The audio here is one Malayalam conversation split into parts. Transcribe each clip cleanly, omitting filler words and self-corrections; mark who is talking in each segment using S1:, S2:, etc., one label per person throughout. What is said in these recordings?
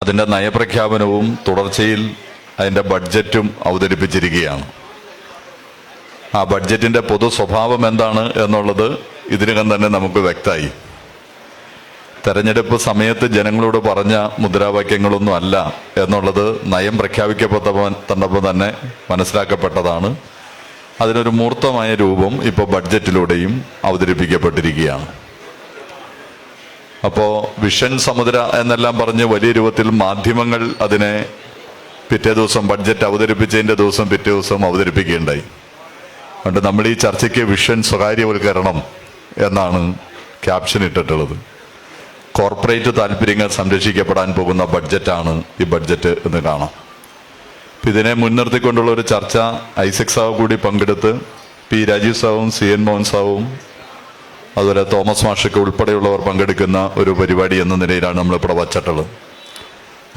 S1: അതിൻ്റെ നയപ്രഖ്യാപനവും തുടർച്ചയിൽ അതിൻ്റെ ബഡ്ജറ്റും അവതരിപ്പിച്ചിരിക്കുകയാണ്. ആ ബഡ്ജറ്റിൻ്റെ പൊതു സ്വഭാവം എന്താണ് എന്നുള്ളത് ഇതിനകം തന്നെ നമുക്ക് വ്യക്തമായി. തെരഞ്ഞെടുപ്പ് സമയത്ത് ജനങ്ങളോട് പറഞ്ഞ മുദ്രാവാക്യങ്ങളൊന്നും അല്ല എന്നുള്ളത് നയം പ്രഖ്യാപിക്കപ്പെട്ടപ്പോൾ തന്നെ മനസ്സിലാക്കപ്പെട്ടതാണ്. അതിനൊരു മൂർത്തമായ രൂപം ഇപ്പോൾ ബഡ്ജറ്റിലൂടെയും അവതരിപ്പിക്കപ്പെട്ടിരിക്കുകയാണ്. അപ്പോൾ വിഷൻ സമുദ്ര എന്നെല്ലാം പറഞ്ഞ് വലിയ രൂപത്തിൽ മാധ്യമങ്ങൾ അതിനെ പിറ്റേ ദിവസം ബഡ്ജറ്റ് അവതരിപ്പിച്ചതിൻ്റെ ദിവസം പിറ്റേ ദിവസം അവതരിപ്പിക്കുകയുണ്ടായി. അതുകൊണ്ട് നമ്മൾ ഈ ചർച്ചയ്ക്ക് വിഷൻ സ്വകാര്യവൽക്കരണം എന്നാണ് ക്യാപ്ഷൻ ഇട്ടിട്ടുള്ളത്. കോർപ്പറേറ്റ് താല്പര്യങ്ങൾ സംരക്ഷിക്കപ്പെടാൻ പോകുന്ന ബഡ്ജറ്റാണ് ഈ ബഡ്ജറ്റ് എന്ന് കാണാം. ഇതിനെ മുൻനിർത്തിക്കൊണ്ടുള്ള ഒരു ചർച്ച ഐസക് സാവ് കൂടി പങ്കെടുത്ത് പി രാജീവ് സാവും CN മോഹൻ സാവും അതുപോലെ തോമസ് മാഷക്ക് ഉൾപ്പെടെയുള്ളവർ പങ്കെടുക്കുന്ന ഒരു പരിപാടി എന്ന നിലയിലാണ് നമ്മളിവിടെ വച്ചിട്ടുള്ളത്.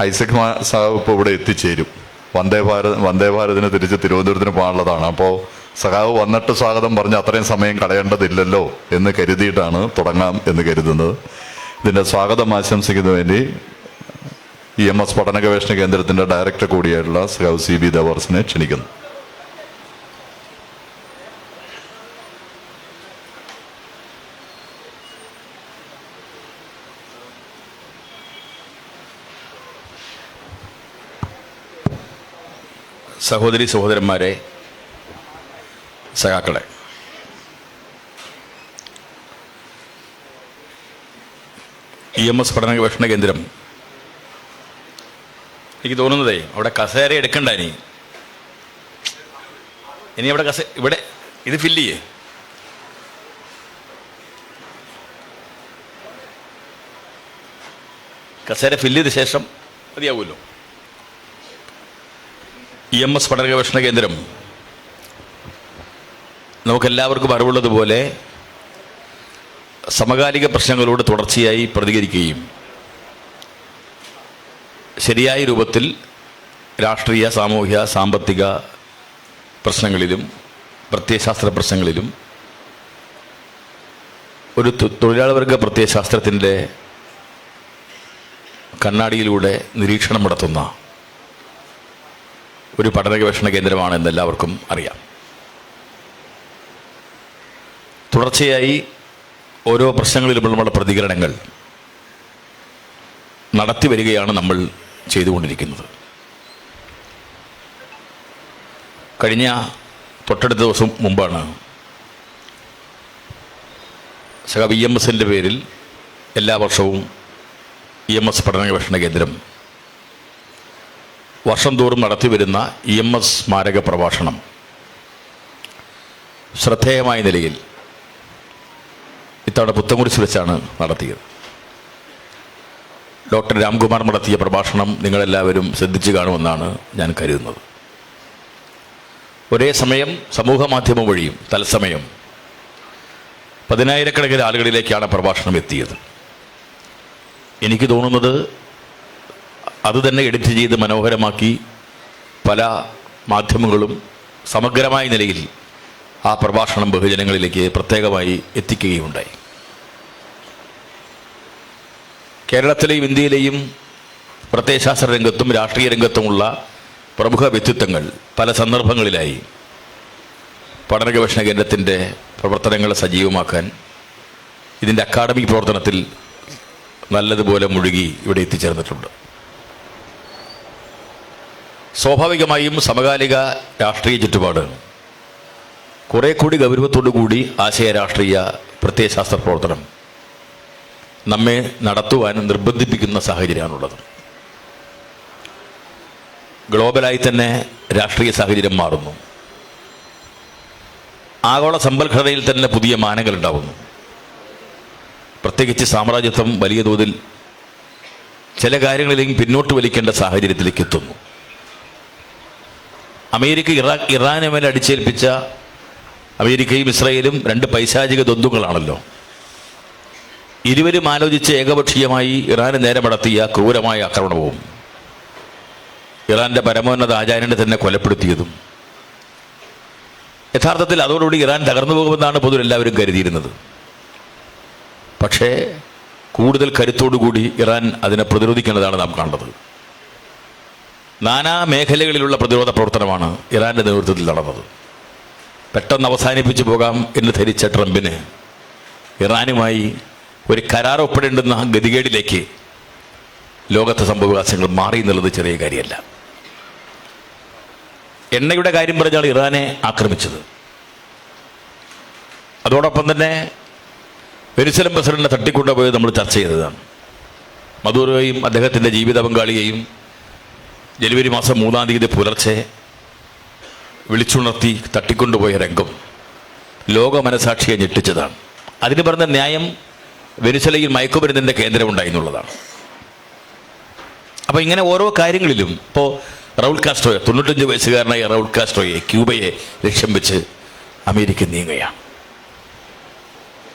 S1: ഐസക് സാവ് ഇപ്പോൾ ഇവിടെ എത്തിച്ചേരും. വന്ദേ ഭാരതിന് തിരിച്ച് തിരുവനന്തപുരത്തിന് പോകാനുള്ളതാണ്. അപ്പോൾ സഖാവ് വന്നിട്ട് സ്വാഗതം പറഞ്ഞ് അത്രയും സമയം കളയേണ്ടതില്ലല്ലോ എന്ന് കരുതിയിട്ടാണ് തുടങ്ങാം എന്ന് കരുതുന്നത്. ഇതിൻ്റെ സ്വാഗതം ആശംസിക്കുന്നതിന് വേണ്ടി EMS പഠന ഗവേഷണ കേന്ദ്രത്തിൻ്റെ ഡയറക്ടർ കൂടിയായിട്ടുള്ള സഖാവ് CB ദേവർസിനെ ക്ഷണിക്കുന്നു.
S2: സഹോദരി സഹോദരന്മാരെ, സഖാക്കളെ, EMS പഠന ഗവേഷണ കേന്ദ്രം എനിക്ക് തോന്നുന്നതേ അവിടെ കസേര എടുക്കണ്ട. ഇനി അവിടെ ഇവിടെ ഇത് ഫില്ല് ചെയ്യേ. കസേര ഫില്ല് ചെയ്ത ശേഷം മതിയാവുമല്ലോ. EMS പഠന ഗവേഷണ കേന്ദ്രം നമുക്കെല്ലാവർക്കും അറിവുള്ളതുപോലെ സമകാലിക പ്രശ്നങ്ങളോട് തുടർച്ചയായി പ്രതികരിക്കുകയും ശരിയായ രൂപത്തിൽ രാഷ്ട്രീയ, സാമൂഹ്യ, സാമ്പത്തിക പ്രശ്നങ്ങളിലും പ്രത്യയശാസ്ത്ര പ്രശ്നങ്ങളിലും ഒരു തൊഴിലാളി വർഗ പ്രത്യയശാസ്ത്രത്തിൻ്റെ കണ്ണാടിയിലൂടെ നിരീക്ഷണം നടത്തുന്ന ഒരു പഠന ഗവേഷണ കേന്ദ്രമാണെന്ന് എല്ലാവർക്കും അറിയാം. തുടർച്ചയായി ഓരോ പ്രശ്നങ്ങളിലുമുള്ള പ്രതികരണങ്ങൾ നടത്തി വരികയാണ് നമ്മൾ ചെയ്തുകൊണ്ടിരിക്കുന്നത്. കഴിഞ്ഞ തൊട്ടടുത്ത ദിവസം മുമ്പാണ് സഖാവ് EMSൻ്റെ പേരിൽ എല്ലാ വർഷവും EMS പഠന ഗവേഷണ കേന്ദ്രം വർഷം തോറും നടത്തിവരുന്ന EMS സ്മാരക പ്രഭാഷണം ശ്രദ്ധേയമായ നിലയിൽ ഇത്തവണ പുത്തൻകുരിശ് വെച്ചാണ് നടത്തിയത്. ഡോക്ടർ രാംകുമാർ നടത്തിയ പ്രഭാഷണം നിങ്ങളെല്ലാവരും ശ്രദ്ധിച്ചു കാണുമെന്നാണ് ഞാൻ കരുതുന്നത്. ഒരേ സമയം സമൂഹ മാധ്യമം വഴിയും തത്സമയം 10,000-കണക്കിന് ആളുകളിലേക്കാണ് പ്രഭാഷണം എത്തിയത്. എനിക്ക് തോന്നുന്നത് അത് തന്നെ എഡിറ്റ് ചെയ്ത് മനോഹരമാക്കി പല മാധ്യമങ്ങളും സമഗ്രമായ നിലയിൽ ആ പ്രഭാഷണം ബഹുജനങ്ങളിലേക്ക് പ്രത്യേകമായി എത്തിക്കുകയുണ്ടായി. കേരളത്തിലെയും ഇന്ത്യയിലെയും പ്രത്യയശാസ്ത്ര രംഗത്തും രാഷ്ട്രീയ രംഗത്തുമുള്ള പ്രമുഖ വ്യക്തിത്വങ്ങൾ പല സന്ദർഭങ്ങളിലായി പഠന ഗവേഷണ കേന്ദ്രത്തിൻ്റെ പ്രവർത്തനങ്ങളെ സജീവമാക്കാൻ ഇതിൻ്റെ അക്കാഡമിക് പ്രവർത്തനത്തിൽ നല്ലതുപോലെ മുഴുകി ഇവിടെ എത്തിച്ചേർന്നിട്ടുണ്ട്. സ്വാഭാവികമായും സമകാലിക രാഷ്ട്രീയ ചുറ്റുപാട് കുറെ കൂടി ഗൗരവത്തോടു കൂടി ആശയ രാഷ്ട്രീയ പ്രത്യയശാസ്ത്ര പ്രവർത്തനം നമ്മെ നടത്തുവാൻ നിർബന്ധിപ്പിക്കുന്ന സാഹചര്യമാണുള്ളത്. ഗ്ലോബലായി തന്നെ രാഷ്ട്രീയ സാഹചര്യം മാറുന്നു. ആഗോള സമ്പദ്ഘടനയിൽ തന്നെ പുതിയ മാനങ്ങൾ ഉണ്ടാവുന്നു. പ്രത്യേകിച്ച് സാമ്രാജ്യത്വം വലിയ തോതിൽ ചില കാര്യങ്ങളിലേക്ക് പിന്നോട്ട് വലിക്കേണ്ട സാഹചര്യത്തിലേക്ക് എത്തുന്നു. അമേരിക്ക ഇറാന് മേലെ അടിച്ചേൽപ്പിച്ച അമേരിക്കയും ഇസ്രായേലും രണ്ട് പൈശാചിക ദ്വന്ദ്ങ്ങളാണല്ലോ. ഇരുവരും ആലോചിച്ച് ഏകപക്ഷീയമായി ഇറാന് നേരെ നടത്തിയ ക്രൂരമായ ആക്രമണവും ഇറാന്റെ പരമോന്നത ആചാര്യനെ തന്നെ കൊലപ്പെടുത്തിയതും യഥാർത്ഥത്തിൽ അതോടുകൂടി ഇറാൻ തകർന്നു പോകുമെന്നാണ് പൊതുവെ എല്ലാവരും കരുതിയിരുന്നത്. പക്ഷേ കൂടുതൽ കരുത്തോടുകൂടി ഇറാൻ അതിനെ പ്രതിരോധിക്കേണ്ടതാണ് നാം കാണുന്നത്. നാനാ മേഖലകളിലുള്ള പ്രതിരോധ പ്രവർത്തനമാണ് ഇറാന്റെ നേതൃത്വത്തിൽ നടന്നത്. പെട്ടെന്ന് അവസാനിപ്പിച്ചു പോകാം എന്ന് ധരിച്ച ട്രംപിന് ഇറാനുമായി ഒരു കരാർ ഒപ്പിടേണ്ടുന്ന ഗതികേടിലേക്ക് ലോകത്തെ സംഭവവികാസങ്ങൾ മാറി എന്നുള്ളത് ചെറിയ കാര്യമല്ല. എണ്ണയുടെ കാര്യം പറഞ്ഞാൽ ഇറാനെ ആക്രമിച്ചത്. അതോടൊപ്പം തന്നെ വെനിസ്വലൻ പ്രസിഡന്റിനെ തട്ടിക്കൊണ്ടുപോയത് നമ്മൾ ചർച്ച ചെയ്തതാണ്. മദൂറോയും അദ്ദേഹത്തിൻ്റെ ജീവിത പങ്കാളിയെയും ജനുവരി മാസം 3-ാം തീയതി പുലർച്ചെ വിളിച്ചുണർത്തി തട്ടിക്കൊണ്ടുപോയ രംഗം ലോക മനസാക്ഷിയെ ഞെട്ടിച്ചതാണ്. അതിന് പറഞ്ഞ ന്യായം വെനിസ്വലയിൽ മയക്കുമരുന്നിൻ്റെ കേന്ദ്രമുണ്ടായി എന്നുള്ളതാണ്. അപ്പോൾ ഇങ്ങനെ ഓരോ കാര്യങ്ങളിലും ഇപ്പോൾ റൗൾ കാസ്ട്രോയെ 95 വയസ്സുകാരനായ റൗൾ കാസ്ട്രോയെ ക്യൂബയെ ലക്ഷ്യം വെച്ച് അമേരിക്ക നീങ്ങുകയാണ്.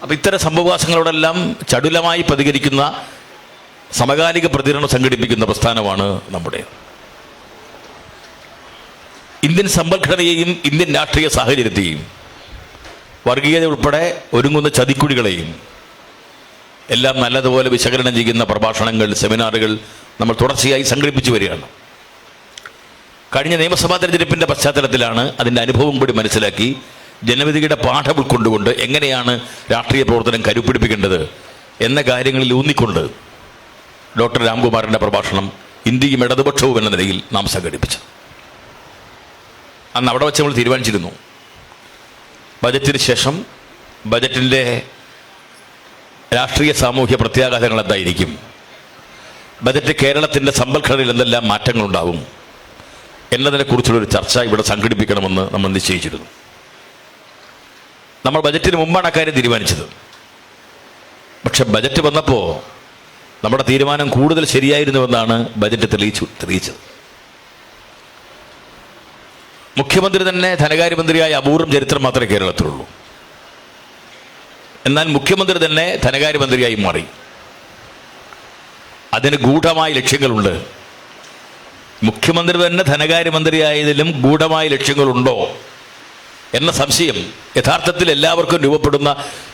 S2: അപ്പം ഇത്തരം സംഭവവാസങ്ങളോടെല്ലാം ചടുലമായി പ്രതികരിക്കുന്ന സമകാലിക പ്രതികരണം സംഘടിപ്പിക്കുന്ന പ്രസ്ഥാനമാണ് നമ്മുടെ. ഇന്ത്യൻ സമ്പദ്ഘടനയെയും ഇന്ത്യൻ രാഷ്ട്രീയ സാഹചര്യത്തെയും വർഗീയത ഉൾപ്പെടെ ഒരുങ്ങുന്ന ചതിക്കുഴികളെയും എല്ലാം നല്ലതുപോലെ വിശകലനം ചെയ്യുന്ന പ്രഭാഷണങ്ങൾ, സെമിനാറുകൾ നമ്മൾ തുടർച്ചയായി സംഘടിപ്പിച്ചു വരികയാണ്. കഴിഞ്ഞ നിയമസഭാ തെരഞ്ഞെടുപ്പിൻ്റെ പശ്ചാത്തലത്തിലാണ് അതിൻ്റെ അനുഭവം കൂടി മനസ്സിലാക്കി ജനവിധിയുടെ പാഠം ഉൾക്കൊണ്ടുകൊണ്ട് എങ്ങനെയാണ് രാഷ്ട്രീയ പ്രവർത്തനം കരുപ്പിടിപ്പിക്കേണ്ടത് എന്ന കാര്യങ്ങളിൽ ഊന്നിക്കൊണ്ട് ഡോക്ടർ രാംകുമാറിൻ്റെ പ്രഭാഷണം ഇന്ത്യയും ഇടതുപക്ഷവും എന്ന നിലയിൽ നാം സംഘടിപ്പിച്ചു. അന്ന് അവിടെ വെച്ച് നമ്മൾ തീരുമാനിച്ചിരുന്നു, ബജറ്റിന് ശേഷം ബജറ്റിൻ്റെ രാഷ്ട്രീയ സാമൂഹ്യ പ്രത്യാഘാതങ്ങൾ എന്തായിരിക്കും, ബജറ്റ് കേരളത്തിൻ്റെ സമ്പദ്ഘടനയിൽ എന്തെല്ലാം മാറ്റങ്ങളുണ്ടാവും എന്നതിനെക്കുറിച്ചുള്ളൊരു ചർച്ച ഇവിടെ സംഘടിപ്പിക്കണമെന്ന് നമ്മൾ നിശ്ചയിച്ചിരുന്നു. നമ്മൾ ബജറ്റിന് മുമ്പാണ് അക്കാര്യം തീരുമാനിച്ചത്. പക്ഷെ ബജറ്റ് വന്നപ്പോൾ നമ്മുടെ തീരുമാനം കൂടുതൽ ശരിയായിരുന്നുവെന്നാണ് ബജറ്റ് തെളിയിച്ചത്. മുഖ്യമന്ത്രി തന്നെ ധനകാര്യമന്ത്രിയായ അപൂർവം ചരിത്രം മാത്രമേ കേരളത്തിലുള്ളൂ. എന്നാൽ മുഖ്യമന്ത്രി തന്നെ ധനകാര്യമന്ത്രിയായി മാറി. അതിന് ഗൂഢമായ ലക്ഷ്യങ്ങളുണ്ട്. മുഖ്യമന്ത്രി തന്നെ ധനകാര്യമന്ത്രിയായതിലും ഗൂഢമായ ലക്ഷ്യങ്ങളുണ്ടോ എന്ന സംശയം യഥാർത്ഥത്തിൽ എല്ലാവർക്കും രൂപപ്പെടുന്ന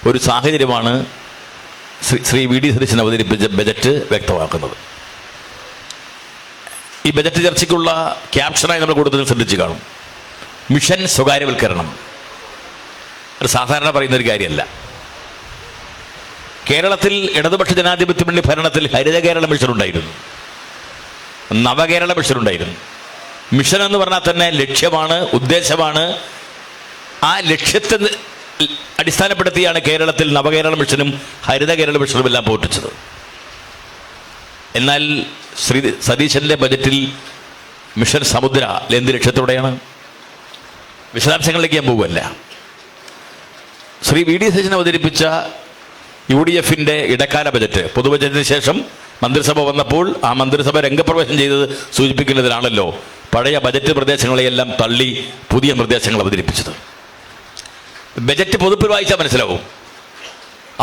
S2: ഒരു സാഹചര്യമാണ് ശ്രീ വി ഡി സതീശൻ അവതരിപ്പിച്ച ബജറ്റ് വ്യക്തമാക്കുന്നത്. ഈ ബജറ്റ് ചർച്ചയ്ക്കുള്ള ക്യാപ്ഷനായി നമ്മൾ കൂടുതൽ ശ്രദ്ധിച്ചു കാണും. മിഷൻ സ്വകാര്യവൽക്കരണം. ഒരു സാധാരണ പറയുന്നൊരു കാര്യമല്ല. കേരളത്തിൽ ഇടതുപക്ഷ ജനാധിപത്യ മുന്നണി ഭരണത്തിൽ ഹരിത കേരള മിഷൻ ഉണ്ടായിരുന്നു, നവകേരള മിഷൻ ഉണ്ടായിരുന്നു. മിഷൻ എന്ന് പറഞ്ഞാൽ തന്നെ ലക്ഷ്യമാണ്, ഉദ്ദേശമാണ്. ആ ലക്ഷ്യത്തെ അടിസ്ഥാനപ്പെടുത്തിയാണ് കേരളത്തിൽ നവകേരള മിഷനും ഹരിത കേരള മിഷനും എല്ലാം പ്രവർത്തിച്ചത്. എന്നാൽ ശ്രീ സതീശൻ്റെ ബജറ്റിൽ മിഷൻ സമുദ്ര എന്ത് ലക്ഷ്യത്തോടെയാണ്? വിശദാംശങ്ങളിലേക്ക് ഞാൻ പോകുമല്ല. ശ്രീ വി ഡി സതീശൻ അവതരിപ്പിച്ച UDFൻ്റെ ഇടക്കാല ബജറ്റ്, പൊതുബജറ്റിന് ശേഷം മന്ത്രിസഭ വന്നപ്പോൾ ആ മന്ത്രിസഭ രംഗപ്രവേശം ചെയ്തത് സൂചിപ്പിക്കുന്നതിനാണല്ലോ പഴയ ബജറ്റ് നിർദ്ദേശങ്ങളെയെല്ലാം തള്ളി പുതിയ നിർദ്ദേശങ്ങൾ അവതരിപ്പിച്ചത്. ബജറ്റ് പൊതുപ്പിൽ വായിച്ചാൽ മനസ്സിലാവും.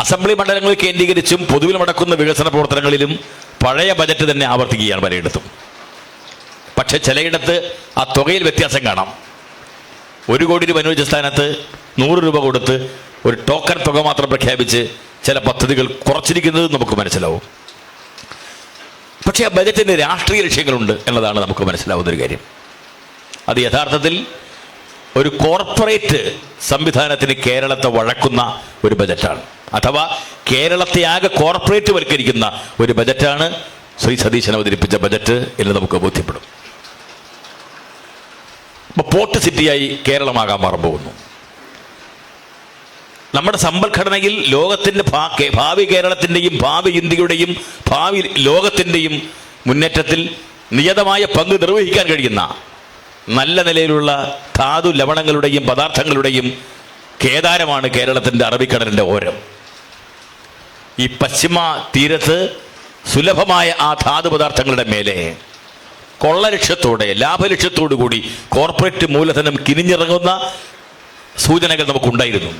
S2: അസംബ്ലി മണ്ഡലങ്ങൾ കേന്ദ്രീകരിച്ചും പൊതുവിൽ നടക്കുന്ന വികസന പ്രവർത്തനങ്ങളിലും പഴയ ബജറ്റ് തന്നെ ആവർത്തിക്കുകയാണ് പലയിടത്തും. പക്ഷെ ചിലയിടത്ത് ആ തുകയിൽ വ്യത്യാസം കാണാം. 1 കോടി രൂപ അനുവദിച്ച സ്ഥാനത്ത് 100 രൂപ കൊടുത്ത് ഒരു ടോക്കൺ തുക മാത്രം പ്രഖ്യാപിച്ച് ചില പദ്ധതികൾ കുറച്ചിരിക്കുന്നത് നമുക്ക് മനസ്സിലാവും. പക്ഷേ ആ ബജറ്റിന് രാഷ്ട്രീയ ലക്ഷ്യങ്ങളുണ്ട് എന്നതാണ് നമുക്ക് മനസ്സിലാവുന്നൊരു കാര്യം. അത് യഥാർത്ഥത്തിൽ ഒരു കോർപ്പറേറ്റ് സംവിധാനത്തിന് കേരളത്തെ വഴക്കുന്ന ഒരു ബജറ്റാണ്. അഥവാ കേരളത്തെ ആകെ കോർപ്പറേറ്റ് വൽക്കരിക്കുന്ന ഒരു ബജറ്റാണ് ശ്രീ സതീശൻ അവതരിപ്പിച്ച ബജറ്റ് എന്ന് നമുക്ക് ബോധ്യപ്പെടും. ഇപ്പോൾ പോർട്ട് സിറ്റിയായി കേരളമാകാൻ മാറാൻ പോകുന്നു. നമ്മുടെ സമ്പദ്ഘടനയിൽ ലോകത്തിൻ്റെ ഭാവി കേരളത്തിൻ്റെയും ഭാവി ഇന്ത്യയുടെയും ഭാവി ലോകത്തിൻ്റെയും മുന്നേറ്റത്തിൽ നിയതമായ പങ്ക് നിർവഹിക്കാൻ കഴിയുന്ന നല്ല നിലയിലുള്ള ധാതു ലവണങ്ങളുടെയും പദാർത്ഥങ്ങളുടെയും കേദാരമാണ് കേരളത്തിൻ്റെ അറബിക്കടലിൻ്റെ ഓരം. ഈ പശ്ചിമ തീരത്ത് സുലഭമായ ആ ധാതു പദാർത്ഥങ്ങളുടെ മേലെ കൊള്ളലക്ഷ്യത്തോടെ ലാഭലക്ഷ്യത്തോടു കൂടി കോർപ്പറേറ്റ് മൂലധനം കിനിഞ്ഞിറങ്ങുന്ന സൂചനകൾ നമുക്കുണ്ടായിരുന്നു.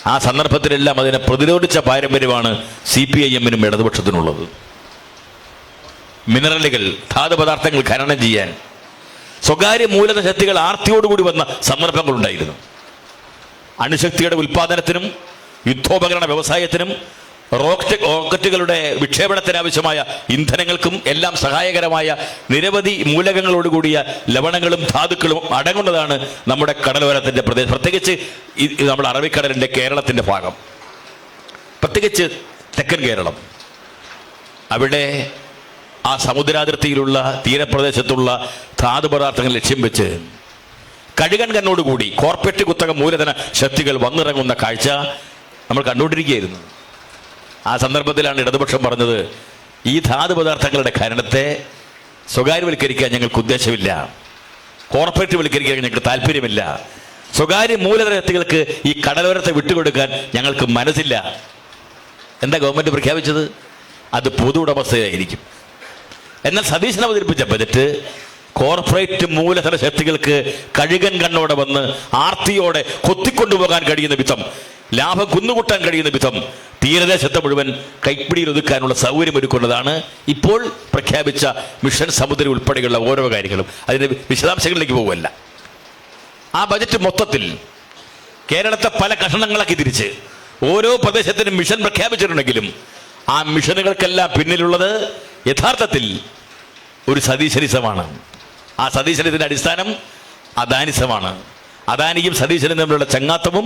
S2: ആ സന്ദർഭത്തിലെല്ലാം അതിനെ പ്രതിരോധിച്ച പാരമ്പര്യമാണ് CPIM-നും ഇടതുപക്ഷത്തിനുള്ളത്. മിനറലുകൾ, ധാതുപദാർത്ഥങ്ങൾ ഖനനം ചെയ്യാൻ സ്വകാര്യ മൂലധന ശക്തികൾ ആർത്തിയോടുകൂടി വന്ന സന്ദർഭങ്ങളുണ്ടായിരുന്നു. അണുശക്തിയുടെ ഉൽപ്പാദനത്തിനും യുദ്ധോപകരണ വ്യവസായത്തിനും റോക്കറ്റുകളുടെ വിക്ഷേപണത്തിനാവശ്യമായ ഇന്ധനങ്ങൾക്കും എല്ലാം സഹായകരമായ നിരവധി മൂലകങ്ങളോടുകൂടിയ ലവണങ്ങളും ധാതുക്കളും അടങ്ങുന്നതാണ് നമ്മുടെ കടലോരത്തിൻ്റെ പ്രദേശം. പ്രത്യേകിച്ച് നമ്മുടെ അറബിക്കടലിൻ്റെ കേരളത്തിൻ്റെ ഭാഗം, പ്രത്യേകിച്ച് തെക്കൻ കേരളം. അവിടെ ആ സമുദ്രാതിർത്തിയിലുള്ള തീരപ്രദേശത്തുള്ള ധാതുപദാർത്ഥങ്ങൾ ലക്ഷ്യം വെച്ച് കഴുകൻ കണ്ണോടുകൂടി കോർപ്പറേറ്റ് കുത്തക മൂലധന ശക്തികൾ വന്നിറങ്ങുന്ന കാഴ്ച നമ്മൾ കണ്ടുകൊണ്ടിരിക്കുകയായിരുന്നു. ആ സന്ദർഭത്തിലാണ് ഇടതുപക്ഷം പറഞ്ഞത്, ഈ ധാതുപദാർത്ഥങ്ങളുടെ ഖനനത്തെ സ്വകാര്യവൽക്കരിക്കാൻ ഞങ്ങൾക്ക് ഉദ്ദേശമില്ല, കോർപ്പറേറ്റ് വൽക്കരിക്കാൻ ഞങ്ങൾക്ക് താല്പര്യമില്ല, സ്വകാര്യ മൂലധന ശക്തികൾക്ക് ഈ കടലോരത്തെ വിട്ടുകൊടുക്കാൻ ഞങ്ങൾക്ക് മനസ്സില്ല. എന്താ ഗവൺമെന്റ് പ്രഖ്യാപിച്ചത്? അത് പൊതു ഉടമസ്ഥയായിരിക്കും. എന്നാൽ സതീശൻ അവതരിപ്പിച്ച ബജറ്റ് കോർപ്പറേറ്റ് മൂലധന ശക്തികൾക്ക് കഴുകൻ കണ്ണോടെ വന്ന് ആർത്തിയോടെ കൊത്തിക്കൊണ്ടുപോകാൻ കഴിയുന്ന വിധം, ലാഭം കുന്നുകൂട്ടാൻ കഴിയുന്ന വിധം തീരദേശത്തെ മുഴുവൻ കൈപ്പിടിയിൽ ഒതുക്കാനുള്ള സൗകര്യമൊരുക്കുന്നതാണ് ഇപ്പോൾ പ്രഖ്യാപിച്ച മിഷൻ സമുദ്രം ഉൾപ്പെടെയുള്ള ഓരോ കാര്യങ്ങളും. അതിന്റെ വിശദാംശങ്ങളിലേക്ക് പോകുമല്ല. ആ ബജറ്റ് മൊത്തത്തിൽ കേരളത്തെ പല കഷണങ്ങളാക്കി തിരിച്ച് ഓരോ പ്രദേശത്തിനും മിഷൻ പ്രഖ്യാപിച്ചിട്ടുണ്ടെങ്കിലും ആ മിഷനുകൾക്കെല്ലാം പിന്നിലുള്ളത് യഥാർത്ഥത്തിൽ ഒരു സതീശനിസമാണ്. ആ സതീശനത്തിന്റെ അടിസ്ഥാനം അദാനിസമാണ്. അദാനിയും സതീശനും തമ്മിലുള്ള ചങ്ങാത്തവും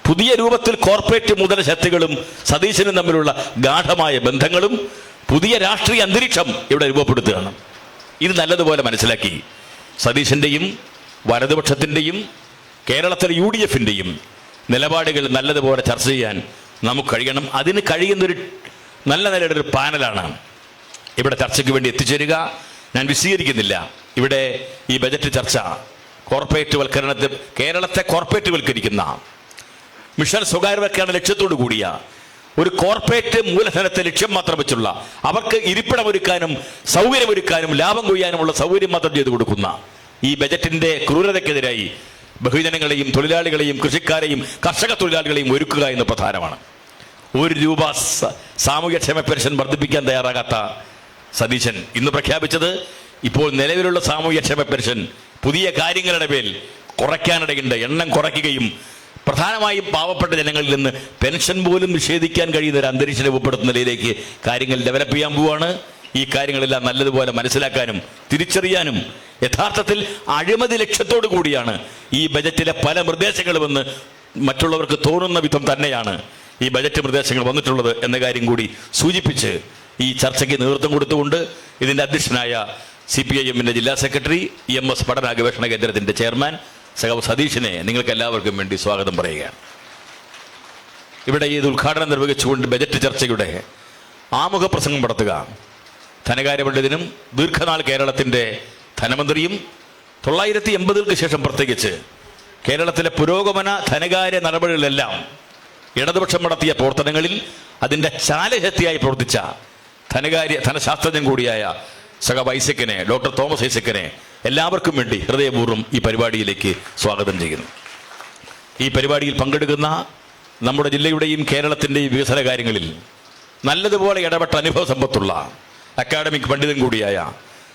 S2: പുതിയ രൂപത്തിൽ കോർപ്പറേറ്റ് മുതല ശക്തികളും സതീശനും തമ്മിലുള്ള ഗാഠമായ ബന്ധങ്ങളും പുതിയ രാഷ്ട്രീയ അന്തരീക്ഷം ഇവിടെ രൂപപ്പെടുത്തുകയാണ്. ഇത് നല്ലതുപോലെ മനസ്സിലാക്കി സതീശന്റെയും വലതുപക്ഷത്തിന്റെയും കേരളത്തിലെ UDFന്റെയും നിലപാടുകൾ നല്ലതുപോലെ ചർച്ച ചെയ്യാൻ നമുക്ക് കഴിയണം. അതിന് കഴിയുന്നൊരു നല്ല നിലയുടെ ഒരു പാനലാണ് ഇവിടെ ചർച്ചയ്ക്ക് വേണ്ടി എത്തിച്ചേരുക. ഞാൻ വിശദീകരിക്കുന്നില്ല. ഇവിടെ ഈ ബജറ്റ് ചർച്ച കോർപ്പറേറ്റ് വൽക്കരണത്തിൽ കേരളത്തെ കോർപ്പറേറ്റ് വൽക്കരിക്കുന്ന മിഷൻ സ്വകാര്യവൽക്കരണ ലക്ഷ്യത്തോടു കൂടിയ ഒരു കോർപ്പറേറ്റ് മൂലധനത്തെ ലക്ഷ്യം മാത്രം വെച്ചുള്ള, അവർക്ക് ഇരിപ്പിടമൊരുക്കാനും സൗകര്യമൊരുക്കാനും ലാഭം കൊയ്യാനുമുള്ള സൗകര്യം മാത്രം ചെയ്തു കൊടുക്കുന്ന ഈ ബജറ്റിന്റെ ക്രൂരതയ്ക്കെതിരായി ബഹുജനങ്ങളെയും തൊഴിലാളികളെയും കൃഷിക്കാരെയും കർഷക തൊഴിലാളികളെയും ഒരുക്കുക എന്ന് പ്രധാനമാണ്. ₹1 സാമൂഹ്യക്ഷേമ പെൻഷൻ വർദ്ധിപ്പിക്കാൻ തയ്യാറാകാത്ത സതീശൻ ഇന്ന് പ്രഖ്യാപിച്ചത് ഇപ്പോൾ നിലവിലുള്ള സാമൂഹ്യക്ഷേമ പെൻഷൻ പുതിയ കാര്യങ്ങളുടെ മേൽ കുറയ്ക്കാനിടയുണ്ട്. എണ്ണം കുറയ്ക്കുകയും പ്രധാനമായും പാവപ്പെട്ട ജനങ്ങളിൽ നിന്ന് പെൻഷൻ പോലും നിഷേധിക്കാൻ കഴിയുന്ന ഒരു അന്തരീക്ഷം രൂപപ്പെടുത്തുന്ന നിലയിലേക്ക് കാര്യങ്ങൾ ഡെവലപ്പ് ചെയ്യാൻ പോവുകയാണ്. ഈ കാര്യങ്ങളെല്ലാം നല്ലതുപോലെ മനസ്സിലാക്കാനും തിരിച്ചറിയാനും യഥാർത്ഥത്തിൽ അഴിമതി ലക്ഷ്യത്തോടു കൂടിയാണ് ഈ ബജറ്റിലെ പല നിർദ്ദേശങ്ങളുമെന്ന് മറ്റുള്ളവർക്ക് തോന്നുന്ന വിധം തന്നെയാണ് ഈ ബജറ്റ് നിർദ്ദേശങ്ങൾ വന്നിട്ടുള്ളത് എന്ന കാര്യം കൂടി സൂചിപ്പിച്ച് ഈ ചർച്ചയ്ക്ക് നേതൃത്വം കൊടുത്തുകൊണ്ട് ഇതിൻ്റെ അധ്യക്ഷനായ CPIMന്റെ ജില്ലാ സെക്രട്ടറി EMS പഠന ഗവേഷണ കേന്ദ്രത്തിന്റെ ചെയർമാൻ സഖാവ് സതീഷിനെ നിങ്ങൾക്ക് എല്ലാവർക്കും വേണ്ടി സ്വാഗതം പറയുകയാണ്. ഇവിടെ ഇത് ഉദ്ഘാടനം നിർവഹിച്ചുകൊണ്ട് ബജറ്റ് ചർച്ചയുടെ ആമുഖ പ്രസംഗം നടത്തുക ധനകാര്യ പണ്ഡിതനും ദീർഘനാൾ കേരളത്തിന്റെ ധനമന്ത്രിയും 1980-ക്ക് ശേഷം പ്രത്യേകിച്ച് കേരളത്തിലെ പുരോഗമന ധനകാര്യ നടപടികളിലെല്ലാം ഇടതുപക്ഷം നടത്തിയ പ്രവർത്തനങ്ങളിൽ അതിൻ്റെ ചാലശക്തിയായി പ്രവർത്തിച്ച ധനശാസ്ത്രജ്ഞൻ കൂടിയായ സഖാവ് ഐസക്കിനെ, ഡോക്ടർ തോമസ് ഐസക്കിനെ എല്ലാവർക്കും വേണ്ടി ഹൃദയപൂർവ്വം ഈ പരിപാടിയിലേക്ക് സ്വാഗതം ചെയ്യുന്നു. ഈ പരിപാടിയിൽ പങ്കെടുക്കുന്ന നമ്മുടെ ജില്ലയുടെയും കേരളത്തിൻ്റെയും വികസന കാര്യങ്ങളിൽ നല്ലതുപോലെ ഇടപെട്ട അനുഭവ സമ്പത്തുള്ള അക്കാഡമിക് പണ്ഡിതൻ കൂടിയായ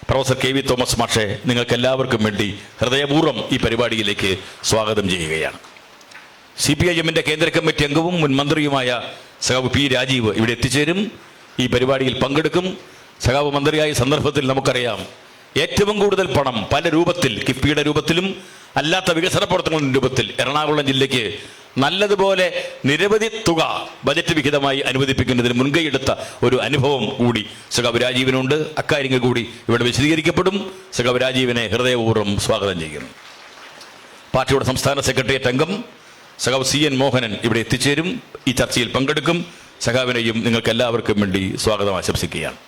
S2: പ്രൊഫസർ KV തോമസ് മാഷെ നിങ്ങൾക്ക് എല്ലാവർക്കും വേണ്ടി ഹൃദയപൂർവ്വം ഈ പരിപാടിയിലേക്ക് സ്വാഗതം ചെയ്യുകയാണ്. CPIMന്റെ കേന്ദ്ര കമ്മിറ്റി അംഗവും മുൻ മന്ത്രിയുമായ സഖാവ് P. രാജീവ് ഇവിടെ എത്തിച്ചേരും, ഈ പരിപാടിയിൽ പങ്കെടുക്കും. സഖാവ് മന്ത്രിയായ സന്ദർഭത്തിൽ നമുക്കറിയാം ഏറ്റവും കൂടുതൽ പണം പല രൂപത്തിൽ, കിഫ്ബിയുടെ രൂപത്തിലും അല്ലാത്ത വികസന പ്രവർത്തനങ്ങളുടെ രൂപത്തിൽ എറണാകുളം ജില്ലയ്ക്ക് നല്ലതുപോലെ നിരവധി തുക ബജറ്റ് വിഹിതമായി അനുവദിപ്പിക്കുന്നതിന് മുൻകൈയെടുത്ത ഒരു അനുഭവം കൂടി സഖാവ് രാജീവിനുണ്ട്. അക്കാര്യങ്ങൾ കൂടി ഇവിടെ വിശദീകരിക്കപ്പെടും. സഖാവ് രാജീവിനെ ഹൃദയപൂർവ്വം സ്വാഗതം ചെയ്യുന്നു. പാർട്ടിയുടെ സംസ്ഥാന സെക്രട്ടേറിയറ്റ് അംഗം സഖാവ് CN മോഹനൻ ഇവിടെ എത്തിച്ചേരും, ഈ ചർച്ചയിൽ പങ്കെടുക്കും. സഖാവിനെയും നിങ്ങൾക്ക് എല്ലാവർക്കും വേണ്ടി സ്വാഗതം ആശംസിക്കുകയാണ്.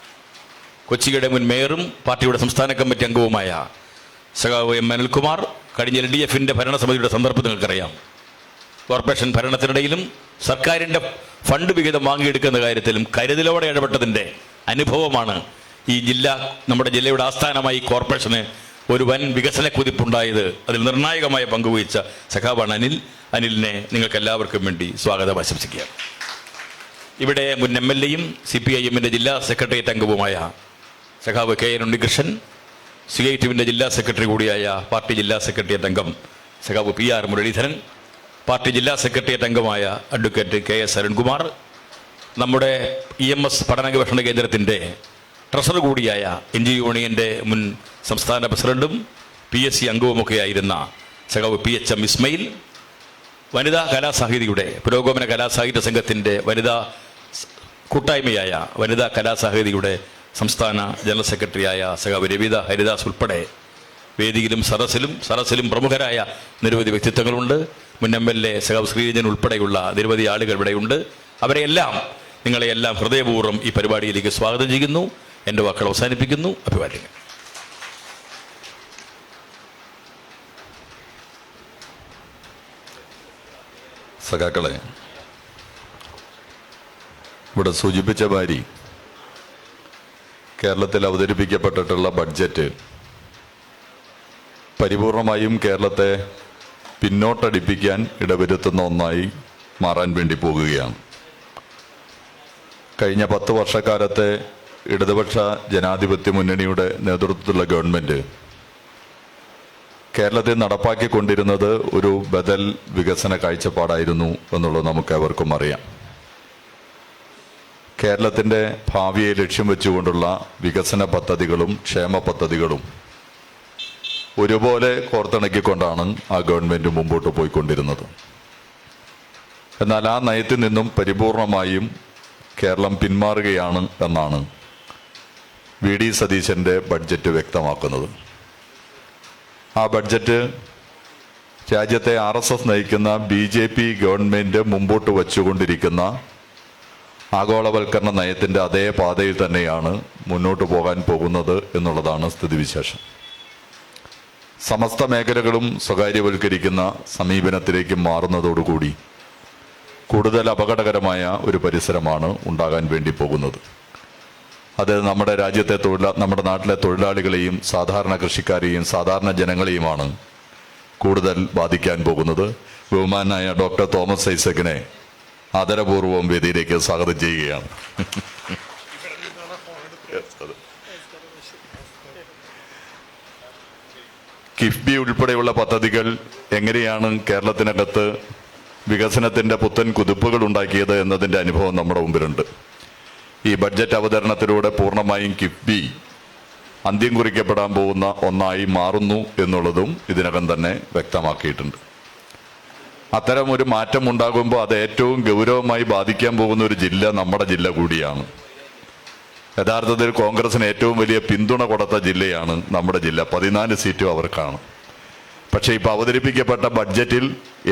S2: കൊച്ചിയുടെ മുൻ മേയറും പാർട്ടിയുടെ സംസ്ഥാന കമ്മിറ്റി അംഗവുമായ സഖാവ് M. അനിൽകുമാർ കഴിഞ്ഞ LDFന്റെ ഭരണസമിതിയുടെ സന്ദർഭത്തിൽ നിങ്ങൾക്കറിയാം. കോർപ്പറേഷൻ ഭരണത്തിനിടയിലും സർക്കാരിൻ്റെ ഫണ്ട് വിഹിതം വാങ്ങിയെടുക്കുന്ന കാര്യത്തിലും കരുതലോടെ ഇടപെട്ടതിൻ്റെ അനുഭവമാണ് ഈ നമ്മുടെ ജില്ലയുടെ ആസ്ഥാനമായി കോർപ്പറേഷന് ഒരു വൻ വികസന കുതിപ്പുണ്ടായത്. അതിൽ നിർണായകമായ പങ്കുവഹിച്ച സഖാവാണ് അനിലിനെ നിങ്ങൾക്ക് എല്ലാവർക്കും വേണ്ടി സ്വാഗതം ആശംസിക്കുക. ഇവിടെ മുൻ MLAയും CPIMന്റെ ജില്ലാ സെക്രട്ടേറിയറ്റ് അംഗവുമായ സഖാവ് KN ഉണ്ണികൃഷ്ണൻ, CITUവിൻ്റെ ജില്ലാ സെക്രട്ടറി കൂടിയായ പാർട്ടി ജില്ലാ സെക്രട്ടേറിയറ്റ് അംഗം സഖാവ് PR മുരളീധരൻ, പാർട്ടി ജില്ലാ സെക്രട്ടേറിയറ്റ് അംഗമായ അഡ്വക്കേറ്റ് KS അരുൺകുമാർ, നമ്മുടെ EMS പഠന ഗവേഷണ കേന്ദ്രത്തിൻ്റെ ട്രഷറർ കൂടിയായ NG യൂണിയൻ്റെ മുൻ സംസ്ഥാന പ്രസിഡന്റും PSC അംഗവുമൊക്കെയായിരുന്ന സഖാവ് PHM ഇസ്മയിൽ, വനിതാ കലാസാഹിതിയുടെ പുരോഗമന കലാസാഹിത്യ സംഘത്തിൻ്റെ വനിതാ കൂട്ടായ്മയായ വനിതാ കലാസാഹിതിയുടെ സംസ്ഥാന ജനറൽ സെക്രട്ടറിയായ സഖാവ് രവിത ഹരിദാസ് ഉൾപ്പെടെ വേദിയിലും സദസ്സിലും പ്രമുഖരായ നിരവധി വ്യക്തിത്വങ്ങളുണ്ട്. മുൻ MLA സഖാവ് ശ്രീരഞ്ജൻ ഉൾപ്പെടെയുള്ള നിരവധി ആളുകൾ ഇവിടെയുണ്ട്. അവരെയെല്ലാം, നിങ്ങളെയെല്ലാം ഹൃദയപൂർവ്വം ഈ പരിപാടിയിലേക്ക് സ്വാഗതം ചെയ്യുന്നു. എൻ്റെ വാക്കുകൾ അവസാനിപ്പിക്കുന്നു. അഭിവാദ്യങ്ങൾ.
S1: സഖാക്കളെ, ഇവിടെ സൂചിപ്പിച്ച മാതിരി കേരളത്തിൽ അവതരിപ്പിക്കപ്പെട്ടിട്ടുള്ള ബഡ്ജറ്റ് പരിപൂർണമായും കേരളത്തെ പിന്നോട്ടടിപ്പിക്കാൻ ഇടവരുത്തുന്ന ഒന്നായി മാറാൻ വേണ്ടി പോകുകയാണ്. കഴിഞ്ഞ 10 വർഷക്കാലത്തെ ഇടതുപക്ഷ ജനാധിപത്യ മുന്നണിയുടെ നേതൃത്വത്തിലുള്ള ഗവൺമെന്റ് കേരളത്തിൽ നടപ്പാക്കിക്കൊണ്ടിരുന്നത് ഒരു ബദൽ വികസന കാഴ്ചപ്പാടായിരുന്നു എന്നുള്ളത് നമുക്ക് ഏവർക്കും അറിയാം. കേരളത്തിന്റെ ഭാവിയെ ലക്ഷ്യം വെച്ചുകൊണ്ടുള്ള വികസന പദ്ധതികളും ക്ഷേമ പദ്ധതികളും ഒരുപോലെ കോർത്തിണക്കിക്കൊണ്ടാണ് ആ ഗവൺമെന്റ് മുമ്പോട്ട് പോയിക്കൊണ്ടിരുന്നത്. എന്നാൽ ആ നയത്തിൽ നിന്നും പരിപൂർണമായും കേരളം പിന്മാറുകയാണ് എന്നാണ് VD സതീശന്റെ ബഡ്ജറ്റ് വ്യക്തമാക്കുന്നത്. ആ ബഡ്ജറ്റ് രാജ്യത്തെ RSS നയിക്കുന്ന BJP ഗവൺമെന്റ് മുമ്പോട്ട് വച്ചുകൊണ്ടിരിക്കുന്ന ആഗോളവൽക്കരണ നയത്തിന്റെ അതേ പാതയിൽ തന്നെയാണ് മുന്നോട്ട് പോകാൻ പോകുന്നത് എന്നുള്ളതാണ് സ്ഥിതിവിശേഷം. സമസ്ത മേഖലകളും സ്വകാര്യവൽക്കരിക്കുന്ന സമീപനത്തിലേക്ക് മാറുന്നതോടുകൂടി കൂടുതൽ അപകടകരമായ ഒരു പരിസരമാണ് ഉണ്ടാകാൻ വേണ്ടി പോകുന്നത്. അത് നമ്മുടെ രാജ്യത്തെ നമ്മുടെ നാട്ടിലെ തൊഴിലാളികളെയും സാധാരണ കൃഷിക്കാരെയും സാധാരണ ജനങ്ങളെയുമാണ് കൂടുതൽ ബാധിക്കാൻ പോകുന്നത്. ബഹുമാനായ ഡോക്ടർ തോമസ് ഐസക്കിനെ ആദരപൂർവ്വം വേദിയിലേക്ക് സ്വാഗതം ചെയ്യുകയാണ്. കിഫ്ബി ഉൾപ്പെടെയുള്ള പദ്ധതികൾ എങ്ങനെയാണ് കേരളത്തിനകത്ത് വികസനത്തിന്റെ പുത്തൻ കുതിപ്പുകൾ ഉണ്ടാക്കിയത് എന്നതിന്റെ അനുഭവം നമ്മുടെ മുമ്പിലുണ്ട്. ഈ ബഡ്ജറ്റ് അവതരണത്തിലൂടെ പൂർണ്ണമായും കിഫ്ബി അന്ത്യം കുറിക്കപ്പെടാൻ പോകുന്ന ഒന്നായി മാറുന്നു എന്നുള്ളതും ഇതിനകം തന്നെ വ്യക്തമാക്കിയിട്ടുണ്ട്. അത്തരം ഒരു മാറ്റം ഉണ്ടാകുമ്പോൾ അത് ഏറ്റവും ഗൗരവമായി ബാധിക്കാൻ പോകുന്ന ഒരു ജില്ല നമ്മുടെ ജില്ല കൂടിയാണ്. യഥാർത്ഥത്തിൽ കോൺഗ്രസിന് ഏറ്റവും വലിയ പിന്തുണ കൊടുത്ത ജില്ലയാണ് നമ്മുടെ ജില്ല. 14 സീറ്റും അവർക്കാണ്. പക്ഷേ ഇപ്പോൾ അവതരിപ്പിക്കപ്പെട്ട ബഡ്ജറ്റിൽ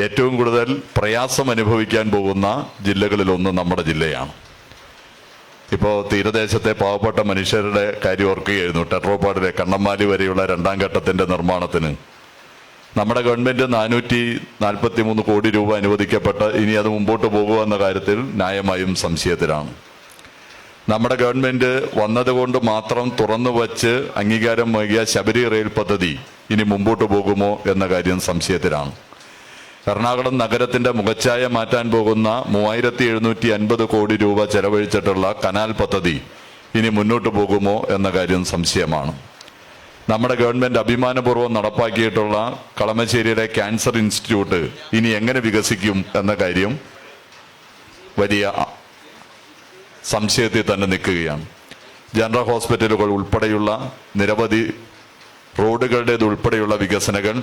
S1: ഏറ്റവും കൂടുതൽ പ്രയാസം അനുഭവിക്കാൻ പോകുന്ന ജില്ലകളിലൊന്ന് നമ്മുടെ ജില്ലയാണ്. ഇപ്പോൾ തീരദേശത്തെ പാവപ്പെട്ട മനുഷ്യരുടെ കാര്യം ഓർക്കുകയായിരുന്നു. ടെട്രോപാഡിലെ കണ്ണമ്മാലി വരെയുള്ള 2ാം ഘട്ടത്തിന്റെ നിർമ്മാണത്തിന് നമ്മുടെ ഗവൺമെന്റ് 443 കോടി രൂപ അനുവദിക്കപ്പെട്ട് ഇനി അത് മുമ്പോട്ട് പോകുക എന്ന കാര്യത്തിൽ ന്യായമായും സംശയത്തിലാണ്. നമ്മുടെ ഗവൺമെന്റ് വന്നതുകൊണ്ട് മാത്രം തുറന്നു വച്ച് അംഗീകാരം നൽകിയ ശബരി റെയിൽ പദ്ധതി ഇനി മുമ്പോട്ട് പോകുമോ എന്ന കാര്യം സംശയത്തിലാണ്. എറണാകുളം നഗരത്തിന്റെ മുഖച്ഛായ മാറ്റാൻ പോകുന്ന 3750 കോടി രൂപ ചെലവഴിച്ചിട്ടുള്ള കനാൽ പദ്ധതി ഇനി മുന്നോട്ട് പോകുമോ എന്ന കാര്യം സംശയമാണ്. നമ്മുടെ ഗവൺമെന്റ് അഭിമാനപൂർവ്വം നടപ്പാക്കിയിട്ടുള്ള കളമശ്ശേരിയിലെ ക്യാൻസർ ഇൻസ്റ്റിറ്റ്യൂട്ട് ഇനി എങ്ങനെ വികസിക്കും എന്ന കാര്യം വലിയ സംശയത്തിൽ തന്നെ നിൽക്കുകയാണ്. ജനറൽ ഹോസ്പിറ്റലുകൾ ഉൾപ്പെടെയുള്ള നിരവധി റോഡുകളുടേതുൾപ്പെടെയുള്ള വികസനങ്ങൾ,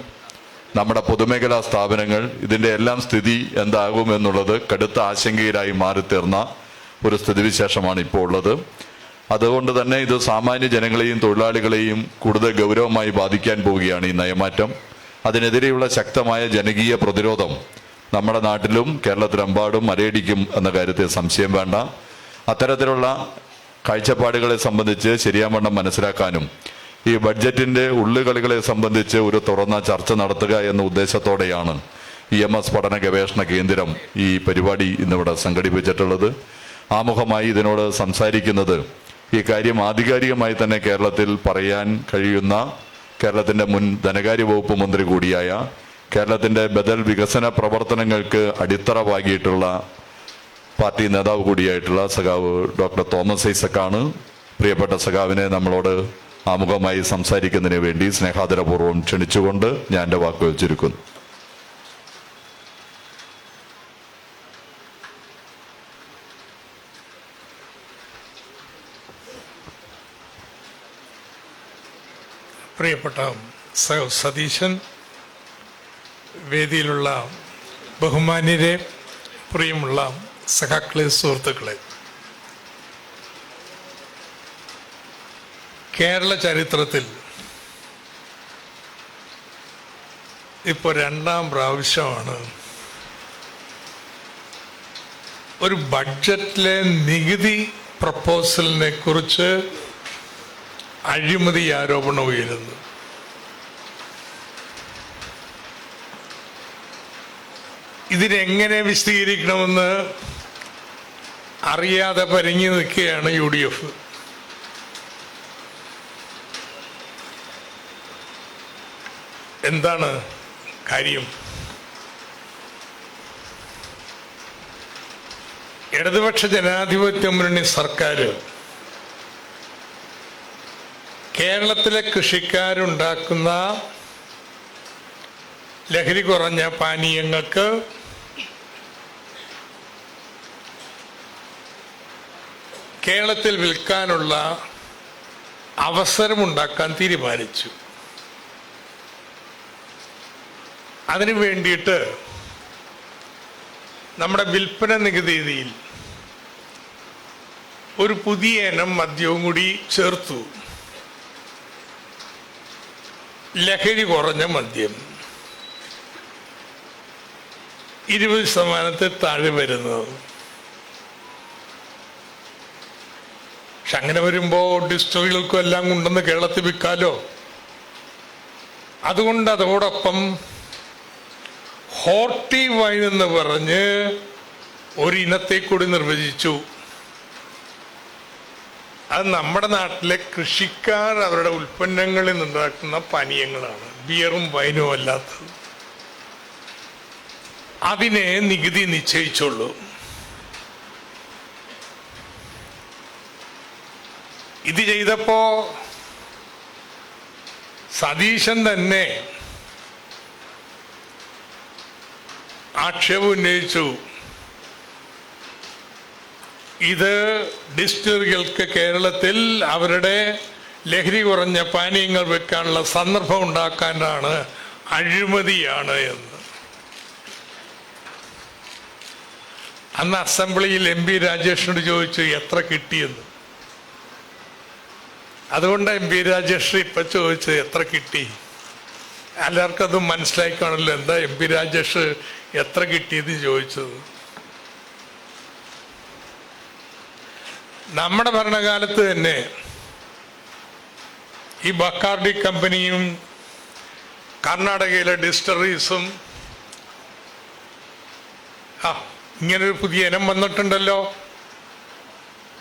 S1: നമ്മുടെ പൊതുമേഖലാ സ്ഥാപനങ്ങൾ, ഇതിൻ്റെ എല്ലാം സ്ഥിതി എന്താകുമെന്നുള്ളത് കടുത്ത ആശങ്കയിലായി മാറിത്തീർന്ന ഒരു സ്ഥിതിവിശേഷമാണ് ഇപ്പോൾ ഉള്ളത്. അതുകൊണ്ട് തന്നെ ഇത് സാമാന്യ ജനങ്ങളെയും തൊഴിലാളികളെയും കൂടുതൽ ഗൗരവമായി ബാധിക്കാൻ പോവുകയാണ് ഈ നയമാറ്റം. അതിനെതിരെയുള്ള ശക്തമായ ജനകീയ പ്രതിരോധം നമ്മുടെ നാട്ടിലും കേരളത്തിലെമ്പാടും അലയടിക്കും എന്ന കാര്യത്തിൽ സംശയം വേണ്ട. അത്തരത്തിലുള്ള കാഴ്ചപ്പാടുകളെ സംബന്ധിച്ച് ശരിയാവണ്ണം മനസ്സിലാക്കാനും ഈ ബഡ്ജറ്റിന്റെ ഉള്ളുകളികളെ സംബന്ധിച്ച് ഒരു തുറന്ന ചർച്ച നടത്തുക എന്ന ഉദ്ദേശത്തോടെയാണ് EMS പഠന ഗവേഷണ കേന്ദ്രം ഈ പരിപാടി ഇന്നിവിടെ സംഘടിപ്പിച്ചിട്ടുള്ളത്. ആമുഖമായി ഇതിനോട് സംസാരിക്കുന്നത് ഈ കാര്യം ആധികാരികമായി തന്നെ കേരളത്തിൽ പറയാൻ കഴിയുന്ന കേരളത്തിന്റെ മുൻ ധനകാര്യ വകുപ്പ് മന്ത്രി കൂടിയായ, കേരളത്തിന്റെ ബദൽ വികസന പ്രവർത്തനങ്ങൾക്ക് അടിത്തറ പാകിയിട്ടുള്ള പാർട്ടി നേതാവ് കൂടിയായിട്ടുള്ള സഖാവ് ഡോക്ടർ തോമസ് ഐസക്കാണ്. പ്രിയപ്പെട്ട സഖാവിനെ നമ്മളോട് ആമുഖമായി സംസാരിക്കുന്നതിന് വേണ്ടി സ്നേഹാദരപൂർവ്വം ക്ഷണിച്ചുകൊണ്ട് ഞാൻ എൻ്റെ വാക്കുകൾ ചുരുക്കുന്നു.
S3: പ്രിയപ്പെട്ട സതീശൻ, വേദിയിലുള്ള ബഹുമാന്യരെ, പ്രിയമുള്ള സഖാക്കളെ, സുഹൃത്തുക്കളെ, കേരള ചരിത്രത്തിൽ ഇപ്പോൾ രണ്ടാം പ്രാവശ്യമാണ് ഒരു ബഡ്ജറ്റിലെ നികുതി പ്രപ്പോസലിനെ കുറിച്ച് അഴിമതി ആരോപണം ഉയരുന്നു. ഇതിനെങ്ങനെ വിശദീകരിക്കണമെന്ന് അറിയാതെ പരിങ്ങി നിൽക്കുകയാണ് UDF. എന്താണ് കാര്യം? ഇടതുപക്ഷ ജനാധിപത്യ മുന്നണി സർക്കാർ കേരളത്തിലെ കൃഷിക്കാരുണ്ടാക്കുന്ന ലഹരി കുറഞ്ഞ പാനീയങ്ങൾക്ക് കേരളത്തിൽ വിൽക്കാനുള്ള അവസരമുണ്ടാക്കാൻ തീരുമാനിച്ചു. അതിനു വേണ്ടിയിട്ട് നമ്മുടെ വിൽപ്പന നികുതിയിൽ ഒരു പുതിയ ഇനം മദ്യവും കൂടി ചേർത്തു. ലഹരി കുറഞ്ഞ മദ്യം 20% താഴെ വരുന്നത്. പക്ഷെ അങ്ങനെ വരുമ്പോൾ ഡിസ്റ്റിലറികൾക്കും എല്ലാം കൊണ്ടുവന്ന് കേരളത്തിൽ വിൽക്കാലോ. അതുകൊണ്ട് അതോടൊപ്പം ഹോർട്ടി വൈൻ എന്ന് പറഞ്ഞ് ഒരു ഇനത്തെ കൂടി നിർവചിച്ചു. അത് നമ്മുടെ നാട്ടിലെ കൃഷിക്കാർ അവരുടെ ഉൽപ്പന്നങ്ങളിൽ നിന്നുണ്ടാക്കുന്ന പാനീയങ്ങളാണ്, ബിയറും വൈനും അല്ലാത്തത്. അതിനെ നികുതി നിശ്ചയിച്ചുള്ളൂ. ഇത് ചെയ്തപ്പോ സതീശൻ തന്നെ ആക്ഷേപം ഉന്നയിച്ചു. ഇത് ഡിസ്റ്റിലറികൾക്ക് കേരളത്തിൽ അവരുടെ ലഹരി കുറഞ്ഞ പാനീയങ്ങൾ വെക്കാനുള്ള സന്ദർഭം ഉണ്ടാക്കാനാണ്, അഴിമതിയാണ് എന്ന്. അന്ന് അസംബ്ലിയിൽ MP രാജേഷിനോട് ചോദിച്ചു എത്ര കിട്ടിയെന്ന്. അതുകൊണ്ട് MP രാജേഷ് ഇപ്പൊ ചോദിച്ചത് എത്ര കിട്ടി. എല്ലാവർക്കും അത് മനസ്സിലായി കാണല്ലോ എന്താ MP രാജേഷ് എത്ര കിട്ടിയെന്ന് ചോദിച്ചത്. നമ്മുടെ ഭരണകാലത്ത് തന്നെ ഈ ബക്കാർഡി കമ്പനിയും കർണാടകയിലെ ഡിസ്റ്റിലറീസും ഇങ്ങനൊരു പുതിയ ഇനം വന്നിട്ടുണ്ടല്ലോ,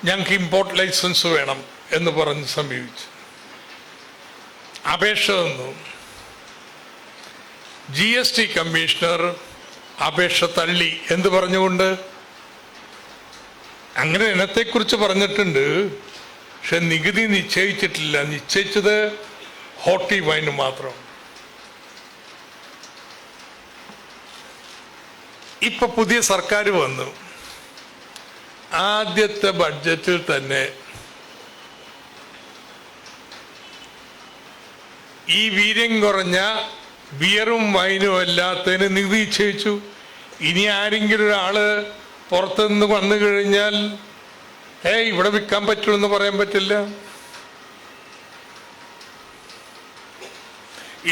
S3: ഞങ്ങൾക്ക് ഇമ്പോർട്ട് ലൈസൻസ് വേണം എന്ന് പറഞ്ഞ് സമീപിച്ചു. അപേക്ഷ തന്നു. GST കമ്മീഷണർ അപേക്ഷ തള്ളി. എന്ത് പറഞ്ഞുകൊണ്ട്? അങ്ങനെ ഇനത്തെക്കുറിച്ച് പറഞ്ഞിട്ടുണ്ട്, പക്ഷെ നികുതി നിശ്ചയിച്ചിട്ടില്ല. നിശ്ചയിച്ചത് ഹോർട്ടി വൈന് മാത്രം. ഇപ്പൊ പുതിയ സർക്കാർ വന്നു. ആദ്യത്തെ ബഡ്ജറ്റിൽ തന്നെ ഈ വീര്യം കുറഞ്ഞ ബിയറും വൈനും അല്ലാത്തതിന് നികുതി നിശ്ചയിച്ചു. ഇനി ആരെങ്കിലും ഒരാള് പുറത്തുനിന്ന് വന്നു കഴിഞ്ഞാൽ ഇവിടെ വിൽക്കാൻ പറ്റുമെന്ന് പറയാൻ പറ്റില്ല.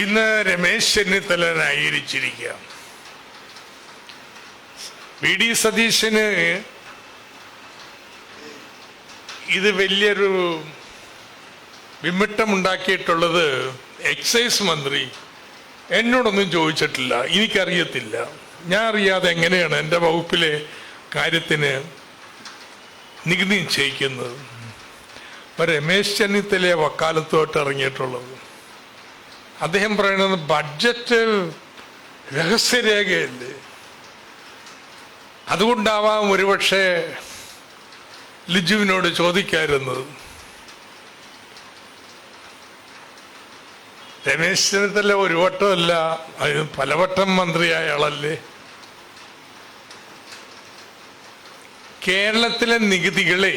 S3: ഇന്ന് രമേശ് ചെന്നിത്തല ന്യായീകരിച്ചിരിക്കുക. VD സതീശന് ഇത് വലിയൊരു വിമിട്ടമുണ്ടാക്കിയിട്ടുള്ളത് എക്സൈസ് മന്ത്രി എന്നോടൊന്നും ചോദിച്ചിട്ടില്ല, എനിക്കറിയത്തില്ല. ഞാൻ അറിയാതെ എങ്ങനെയാണ് എൻ്റെ വകുപ്പിലെ കാര്യത്തിന് നികുതി നിശ്ചയിക്കുന്നത്. രമേശ് ചെന്നിത്തലയെ വക്കാലത്തോട്ട് ഇറങ്ങിയിട്ടുള്ളത്. അദ്ദേഹം പറയുന്നത് ബഡ്ജറ്റ് രഹസ്യരേഖയല്ലേ, അതുകൊണ്ടാവാം ഒരുപക്ഷെ ലിജുവിനോട് ചോദിക്കാതിരുന്നത്. രമേശ് ചെന്നിത്തല ഒരു വട്ടമല്ല, അതിന് പലവട്ടം മന്ത്രിയായ ആളല്ലേ. കേരളത്തിലെ നികുതികളെ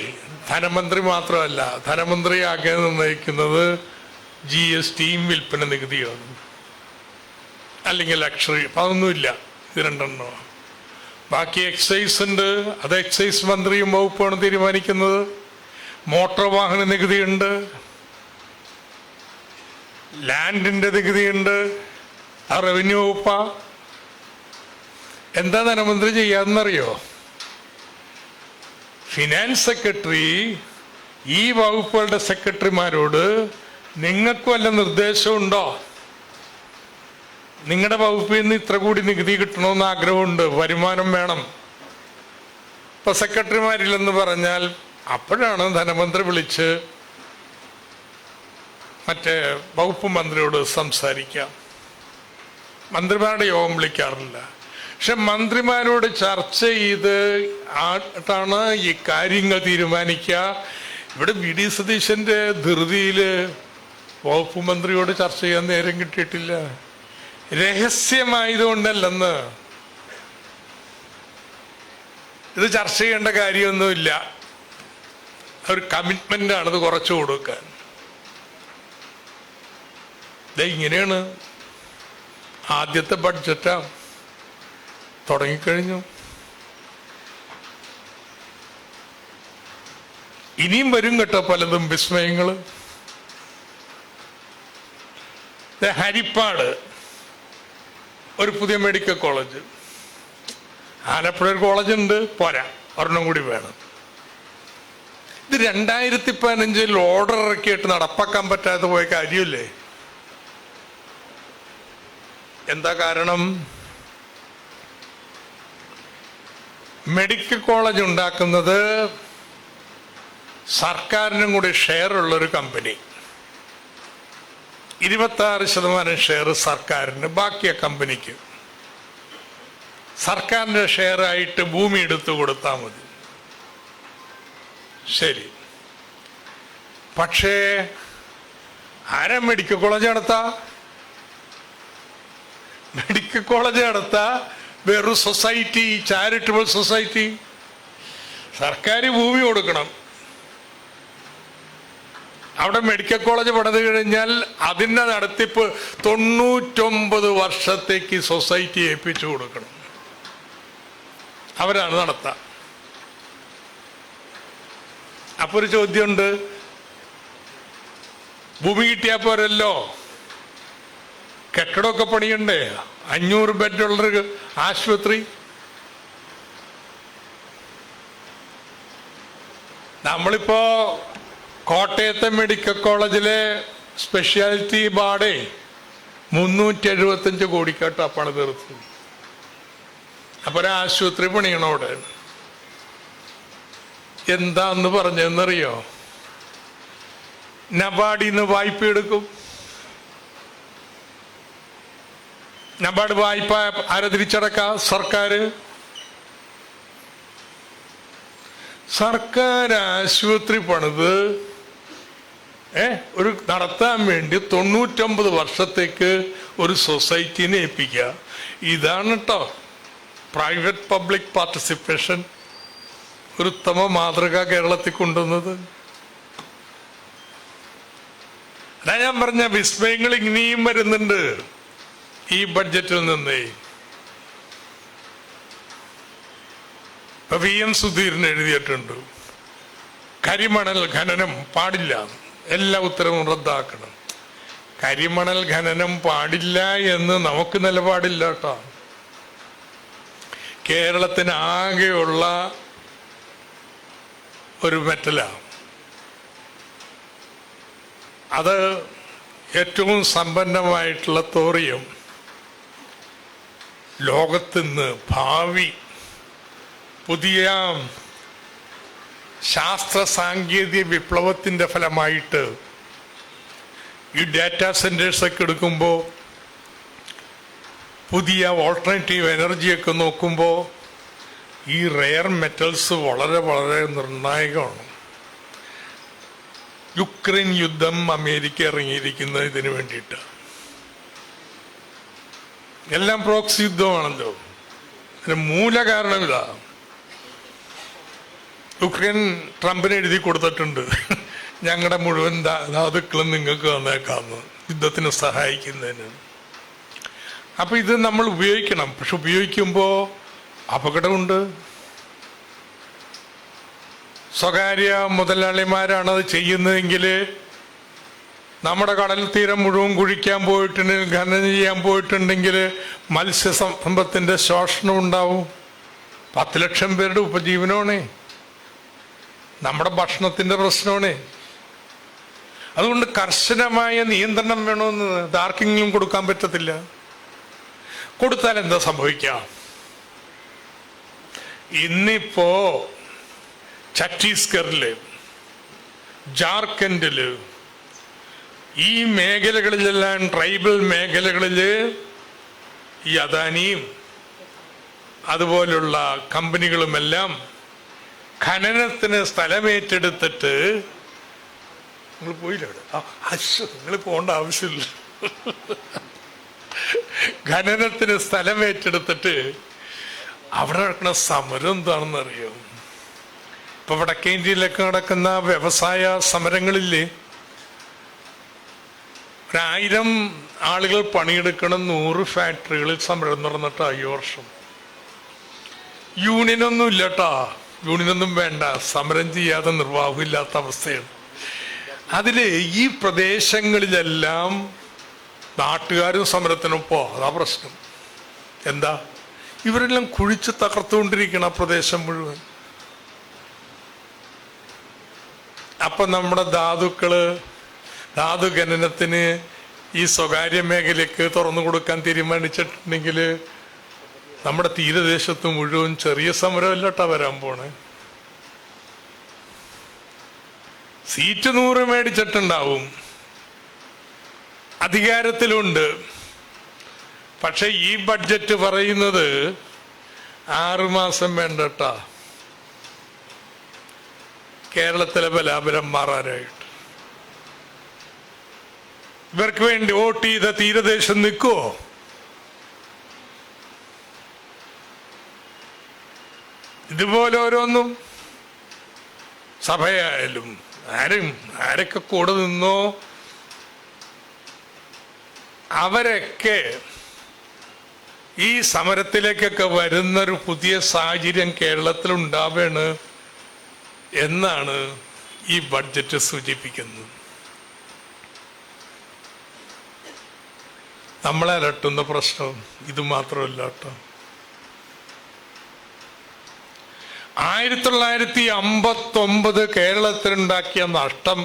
S3: ധനമന്ത്രി മാത്രമല്ല, ധനമന്ത്രിയാകെ നിർണ്ണയിക്കുന്നത് GSTയും വിൽപ്പന നികുതിയാണ്, അല്ലെങ്കിൽ ലക്ഷറി. അപ്പം അതൊന്നുമില്ല, ഇത് രണ്ടെണ്ണം. ബാക്കി എക്സൈസ് ഉണ്ട്, അത് എക്സൈസ് മന്ത്രിയും വകുപ്പാണ് തീരുമാനിക്കുന്നത്. മോട്ടോർ വാഹന നികുതിയുണ്ട്, ലാൻഡിന്റെ നികുതിയുണ്ട്, ആ റവന്യൂ വകുപ്പാ. എന്താ ധനമന്ത്രി ചെയ്യാന്നറിയോ? ഫിനാൻസ് സെക്രട്ടറി ഈ വകുപ്പുകളുടെ സെക്രട്ടറിമാരോട് നിങ്ങൾക്ക് വല്ല നിർദ്ദേശമുണ്ടോ? നിങ്ങളുടെ വകുപ്പിൽ നിന്ന് ഇത്ര കൂടി നികുതി കിട്ടണമെന്ന് ആഗ്രഹമുണ്ട്, വരുമാനം വേണം. ഇപ്പൊ സെക്രട്ടറിമാരില്ലെന്ന് പറഞ്ഞാൽ അപ്പോഴാണ് ധനമന്ത്രി വിളിച്ച് മറ്റേ വകുപ്പ് മന്ത്രിയോട് സംസാരിക്കാം. മന്ത്രിമാരുടെ യോഗം വിളിക്കാറില്ല. പക്ഷെ മന്ത്രിമാരോട് ചർച്ച ചെയ്ത് ആയിട്ടാണ് ഈ കാര്യങ്ങൾ തീരുമാനിക്കുക. ഇവിടെ VD സതീശന്റെ ധൃതിയില് വകുപ്പ് മന്ത്രിയോട് ചർച്ച ചെയ്യാൻ നേരം കിട്ടിയിട്ടില്ല. രഹസ്യമായതുകൊണ്ടല്ലെന്ന്, ഇത് ചർച്ച ചെയ്യേണ്ട കാര്യമൊന്നുമില്ല, ഒരു കമ്മിറ്റ്മെന്റ് ആണത് കുറച്ചു കൊടുക്കാൻ. ഇങ്ങനെയാണ് ആദ്യത്തെ ബഡ്ജറ്റാ തുടങ്ങിക്കഴിഞ്ഞു. ഇനിയും വരും കേട്ടോ പലതും, വിസ്മയങ്ങള്. ഹരിപ്പാട് ഒരു പുതിയ മെഡിക്കൽ കോളേജ്, ആലപ്പുഴ ഒരു കോളേജ് ഉണ്ട്, പോരാ, ഒരെണ്ണം കൂടി വേണം. ഇത് 2015 ഓർഡർ ഇറക്കിയിട്ട് നടപ്പാക്കാൻ പറ്റാതെ പോയ കാര്യമല്ലേ? എന്താ കാരണം? മെഡിക്കൽ കോളേജ് ഉണ്ടാക്കുന്നത് സർക്കാരിനും കൂടി ഷെയർ ഉള്ളൊരു കമ്പനി. 26% ഷെയർ സർക്കാരിന്, ബാക്കിയ കമ്പനിക്ക്. സർക്കാരിന്റെ ഷെയർ ആയിട്ട് ഭൂമി എടുത്തു കൊടുത്താൽ മതി. ശരി, പക്ഷേ ആരാ മെഡിക്കൽ കോളേജ് നടത്താ? മെഡിക്കൽ കോളേജ് നടത്താ വേറൊരു സൊസൈറ്റി, ചാരിറ്റബിൾ സൊസൈറ്റി. സർക്കാർ ഭൂമി കൊടുക്കണം. അവിടെ മെഡിക്കൽ കോളേജ് പണിത് കഴിഞ്ഞാൽ അതിൻ്റെ നടത്തിപ്പ് 99 വർഷത്തേക്ക് സൊസൈറ്റി ഏൽപ്പിച്ചു കൊടുക്കണം. അവരാണ് നടത്തുക. അപ്പൊ ഒരു ചോദ്യമുണ്ട്, ഭൂമി കിട്ടിയാൽ പോരല്ലോ, കെട്ടിടമൊക്കെ പണിയണ്ടേ? 500 ബെഡുള്ളൊരു ആശുപത്രി. നമ്മളിപ്പോ കോട്ടയത്തെ മെഡിക്കൽ കോളേജിലെ സ്പെഷ്യാലിറ്റി വാർഡ് 375 കോടിക്കാട്ട് പണി തീർത്തു. അപ്പൊ ഒരു ആശുപത്രി പണിയണം അവിടെ. എന്താന്ന് പറഞ്ഞെന്നറിയോ? നബാർഡിന്ന് വായ്പ എടുക്കും. നബാർഡ് വായ്പ ആരെ തിരിച്ചടക്ക? സർക്കാർ. സർക്കാർ ആശുപത്രി പണിത് ഒരു നടത്താൻ വേണ്ടി 99 വർഷത്തേക്ക് ഒരു സൊസൈറ്റിനെ ഏൽപ്പിക്കുക. ഇതാണ് കേട്ടോ പ്രൈവറ്റ് പബ്ലിക് പാർട്ടിസിപ്പേഷൻ. ഒരു ഉത്തമ മാതൃക കേരളത്തിൽ കൊണ്ടുവന്നത്. അതാ ഞാൻ പറഞ്ഞ വിസ്മയങ്ങൾ ഇനിയും വരുന്നുണ്ട് ഈ ബഡ്ജറ്റിൽ നിന്ന്. ഇപ്പൊ VM സുധീരൻ എഴുതിയിട്ടുണ്ട്, കരിമണൽ ഖനനം പാടില്ല, എല്ലാ ഉത്തരവും റദ്ദാക്കണം. കരിമണൽ ഖനനം പാടില്ല എന്ന് നമുക്ക് നിലപാടില്ല കേട്ടോ. കേരളത്തിന് ആകെയുള്ള ഒരു മെറ്റലാണ്. അത് ഏറ്റവും സമ്പന്നമായിട്ടുള്ള തോറിയം. ലോകത്തിന്ന് ഭാവി പുതിയ ശാസ്ത്ര സാങ്കേതിക വിപ്ലവത്തിന്റെ ഫലമായിട്ട് ഈ ഡാറ്റാ സെന്റേഴ്സൊക്കെ എടുക്കുമ്പോൾ, പുതിയ ഓൾട്ടർനേറ്റീവ് എനർജിയൊക്കെ നോക്കുമ്പോൾ ഈ റെയർ മെറ്റൽസ് വളരെ വളരെ നിർണായകമാണ്. യുക്രൈൻ യുദ്ധം അമേരിക്ക ഇറങ്ങിയിരിക്കുന്നത് ഇതിനു വേണ്ടിയിട്ട്. എല്ലാം പ്രോക്സി യുദ്ധമാണല്ലോ. അതിന് മൂല കാരണം ഇതാ. യുക്രൈൻ ട്രംപിന് എഴുതി കൊടുത്തിട്ടുണ്ട്, ഞങ്ങളുടെ മുഴുവൻ ധാതുക്കളും നിങ്ങൾക്ക് തന്നേക്കാന്ന് യുദ്ധത്തിന് സഹായിക്കുന്നതിന്. അപ്പൊ ഇത് നമ്മൾ ഉപയോഗിക്കണം. പക്ഷെ ഉപയോഗിക്കുമ്പോൾ അപകടമുണ്ട്. സ്വകാര്യ മുതലാളിമാരാണത് ചെയ്യുന്നതെങ്കിൽ നമ്മുടെ കടൽ തീരം മുഴുവൻ കുഴിക്കാൻ പോയിട്ടുണ്ടെങ്കിൽ, ഖനനം ചെയ്യാൻ പോയിട്ടുണ്ടെങ്കിൽ മത്സ്യസമ്പത്തിന്റെ ശോഷണം ഉണ്ടാവും. 10 ലക്ഷം പേരുടെ ഉപജീവനമാണ്, നമ്മുടെ ഭക്ഷണത്തിന്റെ പ്രശ്നമാണ്. അതുകൊണ്ട് കർശനമായ നിയന്ത്രണം വേണമെന്ന് ആർക്കെങ്കിലും കൊടുക്കാൻ പറ്റത്തില്ല. കൊടുത്താൽ എന്താ സംഭവിക്കാം? ഇന്നിപ്പോ ഛത്തീസ്ഗഡില്, ജാർഖണ്ഡില്, ഈ മേഖലകളിലെല്ലാം ട്രൈബൽ മേഖലകളില് ഈ അദാനിയും അതുപോലുള്ള കമ്പനികളുമെല്ലാം ഖനനത്തിന് സ്ഥലമേറ്റെടുത്തിട്ട്, നിങ്ങൾ പോയില്ല അവിടെ, നിങ്ങൾ പോകേണ്ട ആവശ്യമില്ല, ഖനനത്തിന് സ്ഥലമേറ്റെടുത്തിട്ട് അവിടെ നടക്കുന്ന സമരം എന്താണെന്ന് അറിയോ? ഇപ്പൊ വടക്കേ ഇന്ത്യയിലൊക്കെ നടക്കുന്ന വ്യവസായ സമരങ്ങളില്ലേ, 1000 ആളുകൾ പണിയെടുക്കണം, 100 ഫാക്ടറികളിൽ സമരം നടന്നിട്ട് 5 വർഷം. യൂണിയനൊന്നും ഇല്ലട്ടാ, യൂണിയനൊന്നും വേണ്ട, സമരം ചെയ്യാതെ നിർവാഹമില്ലാത്ത അവസ്ഥയാണ്. അതില് ഈ പ്രദേശങ്ങളിലെല്ലാം നാട്ടുകാരും സമരത്തിനൊപ്പോ. അതാ പ്രശ്നം. എന്താ? ഇവരെല്ലാം കുഴിച്ച് തകർത്തുകൊണ്ടിരിക്കണം ആ പ്രദേശം മുഴുവൻ. അപ്പൊ നമ്മുടെ ധാതു ഖനനത്തിന് ഈ സ്വകാര്യ മേഖലയ്ക്ക് തുറന്നു കൊടുക്കാൻ തീരുമാനിച്ചിട്ടുണ്ടെങ്കിൽ നമ്മുടെ തീരദേശത്ത് മുഴുവൻ ചെറിയ സമരമല്ലട്ടാ വരാൻ പോണേ. സീറ്റ് 100 മേടിച്ചിട്ടുണ്ടാവും, അധികാരത്തിലുണ്ട്. പക്ഷെ ഈ ബഡ്ജറ്റ് പറയുന്നത് 6 മാസം വേണ്ടട്ടാ കേരളത്തിലെ ബലാബലം മാറാനായിട്ട്. ഇവർക്ക് വേണ്ടി വോട്ട് ചെയ്ത തീരദേശം നിൽക്കുവോ? ഇതുപോലെ ഓരോന്നും സഭയായാലും ആരൊക്കെ കൂടെ നിന്നോ അവരൊക്കെ ഈ സമരത്തിലേക്കൊക്കെ വരുന്നൊരു പുതിയ സാഹചര്യം കേരളത്തിൽ ഉണ്ടാവാണ് എന്നാണ് ഈ ബഡ്ജറ്റ് സൂചിപ്പിക്കുന്നത്. നമ്മളെ അലട്ടുന്ന പ്രശ്നം ഇത് മാത്രമല്ല കേട്ടോ. 1959 കേരളത്തിലുണ്ടാക്കിയ നഷ്ടം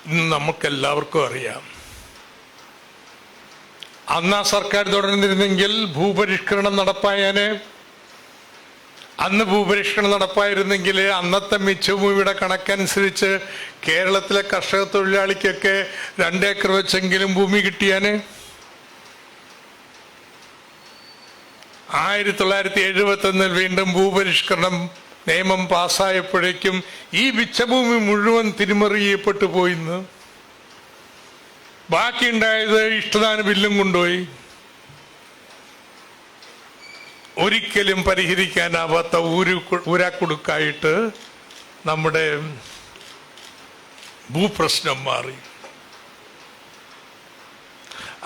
S3: ഇന്ന് നമുക്കെല്ലാവർക്കും അറിയാം. അന്ന് ആ സർക്കാർ തുടർന്നിരുന്നെങ്കിൽ ഭൂപരിഷ്കരണം നടപ്പായാനെ. അന്ന് ഭൂപരിഷ്കരണം നടപ്പായിരുന്നെങ്കിൽ അന്നത്തെ മിച്ചഭൂമിയുടെ കണക്കനുസരിച്ച് കേരളത്തിലെ കർഷക തൊഴിലാളിക്കൊക്കെ 2 ഏക്കർ വെച്ചെങ്കിലും ഭൂമി കിട്ടിയാന്. 1971 വീണ്ടും ഭൂപരിഷ്കരണം നിയമം പാസ്സായപ്പോഴേക്കും ഈ മിച്ചഭൂമി മുഴുവൻ തിരിമറിയപ്പെട്ടു പോയിന്ന്. ബാക്കിയുണ്ടായത് ഇഷ്ടദാന ബില്ലും കൊണ്ടുപോയി. ഒരിക്കലും പരിഹരിക്കാനാവാത്ത ഊരാക്കുടുക്കായിട്ട് നമ്മുടെ ഭൂപ്രശ്നം മാറി.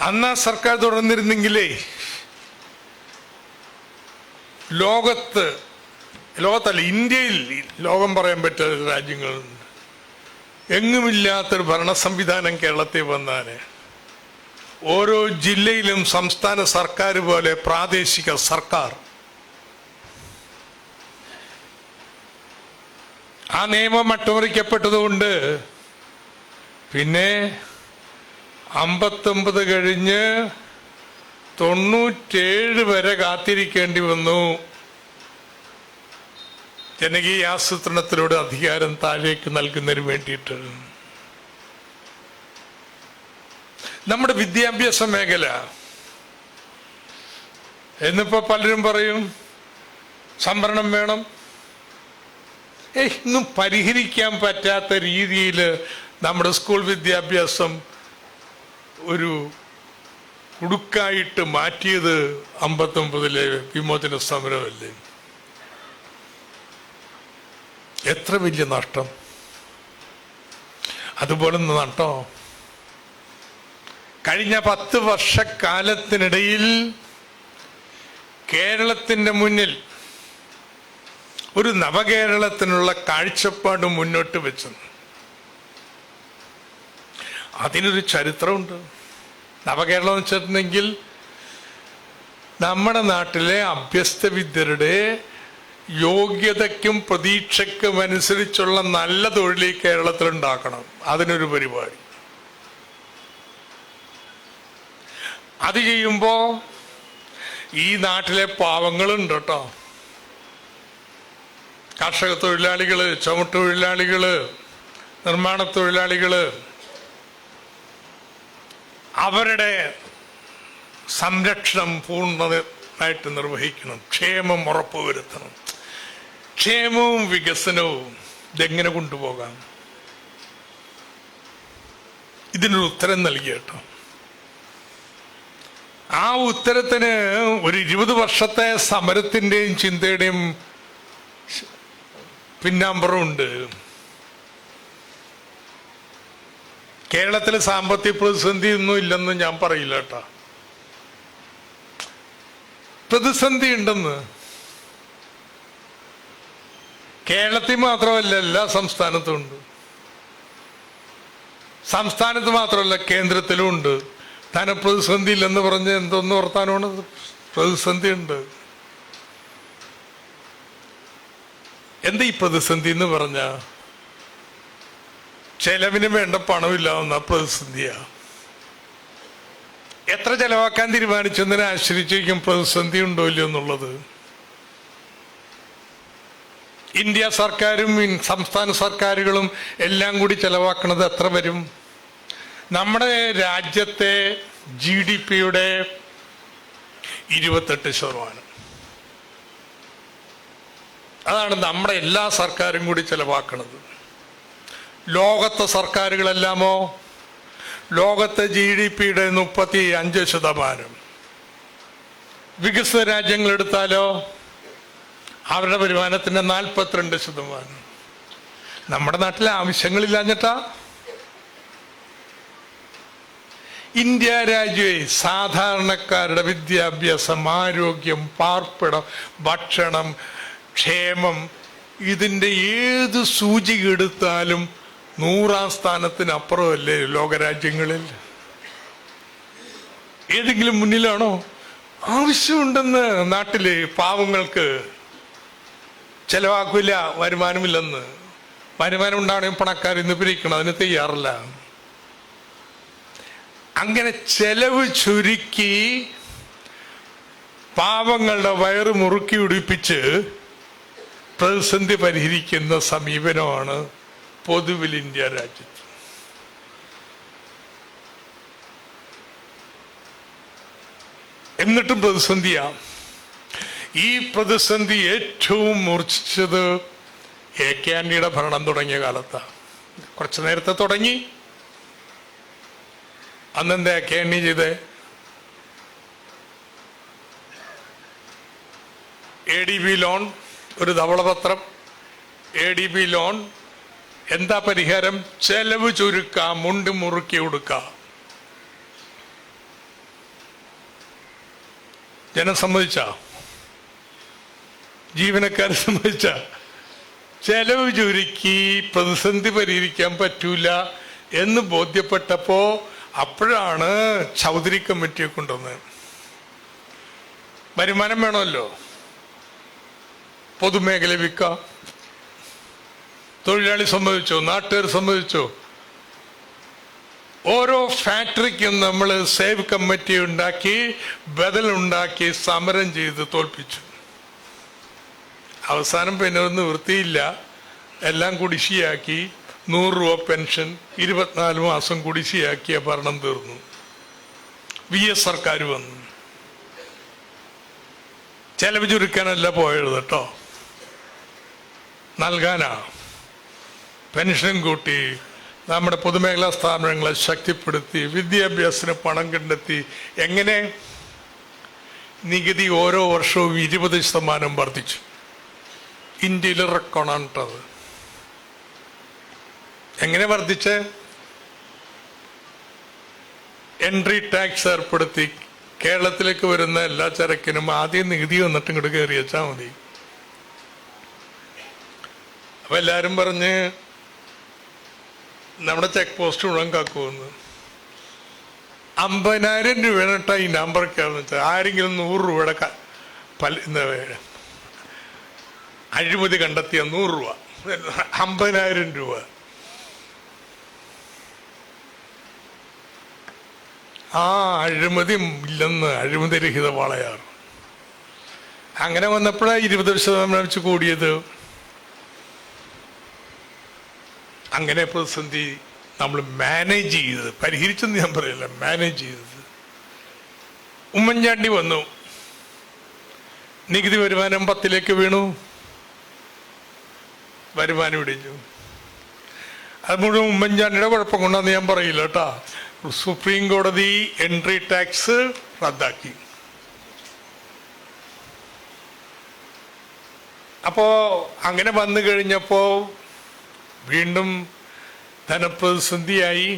S3: അന്ന് ആ സർക്കാർ തുടർന്നിരുന്നെങ്കിലേ ലോകത്തല്ല ഇന്ത്യയിൽ, ലോകം പറയാൻ പറ്റാത്ത രാജ്യങ്ങളുണ്ട്, എങ്ങുമില്ലാത്തൊരു ഭരണ സംവിധാനം കേരളത്തിൽ വന്നാല് ഓരോ ജില്ലയിലും സംസ്ഥാന സർക്കാർ പോലെ പ്രാദേശിക സർക്കാർ. ആ നിയമം അട്ടിമറിക്കപ്പെട്ടതുകൊണ്ട് പിന്നെ 59 കഴിഞ്ഞ് 97 വരെ കാത്തിരിക്കേണ്ടി വന്നു. ജനകീയ ആസൂത്രണത്തിലൂടെ അധികാരം താഴേക്ക് നൽകുന്നതിന് വേണ്ടിയിട്ട്. നമ്മുടെ വിദ്യാഭ്യാസ മേഖല എന്നിപ്പോ പലരും പറയും സംവരണം വേണം. ഇന്നും പരിഹരിക്കാൻ പറ്റാത്ത രീതിയിൽ നമ്മുടെ സ്കൂൾ വിദ്യാഭ്യാസം ഒരു കുടുക്കായിട്ട് മാറ്റിയത് 59 വിമോചന സമരമല്ലേ? എത്ര വലിയ നഷ്ടം! അതുപോലെ നട്ടോ. കഴിഞ്ഞ 10 വർഷക്കാലത്തിനിടയിൽ കേരളത്തിന്റെ മുന്നിൽ ഒരു നവകേരളത്തിനുള്ള കാഴ്ചപ്പാട് മുന്നോട്ട് വെച്ചു. അതിനൊരു ചരിത്രമുണ്ട്. നവകേരളം എന്ന് വെച്ചിട്ടുണ്ടെങ്കിൽ നമ്മുടെ നാട്ടിലെ അഭ്യസ്ത വിദ്യരുടെ യോഗ്യതയ്ക്കും പ്രതീക്ഷയ്ക്കും അനുസരിച്ചുള്ള നല്ല തൊഴിൽ ഈ കേരളത്തിൽ ഉണ്ടാക്കണം. അതിനൊരു പരിപാടി. അത് ചെയ്യുമ്പോ ഈ നാട്ടിലെ പാവങ്ങളുണ്ട് കേട്ടോ. കർഷക തൊഴിലാളികള്, ചുമട്ടുതൊഴിലാളികള്, നിർമ്മാണ തൊഴിലാളികള്, അവരുടെ സംരക്ഷണം പൂർണ്ണമായിട്ട് നിർവഹിക്കണം. ക്ഷേമം ഉറപ്പുവരുത്തണം. ക്ഷേമവും വികസനവും ഇതെങ്ങനെ കൊണ്ടുപോകാം? ഇതിനൊരു ഉത്തരം നൽകി കേട്ടോ. ആ ഉത്തരത്തിന് ഒരു 20 വർഷത്തെ സമരത്തിന്റെയും ചിന്തയുടെയും പിന്നാമ്പുറമുണ്ട്. കേരളത്തിൽ സാമ്പത്തിക പ്രതിസന്ധി ഒന്നും ഇല്ലെന്ന് ഞാൻ പറയില്ല കേട്ടോ. പ്രതിസന്ധി ഉണ്ടെന്ന്. കേരളത്തിൽ മാത്രമല്ല, എല്ലാ സംസ്ഥാനത്തും ഉണ്ട്. സംസ്ഥാനത്ത് മാത്രമല്ല, കേന്ദ്രത്തിലും ഉണ്ട്. ധനപ്രതിസന്ധി ഇല്ലെന്ന് പറഞ്ഞ് എന്തോന്ന് വർത്താനമാണ്? പ്രതിസന്ധി ഉണ്ട്. എന്താ ഈ പ്രതിസന്ധി എന്ന് പറഞ്ഞ? ചെലവിന് വേണ്ട പണമില്ലാവുന്ന പ്രതിസന്ധിയാ. എത്ര ചെലവാക്കാൻ തീരുമാനിച്ചതിനെ ആശ്രയിച്ചിരിക്കും പ്രതിസന്ധി ഉണ്ടോ ഇല്ലയോ എന്നുള്ളത്. ഇന്ത്യ സർക്കാരും സംസ്ഥാന സർക്കാരുകളും എല്ലാം കൂടി ചെലവാക്കുന്നത് എത്ര വരും? നമ്മുടെ രാജ്യത്തെ GDP-യുടെ 28%. അതാണ് നമ്മുടെ എല്ലാ സർക്കാരും കൂടി ചെലവാക്കുന്നത്. ലോകത്തെ സർക്കാരുകളെല്ലാമോ ലോകത്തെ GDP-യുടെ 35%. വികസിത രാജ്യങ്ങളെടുത്താലോ അവരുടെ വരുമാനത്തിന്റെ 42%. നമ്മുടെ നാട്ടിലെ ആവശ്യങ്ങളില്ലാഞ്ഞിട്ടാ. ഇന്ത്യ രാജ്യമേ സാധാരണക്കാരുടെ വിദ്യാഭ്യാസം, ആരോഗ്യം, പാർപ്പിടം, ഭക്ഷണം, ക്ഷേമം, ഇതിൻ്റെ ഏത് സൂചിക എടുത്താലും 100ാം സ്ഥാനത്തിനപ്പുറമല്ലേ ലോകരാജ്യങ്ങളിൽ? ഏതെങ്കിലും മുന്നിലാണോ? ആവശ്യമുണ്ടെന്ന് നാട്ടില് പാവങ്ങൾക്ക് ചെലവാക്കില്ല, വരുമാനമില്ലെന്ന്. വരുമാനം ഉണ്ടാവണമെങ്കിൽ പണക്കാർ ഇന്ന് പിരിക്കണം, അതിന് തയ്യാറില്ല. അങ്ങനെ ചെലവ് ചുരുക്കി പാവങ്ങളുടെ വയറ് മുറുക്കി ഉടിപ്പിച്ച് പ്രതിസന്ധി പരിഹരിക്കുന്ന സമീപനമാണ് പൊതുവിൽ ഇന്ത്യ രാജ്യത്ത്. എന്നിട്ടും പ്രതിസന്ധിയാ. ഈ പ്രതിസന്ധി ഏറ്റവും മൂർച്ഛിച്ചത് AK ആന്റണിയുടെ ഭരണം തുടങ്ങിയ കാലത്താണ്. കുറച്ചു നേരത്തെ തുടങ്ങി. അന്നെന്താ AK ആന്റണി ചെയ്തേ? ADB ലോൺ, ഒരു ധവളപത്രം. ADB ലോൺ എന്താ പരിഹാരം? ചെലവ് ചുരുക്കാം, മുണ്ട് മുറുക്കി കൊടുക്കാം. ജനം സമ്മതിച്ച? ജീവനക്കാർ സമ്മതിച്ച? ചെലവ് ചുരുക്കി പ്രതിസന്ധി പരിഹരിക്കാൻ പറ്റൂല എന്ന് ബോധ്യപ്പെട്ടപ്പോ അപ്പോഴാണ് ചൗധരി കമ്മിറ്റിയെ കൊണ്ടുവന്നത്. വരുമാനം വേണമല്ലോ, പൊതുമേഖല വിൽക്കാം. തൊഴിലാളി സമ്മതിച്ചോ? നാട്ടുകാർ സമ്മതിച്ചോ? ഓരോ ഫാക്ടറിക്കും നമ്മൾ സേവ് കമ്മിറ്റി ഉണ്ടാക്കി, ബദലുണ്ടാക്കി, സമരം ചെയ്ത് തോൽപ്പിച്ചു. അവസാനം പിന്നെ ഒന്നും വൃത്തിയില്ല, എല്ലാം കുടിശ്ശിയാക്കി. 100 രൂപ പെൻഷൻ 24 മാസം കുടിശ്ശിയാക്കിയ ഭരണം തീർന്നു. VS സർക്കാർ വന്നു. ചെലവ് ചുരുക്കാനല്ല പോയത് കേട്ടോ, നൽകാനാ. പെൻഷൻ കൂട്ടി, നമ്മുടെ പൊതുമേഖലാ സ്ഥാപനങ്ങളെ ശക്തിപ്പെടുത്തി, വിദ്യാഭ്യാസത്തിന് പണം കണ്ടെത്തി. എങ്ങനെ? നികുതി ഓരോ വർഷവും 20% വർദ്ധിച്ചു. ഇന്ത്യയിൽ റെക്കോർഡാണ് കേട്ടത്. എങ്ങനെ വർദ്ധിച്ച്? എൻട്രി ടാക്സ് ഏർപ്പെടുത്തി. കേരളത്തിലേക്ക് വരുന്ന എല്ലാ ചരക്കിനും ആദ്യം നികുതി വന്നിട്ട് ഇങ്ങോട്ട് കയറി വെച്ചാൽ മതി. അപ്പൊ എല്ലാരും പറഞ്ഞ് നമ്മുടെ ചെക്ക് പോസ്റ്റ് മുഴുവൻ കാക്കുമെന്ന്. 50,000 രൂപയാണ് ഈ നമ്പറൊക്കെയാണെന്ന് വെച്ചാൽ ആരെങ്കിലും 100 രൂപയുടെ അഴിമതി കണ്ടെത്തിയ 100 രൂപ, 50,000 രൂപ. ആ അഴിമതി ഇല്ലെന്ന്, അഴിമതി രഹിത വാളയാർ. അങ്ങനെ വന്നപ്പോഴാണ് 20% വെച്ച് കൂടിയത്. അങ്ങനെ പ്രതിസന്ധി നമ്മൾ മാനേജ് ചെയ്തത്, പരിഹരിച്ചെന്ന് ഞാൻ പറയില്ല, മാനേജ് ചെയ്തത്. ഉമ്മൻചാണ്ടി വന്നു, നികുതി വരുമാനം 10ലേക്ക് വീണു, വരുമാനം ഇടിഞ്ഞു. അത് മുഴുവൻ ഉമ്മൻചാണ്ടിയുടെ കുഴപ്പം കൊണ്ടാന്ന് ഞാൻ പറയില്ല കേട്ടാ. സുപ്രീം കോടതി എൻട്രി ടാക്സ് റദ്ദാക്കി. അപ്പോ അങ്ങനെ വന്നു കഴിഞ്ഞപ്പോ വീണ്ടും ധനപ്രതിസന്ധിയായി.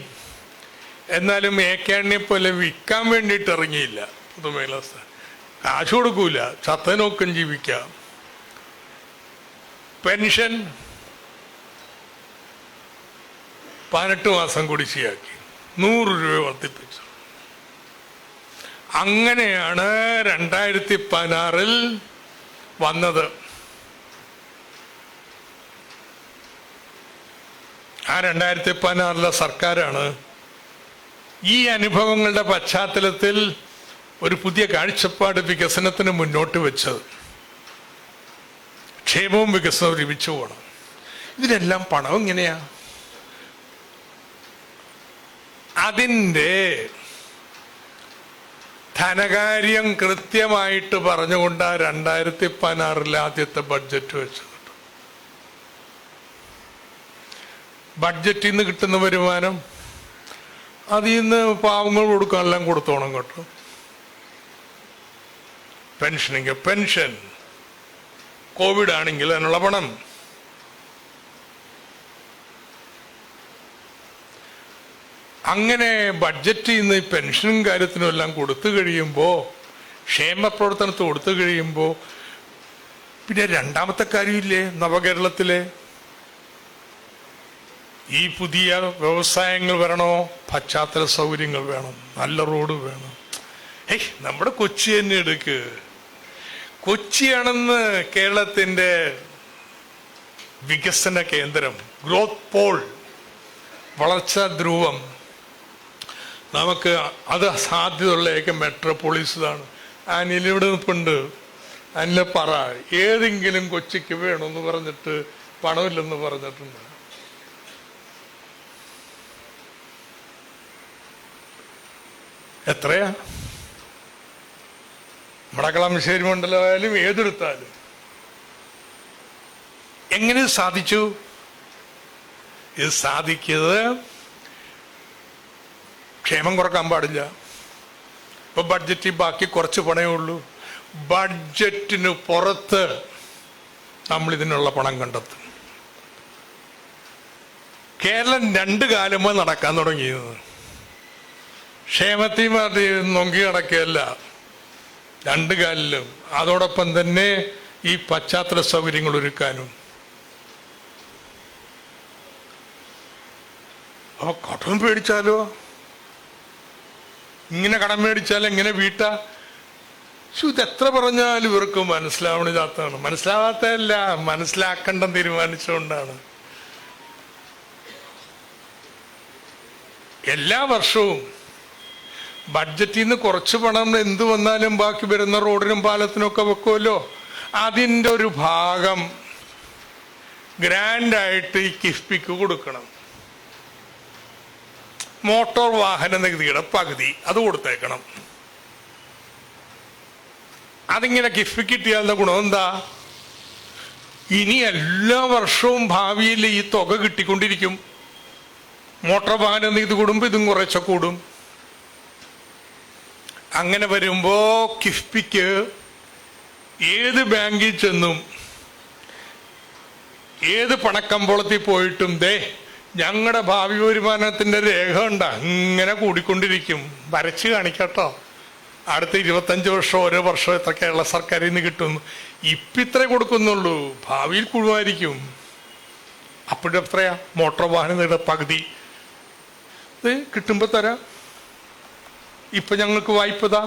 S3: എന്നാലും ഏക്കാണിനെ പോലെ വിൽക്കാൻ വേണ്ടിയിട്ട് ഇറങ്ങിയില്ല. പൊതുമേഖലാ കാശ് കൊടുക്കൂല, ചത്തനൊക്കെ ജീവിക്കാം. പെൻഷൻ 18 മാസം കുടിശ്ശിയാക്കി, 100 രൂപ വർദ്ധിപ്പിച്ചു. അങ്ങനെയാണ് 2016 വന്നത്. ആ 2016 സർക്കാരാണ് ഈ അനുഭവങ്ങളുടെ പശ്ചാത്തലത്തിൽ ഒരു പുതിയ കാഴ്ചപ്പാട് വികസനത്തിന് മുന്നോട്ട് വെച്ചത്. ക്ഷേമവും വികസനവും ഒരുമിച്ച് പോകണം. ഇതിനെല്ലാം പണം എങ്ങനെയാ? അതിൻ്റെ ധനകാര്യം കൃത്യമായിട്ട് പറഞ്ഞുകൊണ്ടാണ് 2016 ആദ്യത്തെ ബഡ്ജറ്റ് വെച്ചത്. ബഡ്ജറ്റിൽ നിന്ന് കിട്ടുന്ന വരുമാനം അതിൽ നിന്ന് പാവങ്ങൾ കൊടുക്കാനെല്ലാം കൊടുത്തോണം കേട്ടോ. പെൻഷനെങ്കിൽ പെൻഷൻ, കോവിഡ് ആണെങ്കിൽ അതിനുള്ള പണം. അങ്ങനെ ബഡ്ജറ്റിൽ നിന്ന് പെൻഷനും കാര്യത്തിനും എല്ലാം കൊടുത്തു കഴിയുമ്പോൾ, ക്ഷേമ പ്രവർത്തനത്തിൽ കൊടുത്തു കഴിയുമ്പോൾ, പിന്നെ രണ്ടാമത്തെ കാര്യമില്ലേ നവകേരളത്തിലെ ഈ പുതിയ വ്യവസായങ്ങൾ വരണോ, പശ്ചാത്തല സൗകര്യങ്ങൾ വേണം, നല്ല റോഡ് വേണം. നമ്മുടെ കൊച്ചി തന്നെ എടുക്ക്. കൊച്ചിയാണെന്ന് കേരളത്തിന്റെ വികസന കേന്ദ്രം, ഗ്രോത്ത് പോൾ, വളർച്ചാ ധ്രുവം. നമുക്ക് അത് സാധ്യതയുള്ള ഏക മെട്രോപോളിസ് ഇതാണ്. അനിലിവിടെ നിൽപ്പുണ്ട്. അനിലെ പറ, ഏതെങ്കിലും കൊച്ചിക്ക് വേണമെന്ന് പറഞ്ഞിട്ട് പണമില്ലെന്ന് പറഞ്ഞിട്ടുണ്ട്? എത്രയാ? നമ്മുടെ കളമശ്ശേരി മണ്ഡലമായാലും ഏതെടുത്താലും. എങ്ങനെ സാധിച്ചു? ഇത് സാധിക്കുന്നത് ക്ഷേമം കുറക്കാൻ പാടില്ല. ഇപ്പൊ ബഡ്ജറ്റിൽ ബാക്കി കുറച്ച് പണമേ ഉള്ളൂ. ബഡ്ജറ്റിന് പുറത്ത് നമ്മൾ ഇതിനുള്ള പണം കണ്ടെത്തും. കേരളം 2 കാലമേ നടക്കാൻ തുടങ്ങിയത്. ക്ഷേമത്തിൽ നോക്കി നടക്കുകയല്ല, 2 കാലിലും. അതോടൊപ്പം തന്നെ ഈ പശ്ചാത്തല സൗകര്യങ്ങൾ ഒരുക്കാനും. അപ്പൊ കടം പേടിച്ചാലോ? ഇങ്ങനെ കടം മേടിച്ചാൽ എങ്ങനെ വീട്ടാ? ഇത് എത്ര പറഞ്ഞാലും ഇവർക്ക് മനസ്സിലാവണില്ലാത്തതാണ്. മനസ്സിലാവാത്തതല്ല, മനസ്സിലാക്കണ്ട തീരുമാനിച്ചുകൊണ്ടാണ്. എല്ലാ വർഷവും ബഡ്ജറ്റിൽ നിന്ന് കുറച്ച് പണം എന്ത് വന്നാലും ബാക്കി വരുന്ന റോഡിനും പാലത്തിനും ഒക്കെ വെക്കുമല്ലോ, അതിൻ്റെ ഒരു ഭാഗം ഗ്രാൻഡായിട്ട് ഈ കിഫ്ബിക്ക് കൊടുക്കണം. മോട്ടോർ വാഹന നികുതിയുടെ പകുതി അത് കൊടുത്തേക്കണം. അതിങ്ങനെ കിഫ്ബിക്ക് കിട്ടിയാലുള്ള ഗുണം എന്താ? ഇനി എല്ലാ വർഷവും ഭാവിയിൽ ഈ തുക കിട്ടിക്കൊണ്ടിരിക്കും. മോട്ടോർ വാഹന നികുതി കൂടുമ്പോൾ ഇതും കുറച്ച് കൂടും. അങ്ങനെ വരുമ്പോ കിഫ്ബിക്ക് ഏത് ബാങ്കിൽ ചെന്നും ഏത് പണക്കമ്പോളത്തിൽ പോയിട്ടും ദേ ഞങ്ങളുടെ ഭാവി വരുമാനത്തിന്റെ രേഖ ഉണ്ട്, അങ്ങനെ കൂടിക്കൊണ്ടിരിക്കും. വരച്ച് കാണിക്കട്ടോ, അടുത്ത 25 വർഷം ഓരോ വർഷം എത്ര കേരള സർക്കാരിൽ നിന്ന് കിട്ടുന്നു. ഇപ്പം ഇത്രേ കൊടുക്കുന്നുള്ളൂ, ഭാവിയിൽ കൂടുമായിരിക്കും. അപ്പോഴും എത്രയാ? മോട്ടോർ വാഹനങ്ങളുടെ പകുതി ഇത് കിട്ടുമ്പോൾ തരാം. ഇപ്പൊ ഞങ്ങൾക്ക് വായ്പതാ.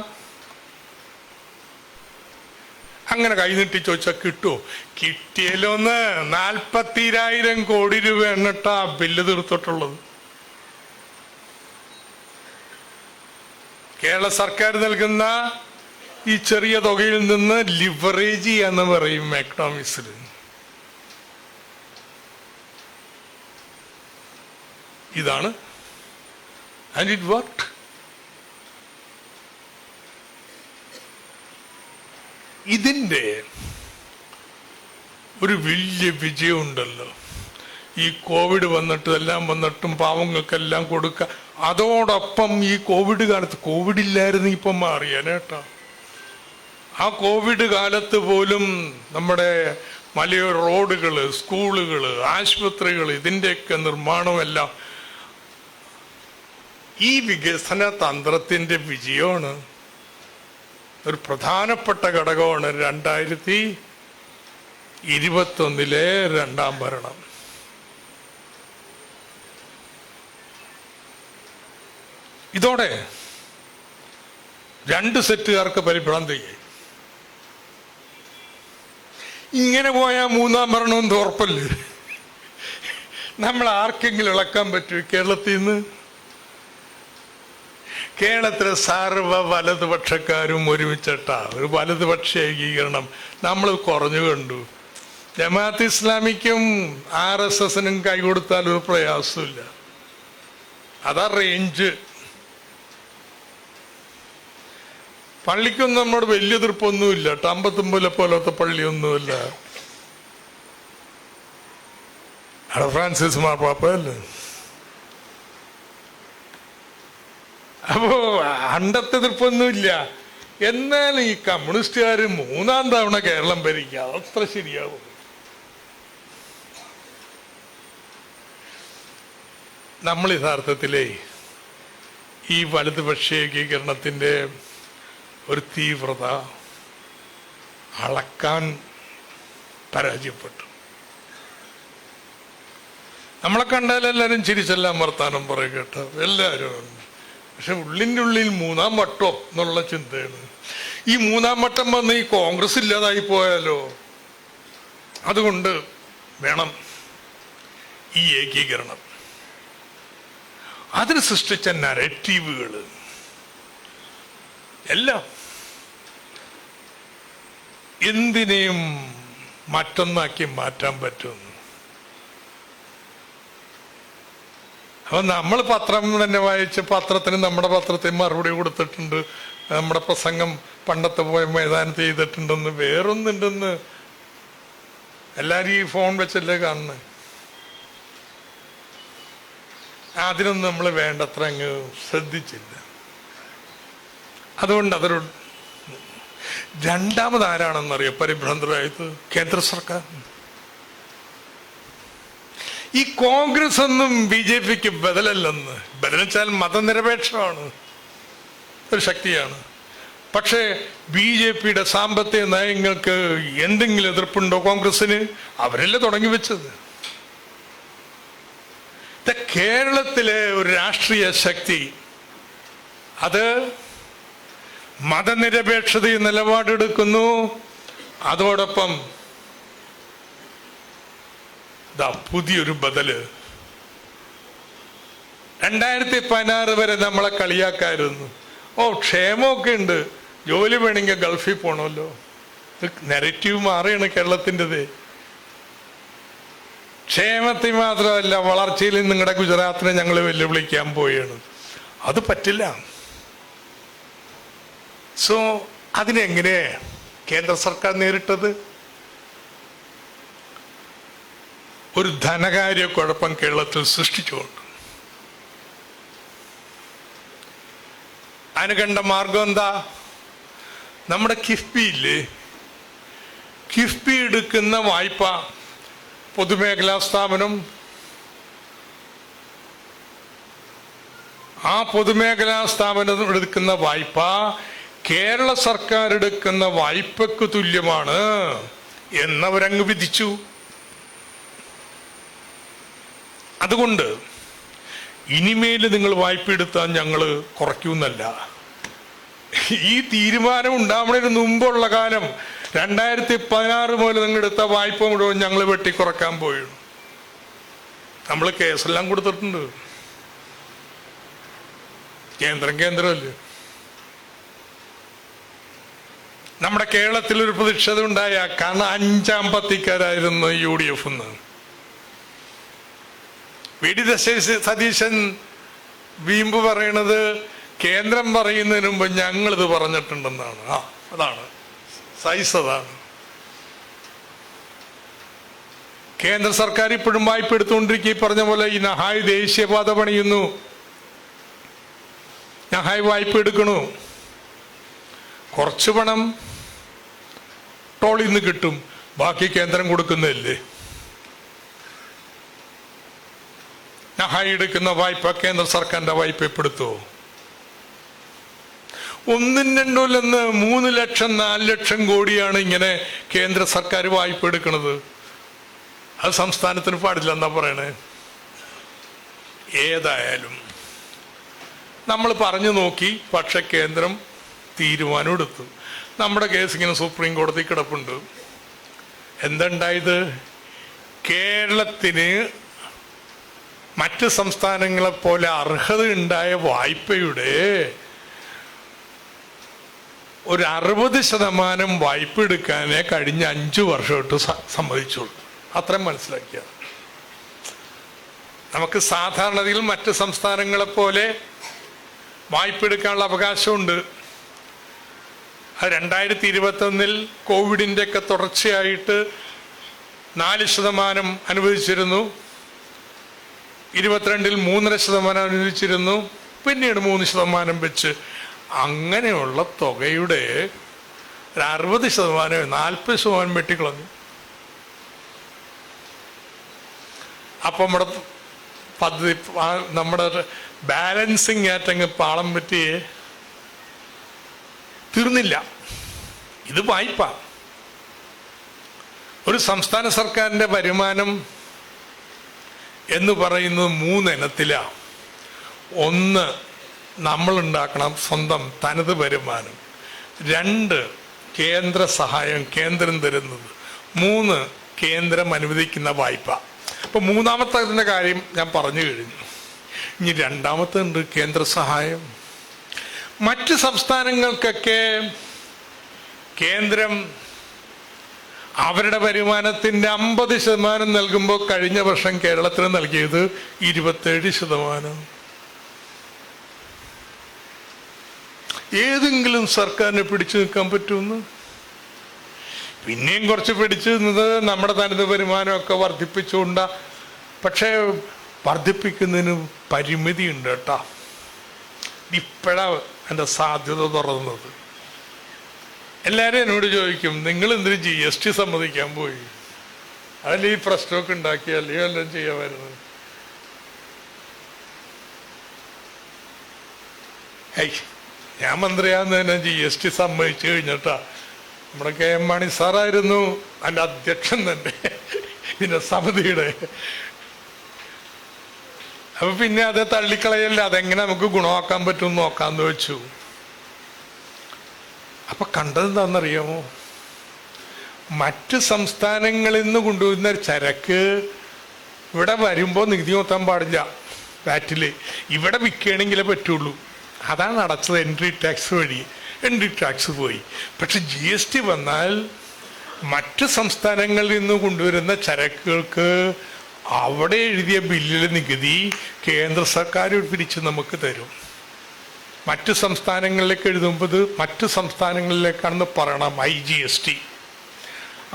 S3: അങ്ങനെ കൈ നീട്ടി ചോദിച്ചാൽ കിട്ടുമോ? കിട്ടിയല്ലോന്ന് 42,000 കോടി രൂപ എന്നിട്ടാ ബില്ല് തീർത്തിട്ടുള്ളത്. കേരള സർക്കാർ നൽകുന്ന ഈ ചെറിയ തുകയിൽ നിന്ന് ലിവറേജ് ചെയ്യാന്ന് പറയും എക്കണോമിക്സിൽ. ഇതാണ്. And it worked. ഇതിൻ്റെ ഒരു വലിയ വിജയമുണ്ടല്ലോ. ഈ കോവിഡ് വന്നിട്ട് എല്ലാം വന്നിട്ടും പാവങ്ങൾക്കെല്ലാം കൊടുക്കുക. അതോടൊപ്പം ഈ കോവിഡ് കാലത്ത്, കോവിഡ് ഇല്ലായിരുന്നു ഇപ്പം മാറിയാനേട്ടാ. ആ കോവിഡ് കാലത്ത് പോലും നമ്മുടെ മലയോര റോഡുകൾ, സ്കൂളുകൾ, ആശുപത്രികൾ, ഇതിൻ്റെയൊക്കെ നിർമ്മാണമെല്ലാം ഈ വികസന തന്ത്രത്തിൻ്റെ വിജയമാണ്. ഒരു പ്രധാനപ്പെട്ട ഘടകമാണ് 2021 രണ്ടാം ഭരണം. ഇതോടെ 2 സെറ്റുകാർക്ക് പരിഭ്രാന്തിയായി. ഇങ്ങനെ പോയാൽ 3-ാം ഭരണം ഉറപ്പല്ലേ? നമ്മൾ ആർക്കെങ്കിലും ഇളക്കാൻ പറ്റുമോ കേരളത്തിൽ നിന്ന്? കേരളത്തിലെ സർവ്വ വലതുപക്ഷക്കാരും ഒരുമിച്ചിട്ടാ ഒരു വലതുപക്ഷ ഏകീകരണം നമ്മൾ കുറഞ്ഞു കണ്ടു. ജമാഅത്ത് ഇസ്ലാമിക്കും RSSനും കൈ കൊടുത്താൽ ഒരു പ്രയാസമില്ല. അതാ റേഞ്ച്. പള്ളിക്കൊന്നും നമ്മോട് വലിയ എതിർപ്പൊന്നുമില്ല. ടമ്പത്തുമ്പലെ പോലത്തെ പള്ളിയൊന്നുമില്ല. അവിടെ ഫ്രാൻസിസ് മാർപ്പാപ്പയല്ലേ. അപ്പോ അണ്ടത്തെ എതിർപ്പൊന്നുമില്ല. എന്നാൽ ഈ കമ്മ്യൂണിസ്റ്റുകാർ 3-ാം തവണ കേരളം ഭരിക്കുക, അത്ര ശരിയാവും? നമ്മൾ യഥാർത്ഥത്തിലേ ഈ വലതുപക്ഷ ഏകീകരണത്തിൻ്റെ ഒരു തീവ്രത അളക്കാൻ പരാജയപ്പെട്ടു. നമ്മളെ കണ്ടാൽ എല്ലാവരും ചിരിച്ചെല്ലാം വർത്താനം പറയും കേട്ടോ, എല്ലാവരും. പക്ഷെ ഉള്ളിൻ്റെ ഉള്ളിൽ 3-ാം വട്ടം എന്നുള്ള ചിന്തയാണ്. ഈ 3-ാം വട്ടം വന്ന് ഈ കോൺഗ്രസ് ഇല്ലാതായി പോയാലോ? അതുകൊണ്ട് വേണം ഈ ഏകീകരണം. അതിന് സൃഷ്ടിച്ച നരേറ്റീവുകൾ എല്ലാം എന്തിനേയും മറ്റൊന്നാക്കി മാറ്റാൻ പറ്റുമെന്ന്. അപ്പൊ നമ്മൾ പത്രം തന്നെ വായിച്ച് പത്രത്തിന് നമ്മുടെ പത്രത്തിന് മറുപടി കൊടുത്തിട്ടുണ്ട്. നമ്മുടെ പ്രസംഗം പണ്ടത്തെ പോയ മൈതാനത്ത് ചെയ്തിട്ടുണ്ടെന്ന്. വേറൊന്നുണ്ടെന്ന് എല്ലാവരും ഈ ഫോൺ വെച്ചല്ലേ കാണുന്നത്. അതിനൊന്നും നമ്മൾ വേണ്ടത്ര അങ്ങ് ശ്രദ്ധിച്ചില്ല. അതുകൊണ്ട് അതൊരു രണ്ടാമത് ആരാണെന്നറിയോ പരിഭ്രാന്തരായത്? കേന്ദ്ര സർക്കാർ. ഈ കോൺഗ്രസ് ഒന്നും BJPക്ക് ബദലല്ലെന്ന്. ബദലെച്ചാൽ മതനിരപേക്ഷമാണ്, ഒരു ശക്തിയാണ്. പക്ഷേ BJPയുടെ സാമ്പത്തിക നയങ്ങൾക്ക് എന്തെങ്കിലും എതിർപ്പുണ്ടോ കോൺഗ്രസിന്? അവരല്ലേ തുടങ്ങി വെച്ചത്. കേരളത്തിലെ ഒരു രാഷ്ട്രീയ ശക്തി അത് മതനിരപേക്ഷതയിൽ നിലപാടെടുക്കുന്നു. അതോടൊപ്പം പുതിയൊരു ബദല്. 2016 വരെ നമ്മളെ കളിയാക്കായിരുന്നു. ക്ഷേമമൊക്കെ ഉണ്ട്, ജോലി വേണമെങ്കിൽ ഗൾഫിൽ പോകണമല്ലോ. നെഗറ്റീവ് മാറിയാണ് കേരളത്തിൻ്റെത്. ക്ഷേമത്തിൽ മാത്രമല്ല, വളർച്ചയിൽ നിങ്ങളുടെ ഗുജറാത്തിനെ ഞങ്ങൾ വെല്ലുവിളിക്കാൻ പോവുകയാണ്. അത് പറ്റില്ല. സോ അതിനെങ്ങനെ കേന്ദ്ര സർക്കാർ നേരിട്ടത്? ഒരു ധനകാര്യ കുഴപ്പം കേരളത്തിൽ സൃഷ്ടിച്ചുകൊണ്ട്. അതിന് കണ്ട മാർഗം എന്താ? നമ്മുടെ കിഫ്ബി ഇല്ലേ, കിഫ്ബി എടുക്കുന്ന വായ്പ പൊതുമേഖലാ സ്ഥാപനം ആ പൊതുമേഖലാ സ്ഥാപനം എടുക്കുന്ന വായ്പ കേരള സർക്കാർ എടുക്കുന്ന വായ്പക്ക് തുല്യമാണ് എന്നവരങ്ങ് വിധിച്ചു. അതുകൊണ്ട് ഇനിമേൽ നിങ്ങൾ വായ്പ എടുത്താൽ ഞങ്ങൾ കുറയ്ക്കുന്നല്ല. ഈ തീരുമാനം ഉണ്ടാവുന്നതിന് മുമ്പുള്ള കാലം 2016 മുതൽ നിങ്ങൾ എടുത്ത വായ്പ മുഴുവൻ ഞങ്ങൾ വെട്ടിക്കുറക്കാൻ പോയി. നമ്മൾ കേസെല്ലാം കൊടുത്തിട്ടുണ്ട്. കേന്ദ്രമല്ലേ. നമ്മുടെ കേരളത്തിലൊരു പ്രതിഷേധം ഉണ്ടായ കാരണം 5-ാം പത്തിക്കാരായിരുന്നു UDF എന്ന്. വി.ഡി. സതീശൻ വീമ്പ് പറയണത് കേന്ദ്രം പറയുന്നതിന് മുമ്പ് ഞങ്ങളിത് പറഞ്ഞിട്ടുണ്ടെന്നാണ്. അതാണ് സൈസ്. അതാണ് കേന്ദ്ര സർക്കാർ ഇപ്പോഴും വായ്പ എടുത്തുകൊണ്ടിരിക്കുക. ഈ പറഞ്ഞ പോലെ ഈ നഹായ് ദേശീയപാത പണിയുന്നു, നഹായ് വായ്പ എടുക്കണു. കുറച്ച് പണം ടോളിൽ നിന്ന് കിട്ടും, ബാക്കി കേന്ദ്രം കൊടുക്കുന്നതല്ലേ. നഹായ് എടുക്കുന്ന വായ്പ കേന്ദ്ര സർക്കാരിന്റെ വായ്പപ്പെടുത്തുമോ? 1-2 3 ലക്ഷം 4 ലക്ഷം കോടിയാണ് ഇങ്ങനെ കേന്ദ്ര സർക്കാർ വായ്പ എടുക്കുന്നത്. അത് സംസ്ഥാനത്തിന് പാടില്ല എന്നാ പറയണേ. ഏതായാലും നമ്മൾ പറഞ്ഞു നോക്കി, പക്ഷെ കേന്ദ്രം തീരുമാനം എടുത്തു. നമ്മുടെ കേസ് ഇങ്ങനെ സുപ്രീം കോടതി കിടപ്പുണ്ട്. എന്തുണ്ടായത്? കേരളത്തിന് മറ്റ് സംസ്ഥാനങ്ങളെ പോലെ അർഹത ഉണ്ടായ വായ്പയുടെ ഒരു 60% വായ്പ എടുക്കാനേ കഴിഞ്ഞ 5 വർഷമായിട്ട് സമ്മതിച്ചുള്ളൂ. അത്രയും മനസ്സിലാക്കിയ നമുക്ക് സാധാരണയിൽ മറ്റ് സംസ്ഥാനങ്ങളെ പോലെ വായ്പ എടുക്കാനുള്ള അവകാശമുണ്ട്. അത് 2021 കോവിഡിൻ്റെ ഒക്കെ തുടർച്ചയായിട്ട് 4% അനുവദിച്ചിരുന്നു. 22 3.5% അനുവദിച്ചിരുന്നു. പിന്നീട് 3% വെച്ച് അങ്ങനെയുള്ള തുകയുടെ 60% 40% വെട്ടിക്കളഞ്ഞു. അപ്പം നമ്മുടെ പദ്ധതി, നമ്മുടെ ബാലൻസിങ് ആയിട്ടങ്ങ് പാളം പറ്റിയേ തീർന്നില്ല. ഇത് വായ്പ. ഒരു സംസ്ഥാന സർക്കാരിൻ്റെ വരുമാനം എന്ന് പറയുന്നത് 3 ഇനത്തിലാണ്. 1 നമ്മൾ ഉണ്ടാക്കണം സ്വന്തം തനത് വരുമാനം. 2 കേന്ദ്ര സഹായം, കേന്ദ്രം തരുന്നത്. 3 കേന്ദ്രം അനുവദിക്കുന്ന വായ്പ. അപ്പൊ 3ാമത്തെ കാര്യം ഞാൻ പറഞ്ഞു കഴിഞ്ഞു. ഇനി 2ാമത്തെ ഉണ്ട് കേന്ദ്ര സഹായം. മറ്റ് സംസ്ഥാനങ്ങൾക്കൊക്കെ കേന്ദ്രം അവരുടെ വരുമാനത്തിന്റെ 50% നൽകുമ്പോൾ കഴിഞ്ഞ വർഷം കേരളത്തിന് നൽകിയത് 27%. ഏതെങ്കിലും സർക്കാരിനെ പിടിച്ചു നിൽക്കാൻ പറ്റുമെന്ന്? പിന്നെയും കുറച്ച് പിടിച്ചു നിന്നത് നമ്മുടെ തനത് വരുമാനമൊക്കെ വർദ്ധിപ്പിച്ചുകൊണ്ടാ. പക്ഷേ വർദ്ധിപ്പിക്കുന്നതിന് പരിമിതി ഉണ്ട് കേട്ടോ. ഇപ്പോഴാണ് എൻ്റെ സാധ്യത തുറന്നത്. എല്ലാവരും എന്നോട് ചോദിക്കും, നിങ്ങൾ എന്തിനു GST സമ്മതിക്കാൻ പോയി? അതിൽ ഈ പ്രശ്നമൊക്കെ ഉണ്ടാക്കി, അല്ലെങ്കിൽ എല്ലാം ചെയ്യാമായിരുന്നു. ഞാൻ മന്ത്രിയാന്ന് തന്നെ GST സമ്മതിച്ചു കഴിഞ്ഞിട്ടാ. നമ്മുടെ KM മാണി സാറായിരുന്നു അതിൻ്റെ അധ്യക്ഷൻ തന്നെ, ഇതിൻ്റെ സമിതിയുടെ. അപ്പൊ പിന്നെ അത് തള്ളിക്കളയല്ല, അതെങ്ങനെ നമുക്ക് ഗുണമാക്കാൻ പറ്റും നോക്കാന്ന് വെച്ചു. അപ്പൊ കണ്ടതെന്താണെന്നറിയാമോ? മറ്റ് സംസ്ഥാനങ്ങളിൽ നിന്ന് കൊണ്ടുവരുന്ന ചരക്ക് ഇവിടെ വരുമ്പോൾ നികുതി നോക്കാൻ പാടില്ല. വാറ്റില് ഇവിടെ വിൽക്കുകയാണെങ്കിലേ പറ്റുള്ളൂ. അതാണ് അടച്ചത് എൻട്രി ടാക്സ് വഴി. എൻട്രി ടാക്സ് പോയി. പക്ഷെ GST വന്നാൽ മറ്റ് സംസ്ഥാനങ്ങളിൽ നിന്ന് കൊണ്ടുവരുന്ന ചരക്കുകൾക്ക് അവിടെ എഴുതിയ ബില്ലിലെ നികുതി കേന്ദ്ര സർക്കാർ പിരിച്ച് നമുക്ക് തരും. മറ്റ് സംസ്ഥാനങ്ങളിലേക്ക് എഴുതുമ്പോൾ മറ്റ് സംസ്ഥാനങ്ങളിലേക്കാണെന്ന് പറയണം IGST.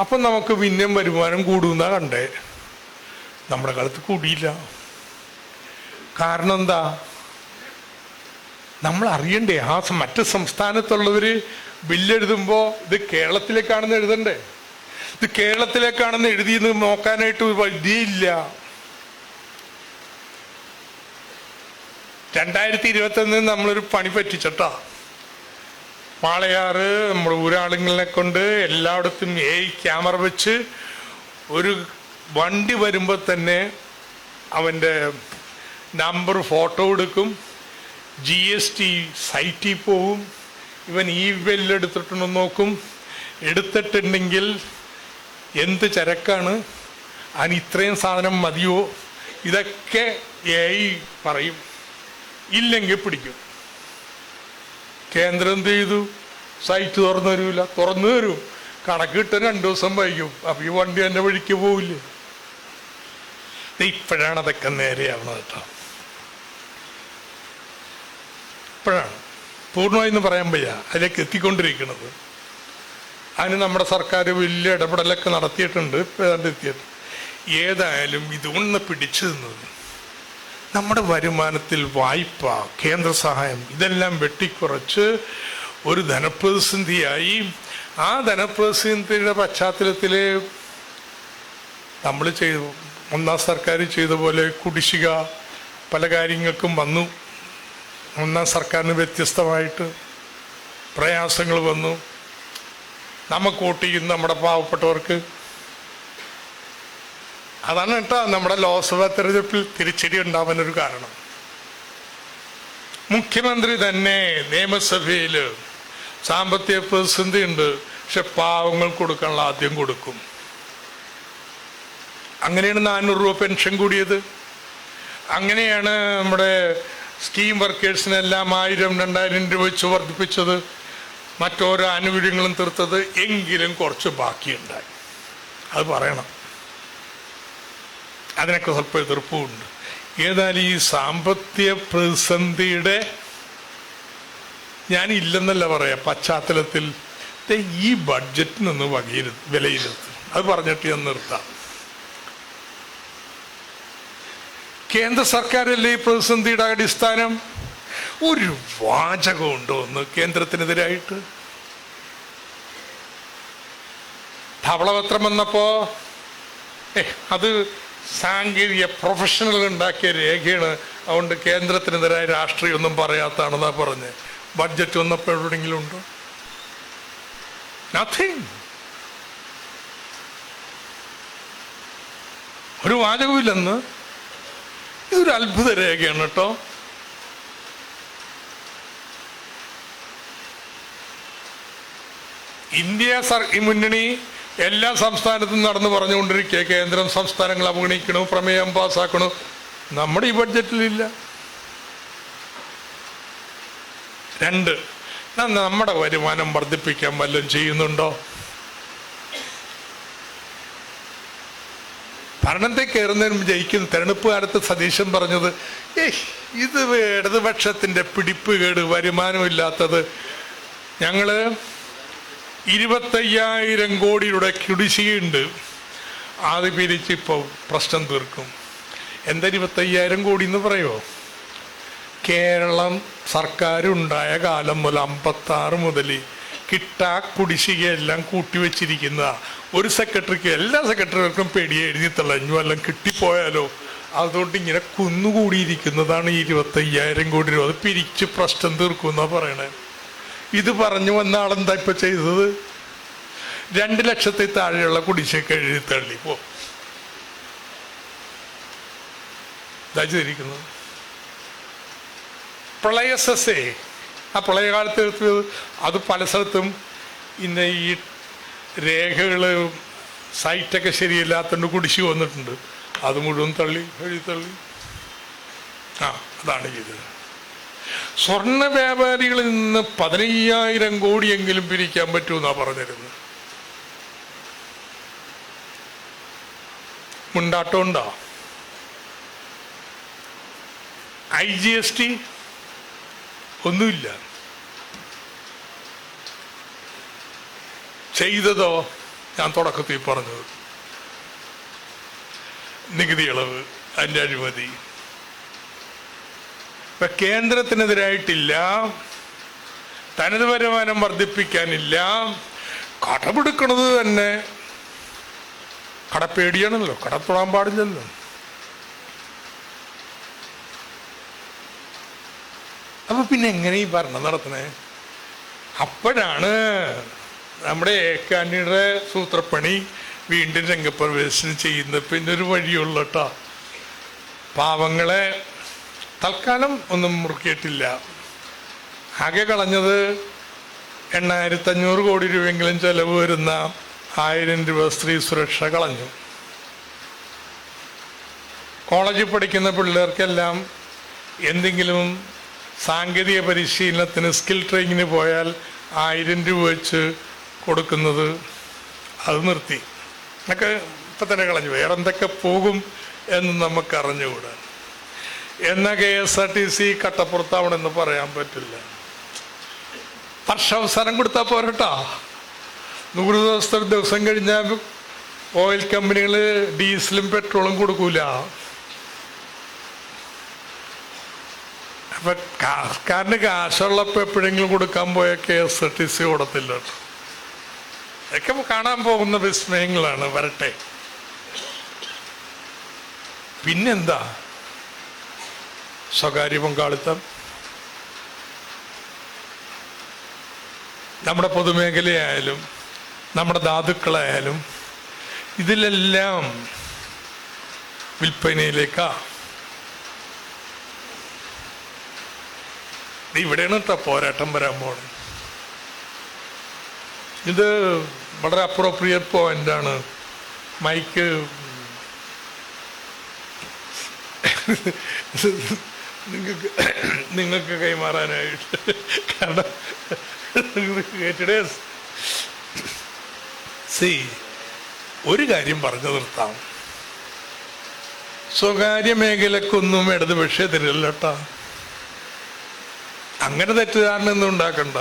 S3: അപ്പം നമുക്ക് പിന്നെയും വരുമാനം കൂടുന്ന കണ്ടേ. നമ്മുടെ കാലത്ത് കൂടിയില്ല. കാരണം എന്താ? നമ്മൾ അറിയണ്ടേ, ആ മറ്റ് സംസ്ഥാനത്തുള്ളവർ ബില്ലെഴുതുമ്പോൾ ഇത് കേരളത്തിലേക്കാണെന്ന് എഴുതണ്ടേ? ഇത് കേരളത്തിലേക്കാണെന്ന് എഴുതിയെന്ന് നോക്കാനായിട്ട് ഒരു വഴിയില്ല. 2021 നമ്മളൊരു പണി പറ്റിച്ചട്ടാ. വാളയാറ് നമ്മുടെ ഊരാളുകളെ കൊണ്ട് എല്ലായിടത്തും ക്യാമറ വെച്ച് ഒരു വണ്ടി വരുമ്പോൾ തന്നെ അവൻ്റെ നമ്പർ ഫോട്ടോ എടുക്കും, GST സൈറ്റിൽ പോവും, ഇവൻ ഈ ബില്ലെടുത്തിട്ടുണ്ടോ നോക്കും, എടുത്തിട്ടുണ്ടെങ്കിൽ എന്ത് ചരക്കാണ്, അതിന് ഇത്രയും സാധനം മതിയോ, ഇതൊക്കെ പറയും. ഇല്ലെങ്കിൽ പിടിക്കും. കേന്ദ്രം എന്ത് ചെയ്തു? സൈറ്റ് തുറന്നു തരൂല. തുറന്നു തരും, കണക്ക് കിട്ടാൻ 2 ദിവസം വൈകും. അപ്പം ഈ വണ്ടി എൻ്റെ വഴിക്ക് പോവില്ലേ? ഇപ്പോഴാണ് അതൊക്കെ നേരെയാവണത് കേട്ടോ. ഇപ്പോഴാണ് പൂർണ്ണമായിന്ന് പറയാൻ വയ്യ, അതിലേക്ക് എത്തിക്കൊണ്ടിരിക്കുന്നത്. അതിന് നമ്മുടെ സർക്കാർ വലിയ ഇടപെടലൊക്കെ നടത്തിയിട്ടുണ്ട്. ഇപ്പം ഏതാണ്ട് എത്തിയിട്ട് ഏതായാലും ഇതൊന്ന് പിടിച്ചു നിന്നത് നമ്മുടെ വരുമാനത്തിൽ വായ്പ, കേന്ദ്ര സഹായം ഇതെല്ലാം വെട്ടിക്കുറച്ച് ഒരു ധനപ്രതിസന്ധിയായി. ആ ധനപ്രതിസന്ധിയുടെ പശ്ചാത്തലത്തിൽ നമ്മൾ ഒന്നാം സർക്കാർ ചെയ്ത പോലെ കുടിശ്ശിക പല കാര്യങ്ങൾക്കും വന്നു. ഒന്നാം സർക്കാരിന് വ്യത്യസ്തമായിട്ട് പ്രയാസങ്ങൾ വന്നു. നമുക്ക് വോട്ട് ചെയ്യുന്ന നമ്മുടെ പാവപ്പെട്ടവർക്ക്. അതാണ് കേട്ടോ നമ്മുടെ ലോക്സഭാ തെരഞ്ഞെടുപ്പിൽ തിരിച്ചടി ഉണ്ടാവാനൊരു കാരണം. മുഖ്യമന്ത്രി തന്നെ നിയമസഭയിൽ സാമ്പത്തിക പ്രതിസന്ധി ഉണ്ട്, പക്ഷെ പാവങ്ങൾ കൊടുക്കാനുള്ള ആദ്യം കൊടുക്കും. അങ്ങനെയാണ് 400 രൂപ പെൻഷൻ കൂടിയത്. അങ്ങനെയാണ് നമ്മുടെ സ്കീം വർക്കേഴ്സിനെല്ലാം 1000-2000 രൂപ വെച്ച് വർദ്ധിപ്പിച്ചത്. മറ്റോരോ ആനുകൂല്യങ്ങളും തീർത്തത്. എങ്കിലും കുറച്ച് ബാക്കിയുണ്ടായി, അത് പറയണം. അതിനൊക്കെ സ്വല്പം എതിർപ്പുമുണ്ട്. ഏതായാലും ഈ സാമ്പത്തിക പ്രതിസന്ധിയുടെ ഞാനില്ലെന്നല്ല പറയാം പശ്ചാത്തലത്തിൽ ഈ ബഡ്ജറ്റിനൊന്ന് വിലയിരുത്തും. അത് പറഞ്ഞിട്ട് ഞാൻ നിർത്താം. കേന്ദ്ര സർക്കാരല്ലേ ഈ പ്രതിസന്ധിയുടെ അടിസ്ഥാനം? ഒരു വാചകം ഉണ്ടോ ഒന്ന് കേന്ദ്രത്തിനെതിരായിട്ട്? ധവളപത്രം വന്നപ്പോ അത് സാങ്കേതിക പ്രൊഫഷണൽ ഉണ്ടാക്കിയ രേഖയാണ്, അതുകൊണ്ട് കേന്ദ്രത്തിനെതിരായ രാഷ്ട്രീയം ഒന്നും പറയാത്താണെന്നാ പറഞ്ഞ്. ബഡ്ജറ്റ് വന്നപ്പോൾ എവിടെയെങ്കിലും ഉണ്ടോ? നത്തിങ്. ഒരു വാചകമില്ലെന്ന്. ഇതൊരു അത്ഭുത രേഖയാണ് കേട്ടോ. ഇന്ത്യ മുന്നണി എല്ലാ സംസ്ഥാനത്തും നടന്നു പറഞ്ഞുകൊണ്ടിരിക്കുക കേന്ദ്രം സംസ്ഥാനങ്ങൾ അവഗണിക്കണു, പ്രമേയം പാസ്സാക്കണു. നമ്മുടെ ഈ ബഡ്ജറ്റിലില്ല. 2, നമ്മുടെ വരുമാനം വർദ്ധിപ്പിക്കാൻ വല്ലതും ചെയ്യുന്നുണ്ടോ? ഭരണത്തെ കയറുന്നതിനും ജയിക്കുന്ന തെരഞ്ഞെടുപ്പ് കാലത്ത് സതീശൻ പറഞ്ഞത് ഇത് ഇടതുപക്ഷത്തിന്റെ പിടിപ്പുകേട്, വരുമാനമില്ലാത്തത്. ഞങ്ങള് 25,000 കോടിയുടെ കുടിശ്ശികയുണ്ട്, അത് പിരിച്ചിപ്പോൾ പ്രശ്നം തീർക്കും. എന്താ 25,000 കോടി എന്ന് പറയുമോ? കേരളം സർക്കാർ ഉണ്ടായ കാലം മുതൽ 56 മുതൽ കിട്ടാ കുടിശ്ശികയെല്ലാം കൂട്ടിവെച്ചിരിക്കുന്നതാണ്. ഒരു സെക്രട്ടറിക്ക് എല്ലാ സെക്രട്ടറികൾക്കും പേടിയെ എഴുതി തള്ളഞ്ഞു എല്ലാം കിട്ടിപ്പോയാലോ, അതുകൊണ്ട് ഇങ്ങനെ കുന്നുകൂടിയിരിക്കുന്നതാണ് 25,000 കോടി രൂപ. അത് പിരിച്ച് പ്രശ്നം തീർക്കും എന്നാ പറയണേ. ഇത് പറഞ്ഞു വന്ന ആളെന്താ ഇപ്പൊ ചെയ്തത്? 2 ലക്ഷത്തിൽ താഴെയുള്ള കുടിശ്ശിക എഴുതി തള്ളി പോ ചെയ്തിരിക്കുന്നത്. പ്രളയ സെസ്സേ ആ പ്രളയകാലത്ത് എടുത്തത് അത് പല സ്ഥലത്തും ഇന്ന ഈ രേഖകള് സൈറ്റൊക്കെ ശരിയല്ലാത്തതുകൊണ്ട് കുടിശ്ശിക വന്നിട്ടുണ്ട്. അത് മുഴുവൻ എഴുതി തള്ളി. അതാണ് ചെയ്തത്. സ്വർണ്ണ വ്യാപാരികളിൽ നിന്ന് 15,000 കോടിയെങ്കിലും പിരിക്കാൻ പറ്റുമെന്നാ പറഞ്ഞിരുന്നത്. മുണ്ടാട്ടം ഉണ്ടോ? IGST ഒന്നുമില്ല. ചെയ്തതോ ഞാൻ തുടക്കത്തിൽ പറഞ്ഞത് നികുതി ഇളവ്, അതിൻ്റെ അഴിമതി. ഇപ്പൊ കേന്ദ്രത്തിനെതിരായിട്ടില്ല, തനത് വരുമാനം വർദ്ധിപ്പിക്കാനില്ല, കടമെടുക്കണത് തന്നെ കടപ്പേടിയാണല്ലോ, കട തൊടാൻ പാടില്ലല്ലോ. അപ്പൊ പിന്നെ എങ്ങനെ ഈ ഭരണം നടത്തണേ? അപ്പോഴാണ് നമ്മുടെ ഏക്കാനിയുടെ സൂത്രപ്പണി വീണ്ടും രംഗപ്രവേശനം ചെയ്യുന്ന പിന്നെ ഒരു വഴിയുള്ള കേട്ടോ. പാവങ്ങളെ തൽക്കാലം ഒന്നും മുറുക്കിയിട്ടില്ല. ആകെ കളഞ്ഞത് 8500 കോടി രൂപയെങ്കിലും ചെലവ് വരുന്ന 1000 രൂപ സ്ത്രീ സുരക്ഷ കളഞ്ഞു. കോളേജിൽ പഠിക്കുന്ന പിള്ളേർക്കെല്ലാം എന്തെങ്കിലും സാങ്കേതിക പരിശീലനത്തിന് സ്കിൽ ട്രെയിനിങ്ങിന് പോയാൽ 1000 രൂപ വെച്ച് കൊടുക്കുന്നത് അത് നിർത്തി. എന്നൊക്കെ ഇപ്പം തന്നെ കളഞ്ഞു. വേറെ എന്തൊക്കെ പോകും എന്ന് നമുക്ക് അറിഞ്ഞുകൂടാ. എന്നാൽ KSRTC കട്ടപ്പുറത്താവണമെന്ന് പറയാൻ പറ്റില്ല. വർഷാവസാനം കൊടുത്താൽ പോരട്ടോ. 100 ദിവസം കഴിഞ്ഞാൽ ഓയിൽ കമ്പനികൾ ഡീസലും പെട്രോളും കൊടുക്കൂല. അപ്പൊ സർക്കാരിന് കാശുള്ളപ്പോൾ എപ്പോഴെങ്കിലും കൊടുക്കാൻ പോയ KSRTC കൊടുത്തില്ല. ഒക്കെ കാണാൻ പോകുന്ന വിസ്മയങ്ങളാണ്. വരട്ടെ. പിന്നെന്താ? സ്വകാര്യ പങ്കാളിത്തം. നമ്മുടെ പൊതുമേഖലയായാലും നമ്മുടെ ധാതുക്കളായാലും ഇതിലെല്ലാം വിൽപ്പനയിലേക്കാ. ഇവിടെയാണ് കേട്ടോ പോരാട്ടം വരാൻ പോണത്. ഇത് വളരെ അപ്രോപ്രിയേറ്റ് പോയിന്റാണ്. മൈക്ക് നിങ്ങൾക്ക് കൈമാറാനായിട്ട്. കാരണം ഒരു കാര്യം പറഞ്ഞു നിർത്താം. സ്വകാര്യ മേഖലക്കൊന്നും ഇടതുപക്ഷ എതിരല്ല കേട്ടോ. അങ്ങനെ തെറ്റിദ്ധാരണ ഒന്നും ഉണ്ടാക്കണ്ട.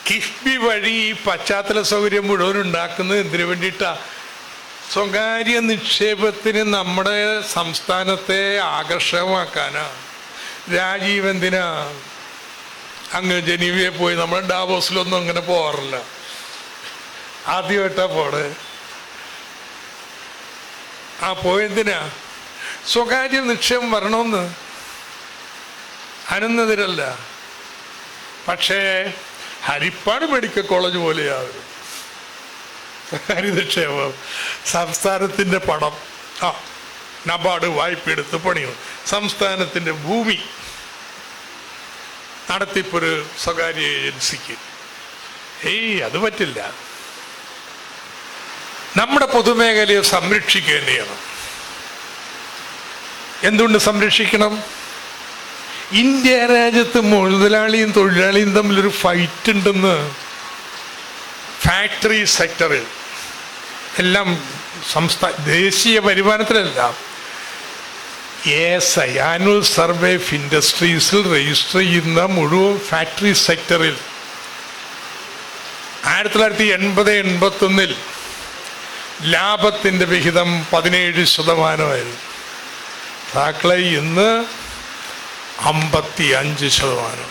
S3: കിഫ്ബി വഴി പശ്ചാത്തല സൗകര്യം മുഴുവൻ ഉണ്ടാക്കുന്നത് എന്തിനു വേണ്ടിയിട്ടാ? സ്വകാര്യ നിക്ഷേപത്തിന് നമ്മുടെ സംസ്ഥാനത്തെ ആകർഷകമാക്കാനാ. രാജീവ് എന്തിനാ അങ്ങ് ജനീവയെ പോയി? നമ്മൾ ഡാവോസിലൊന്നും അങ്ങനെ പോകാറില്ല. ആദ്യമായിട്ടാ പോടെ. പോയെന്തിനാ? സ്വകാര്യ നിക്ഷേപം വരണമെന്ന്. അനന്നെതിരല്ല. പക്ഷേ ഹരിപ്പാട് മെഡിക്കൽ കോളേജ് പോലെയാവും സ്വകാര്യ നിക്ഷേപം. സംസ്ഥാനത്തിൻ്റെ പണം നബാർഡ് വായ്പ എടുത്ത് പണിയും. സംസ്ഥാനത്തിൻ്റെ ഭൂമി നടത്തിപ്പൊരു സ്വകാര്യ ഏജൻസിക്ക്. അത് പറ്റില്ല. നമ്മുടെ പൊതുമേഖലയെ സംരക്ഷിക്കേണ്ടിയാണ്. എന്തുകൊണ്ട് സംരക്ഷിക്കണം? ഇന്ത്യ രാജ്യത്ത് മുതലാളിയും തൊഴിലാളിയും തമ്മിലൊരു ഫൈറ്റ് ഉണ്ടെന്ന്. ഫാക്ടറി സെക്ടറിൽ എല്ലാം ദേശീയ വരുമാനത്തിലെല്ലാം ASI ആനുവൽ സർവേ ഓഫ് ഇൻഡസ്ട്രീസിൽ രജിസ്റ്റർ ചെയ്യുന്ന മുഴുവൻ ഫാക്ടറി സെക്ടറിൽ 1980-81 ലാഭത്തിൻ്റെ വിഹിതം 17%. താക്കളെ ഇന്ന് 55%.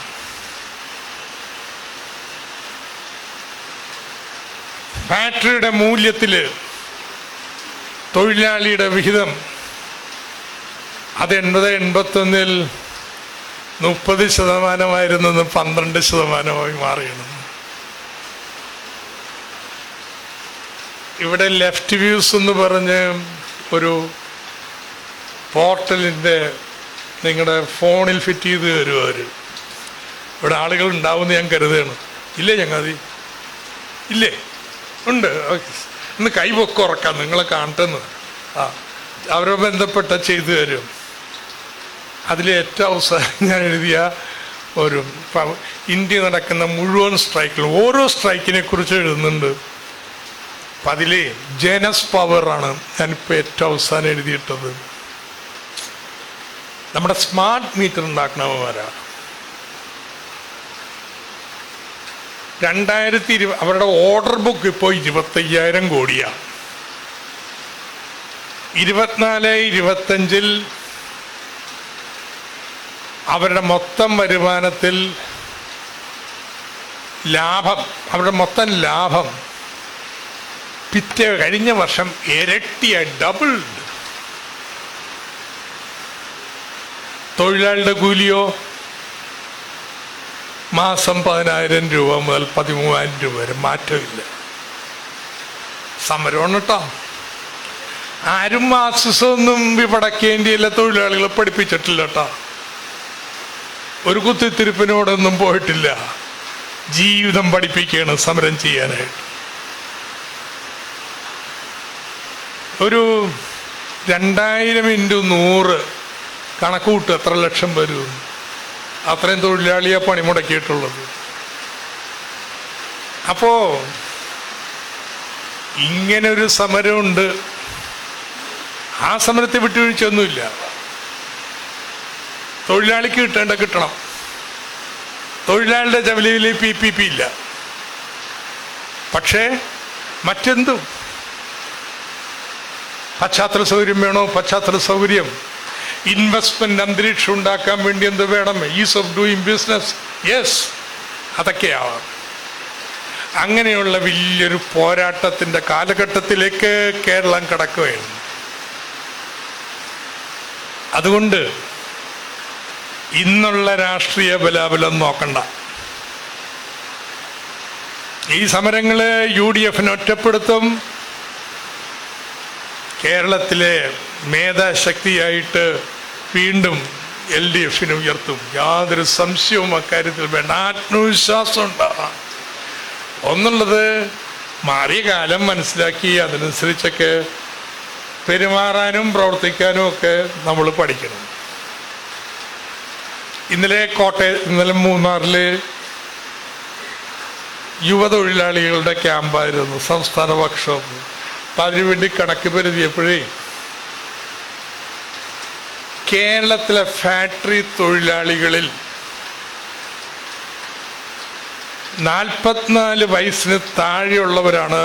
S3: ഫാക്ടറിയുടെ മൂല്യത്തിൽ തൊഴിലാളിയുടെ വിഹിതം അത് 80-81 30% 12% മാറിയാണ്. ഇവിടെ ലെഫ്റ്റ് വ്യൂസ് എന്ന് പറഞ്ഞ് ഒരു പോർട്ടലിൻ്റെ നിങ്ങളുടെ ഫോണിൽ ഫിറ്റ് ചെയ്ത് തരും അവർ. ഇവിടെ ആളുകൾ ഉണ്ടാവുമെന്ന് ഞാൻ കരുതുകയാണ്. ഇല്ലേ ചങ്ങാതി? ഇല്ലേ? ഉണ്ട്. ഇന്ന് കൈപൊക്കെ ഉറക്കാം, നിങ്ങളെ കാണട്ടെന്ന്. അവരെ ബന്ധപ്പെട്ട ചെയ്തു തരും. അതിൽ ഏറ്റവും അവസാനം ഞാൻ എഴുതിയ ഒരു ഇന്ത്യ നടക്കുന്ന മുഴുവൻ സ്ട്രൈക്കിൽ ഓരോ സ്ട്രൈക്കിനെ കുറിച്ച് എഴുതുന്നുണ്ട്. അപ്പം അതിൽ ജനസ് പവറാണ് ഞാനിപ്പോൾ ഏറ്റവും അവസാനം എഴുതിയിട്ടത്. നമ്മുടെ സ്മാർട്ട് മീറ്റർ ഉണ്ടാക്കണവന്മാരാണ്. 2020 അവരുടെ ഓർഡർ ബുക്ക് ഇപ്പോൾ 25,000 കോടിയാണ്. 24-25 അവരുടെ മൊത്തം വരുമാനത്തിൽ അവരുടെ മൊത്തം ലാഭം കഴിഞ്ഞ വർഷം ഇരട്ടിയായി, ഡബിൾ. തൊഴിലാളിയുടെ കൂലിയോ മാസം 10,000 രൂപ മുതൽ 13,000 രൂപ വരെ, മാറ്റമില്ല. സമരമാണ് കേട്ടോ. ആരും മാർക്സിസമൊന്നും വടക്കേന്ത്യയിലെ തൊഴിലാളികളെ പഠിപ്പിച്ചിട്ടില്ല കേട്ടോ. ഒരു കുത്തിത്തിരിപ്പിനോടൊന്നും പോയിട്ടില്ല. ജീവിതം പഠിപ്പിക്കുകയാണ് സമരം ചെയ്യാനായിട്ട്. ഒരു 2000 × 100 കണക്കൂട്ട് എത്ര ലക്ഷം വരും? അത്രയും തൊഴിലാളിയെ പണിമുടക്കിയിട്ടുള്ളത്. അപ്പോ ഇങ്ങനൊരു സമരമുണ്ട്. ആ സമരത്തെ വിട്ടുവീഴ്ചയൊന്നുമില്ല. തൊഴിലാളിക്ക് കിട്ടേണ്ട കിട്ടണം. തൊഴിലാളിയുടെ ജവലിയിൽ PPP ഇല്ല. പക്ഷേ മറ്റെന്തും പശ്ചാത്തല സൗകര്യം വേണോ? പശ്ചാത്തല സൗകര്യം, ഇൻവെസ്റ്റ്മെന്റ് അന്തരീക്ഷം ഉണ്ടാക്കാൻ വേണ്ടി എന്ത് വേണം? Ease of doing business. Yes, അതൊക്കെയാവാം. അങ്ങനെയുള്ള വലിയൊരു പോരാട്ടത്തിന്റെ കാലഘട്ടത്തിലേക്ക് കേരളം കടക്കുകയാണ്. അതുകൊണ്ട് ഇന്നുള്ള രാഷ്ട്രീയ ബലാബലം നോക്കണ്ട. ഈ സമരങ്ങള് UDF ഒറ്റപ്പെടുത്തും. കേരളത്തിലെ മേധാശക്തിയായിട്ട് വീണ്ടും LDF ഉയർത്തും. യാതൊരു സംശയവും അക്കാര്യത്തിൽ വേണ്ട. ആത്മവിശ്വാസം ഉണ്ടാകാം. ഒന്നുള്ളത് മാറിയ കാലം മനസ്സിലാക്കി അതിനനുസരിച്ചൊക്കെ പെരുമാറാനും പ്രവർത്തിക്കാനും ഒക്കെ നമ്മൾ പഠിക്കണം. ഇന്നലെ മൂന്നാറില് യുവതൊഴിലാളികളുടെ ക്യാമ്പായിരുന്നു, സംസ്ഥാന വർക്ക്ഷോപ്പ്. അപ്പം അതിനുവേണ്ടി കണക്ക് പരിധിയപ്പോഴേ കേരളത്തിലെ ഫാക്ടറി തൊഴിലാളികളിൽ 44 വയസ്സിന് താഴെയുള്ളവരാണ്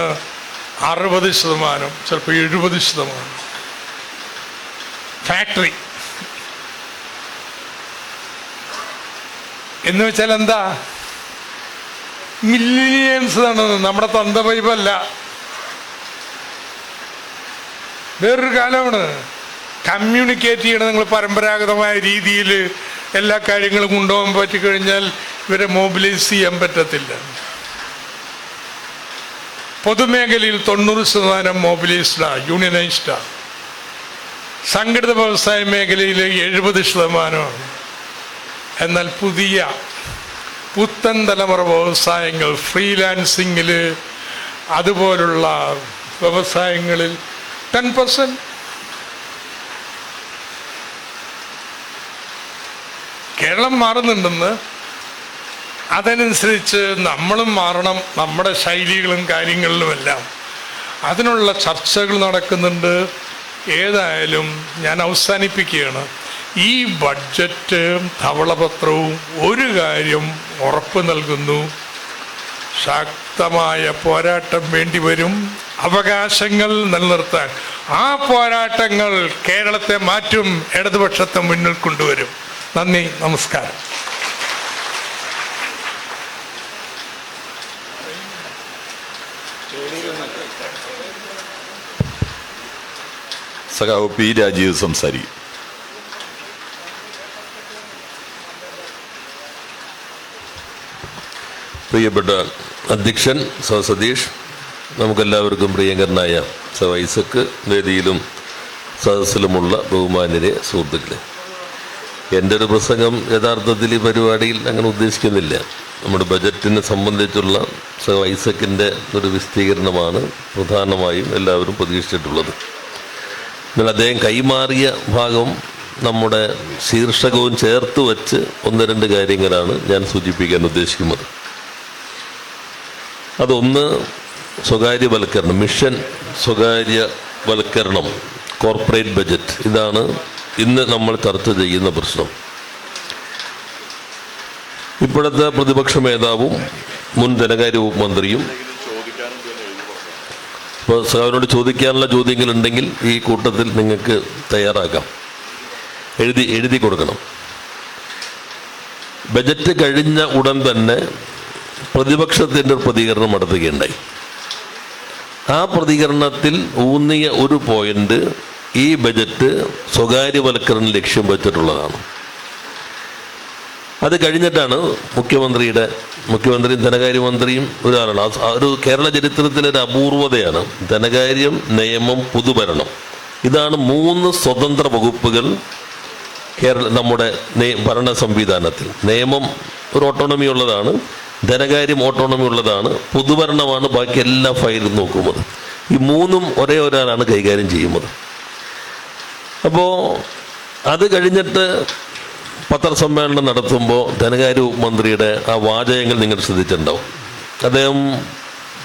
S3: 60%, ചിലപ്പോൾ 70%. ഫാക്ടറി എന്ന് വെച്ചാൽ എന്താ? മില്ലിയൻസ് ആണ്. നമ്മുടെ തന്ത പൈപ്പല്ല. വേറൊരു കാലമാണ്. കമ്മ്യൂണിക്കേറ്റ് ചെയ്യണം. നിങ്ങൾ പരമ്പരാഗതമായ രീതിയിൽ എല്ലാ കാര്യങ്ങളും കൊണ്ടുപോകാൻ പറ്റിക്കഴിഞ്ഞാൽ ഇവരെ മൊബിലൈസ് ചെയ്യാൻ പറ്റത്തില്ല. പൊതുമേഖലയിൽ 90% മൊബിലൈസ്ഡാണ്, യൂണിയനൈസ്ഡാണ്. സംഘടിത വ്യവസായ മേഖലയിൽ 70%. എന്നാൽ പുത്തൻ തലമുറ വ്യവസായങ്ങൾ, ഫ്രീലാൻസിങ്ങിൽ, അതുപോലുള്ള വ്യവസായങ്ങളിൽ 10%. കേരളം മാറുന്നുണ്ടെന്ന്, അതനുസരിച്ച് നമ്മളും മാറണം. നമ്മുടെ ശൈലികളും കാര്യങ്ങളിലുമെല്ലാം അതിനുള്ള ചർച്ചകൾ നടക്കുന്നുണ്ട്. ഏതായാലും ഞാൻ അവസാനിപ്പിക്കുകയാണ്. ഈ ബഡ്ജറ്റ് ധവളപത്രവും ഒരു കാര്യം ഉറപ്പ് നൽകുന്നു: ശക്തമായ പോരാട്ടം വേണ്ടിവരും അവകാശങ്ങൾ നിലനിർത്താൻ. ആ പോരാട്ടങ്ങൾ കേരളത്തെ മാറ്റും, ഇടതുപക്ഷത്തെ മുന്നിൽ കൊണ്ടുവരും. നന്ദി, നമസ്കാരം.
S1: സഖാവ് P. രാജീവ് സംസാരിക്കും.
S4: പ്രിയപ്പെട്ട അധ്യക്ഷൻ സതീഷ്, നമുക്കെല്ലാവർക്കും പ്രിയങ്കരനായ ഐസക്, വേദിയിലും സദസ്സിലുമുള്ള ബഹുമാന്യരെ, സുഹൃത്തുക്കളെ, എൻ്റെ ഒരു പ്രസംഗം യഥാർത്ഥത്തിൽ ഈ പരിപാടിയിൽ അങ്ങനെ ഉദ്ദേശിക്കുന്നില്ല. നമ്മുടെ ബജറ്റിനെ സംബന്ധിച്ചുള്ള ഐസക്കിൻ്റെ ഒരു വിശദീകരണമാണ് പ്രധാനമായും എല്ലാവരും പ്രതീക്ഷിച്ചിട്ടുള്ളത്. എന്നാൽ അദ്ദേഹം കൈമാറിയ ഭാഗം നമ്മുടെ ശീർഷകവും ചേർത്ത് വച്ച് 1-2 കാര്യങ്ങളാണ് ഞാൻ സൂചിപ്പിക്കാൻ ഉദ്ദേശിക്കുന്നത്. അതൊന്ന് സ്വകാര്യവൽക്കരണം, മിഷൻ സ്വകാര്യവൽക്കരണം, കോർപ്പറേറ്റ് ബജറ്റ്. ഇതാണ് ഇന്ന് നമ്മൾ ചർച്ച ചെയ്യുന്ന പ്രശ്നം. ഇപ്പോഴത്തെ പ്രതിപക്ഷ നേതാവും മുൻ ധനകാര്യ വകുപ്പ് മന്ത്രിയും, ഇപ്പോൾ സാറിനോട് ചോദിക്കാനുള്ള ചോദ്യങ്ങളുണ്ടെങ്കിൽ ഈ കൂട്ടത്തിൽ നിങ്ങൾക്ക് തയ്യാറാക്കാം, എഴുതി കൊടുക്കണം. ബജറ്റ് കഴിഞ്ഞ ഉടൻ തന്നെ പ്രതിപക്ഷത്തിൻ്റെ പ്രതികരണം നടത്തുകയുണ്ടായി. ആ പ്രതികരണത്തിൽ ഊന്നിയ ഒരു പോയിന്റ് ഈ ബജറ്റ് സ്വകാര്യവൽക്കരണം ലക്ഷ്യം വെച്ചിട്ടുള്ളതാണ്. അത് കഴിഞ്ഞിട്ടാണ് മുഖ്യമന്ത്രിയും ധനകാര്യമന്ത്രിയും ഒരാളാണ്. ഒരു കേരള ചരിത്രത്തിലെ ഒരു അപൂർവതയാണ് ധനകാര്യം, നിയമം, പൊതുഭരണം. ഇതാണ് 3 സ്വതന്ത്ര വകുപ്പുകൾ നമ്മുടെ ഭരണ സംവിധാനത്തിൽ. നിയമം ഒരു ഓട്ടോണമി ഉള്ളതാണ്, ധനകാര്യം ഓട്ടോണമി ഉള്ളതാണ്, പൊതുഭരണമാണ് ബാക്കി എല്ലാ ഫയലും നോക്കുന്നത്. ഈ 3ഉം ഒരേ ഒരാളാണ് കൈകാര്യം ചെയ്യുന്നത്. അപ്പോൾ അത് കഴിഞ്ഞിട്ട് പത്രസമ്മേളനം നടത്തുമ്പോൾ ധനകാര്യ മന്ത്രിയുടെ ആ വാചകങ്ങൾ നിങ്ങൾ ശ്രദ്ധിച്ചിട്ടുണ്ടാവും. അദ്ദേഹം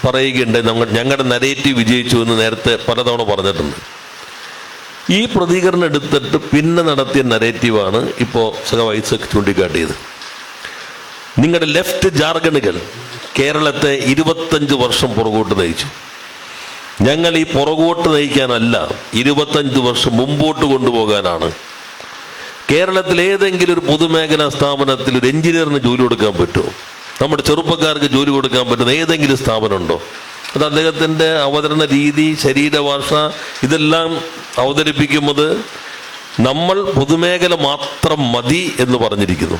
S4: പറയുകയുണ്ട്, ഞങ്ങളുടെ നരേറ്റീവ് വിജയിച്ചു എന്ന് നേരത്തെ പലതവണ പറഞ്ഞിട്ടുണ്ട്. ഈ പ്രതികരണം എടുത്തിട്ട് പിന്നെ നടത്തിയ നരേറ്റീവാണ് ഇപ്പോൾ ഐസക് ചൂണ്ടിക്കാട്ടിയത്. നിങ്ങളുടെ ലെഫ്റ്റ് ജാർഗണുകൾ കേരളത്തെ 25 വർഷം പുറകോട്ട് നയിച്ചു. ഞങ്ങൾ ഈ പുറകോട്ട് നയിക്കാനല്ല, 25 വർഷം മുമ്പോട്ട് കൊണ്ടുപോകാനാണ്. കേരളത്തിൽ ഏതെങ്കിലും ഒരു പൊതുമേഖലാ സ്ഥാപനത്തിൽ ഒരു എഞ്ചിനീയറിന് ജോലി കൊടുക്കാൻ പറ്റുമോ? നമ്മുടെ ചെറുപ്പക്കാർക്ക് ജോലി കൊടുക്കാൻ പറ്റുന്ന ഏതെങ്കിലും സ്ഥാപനമുണ്ടോ? അത് അദ്ദേഹത്തിൻ്റെ അവതരണ രീതി, ശരീരഭാഷ, ഇതെല്ലാം അവതരിപ്പിക്കുന്നത് നമ്മൾ പൊതുമേഖല മാത്രം മതി എന്ന് പറഞ്ഞിരിക്കുന്നു.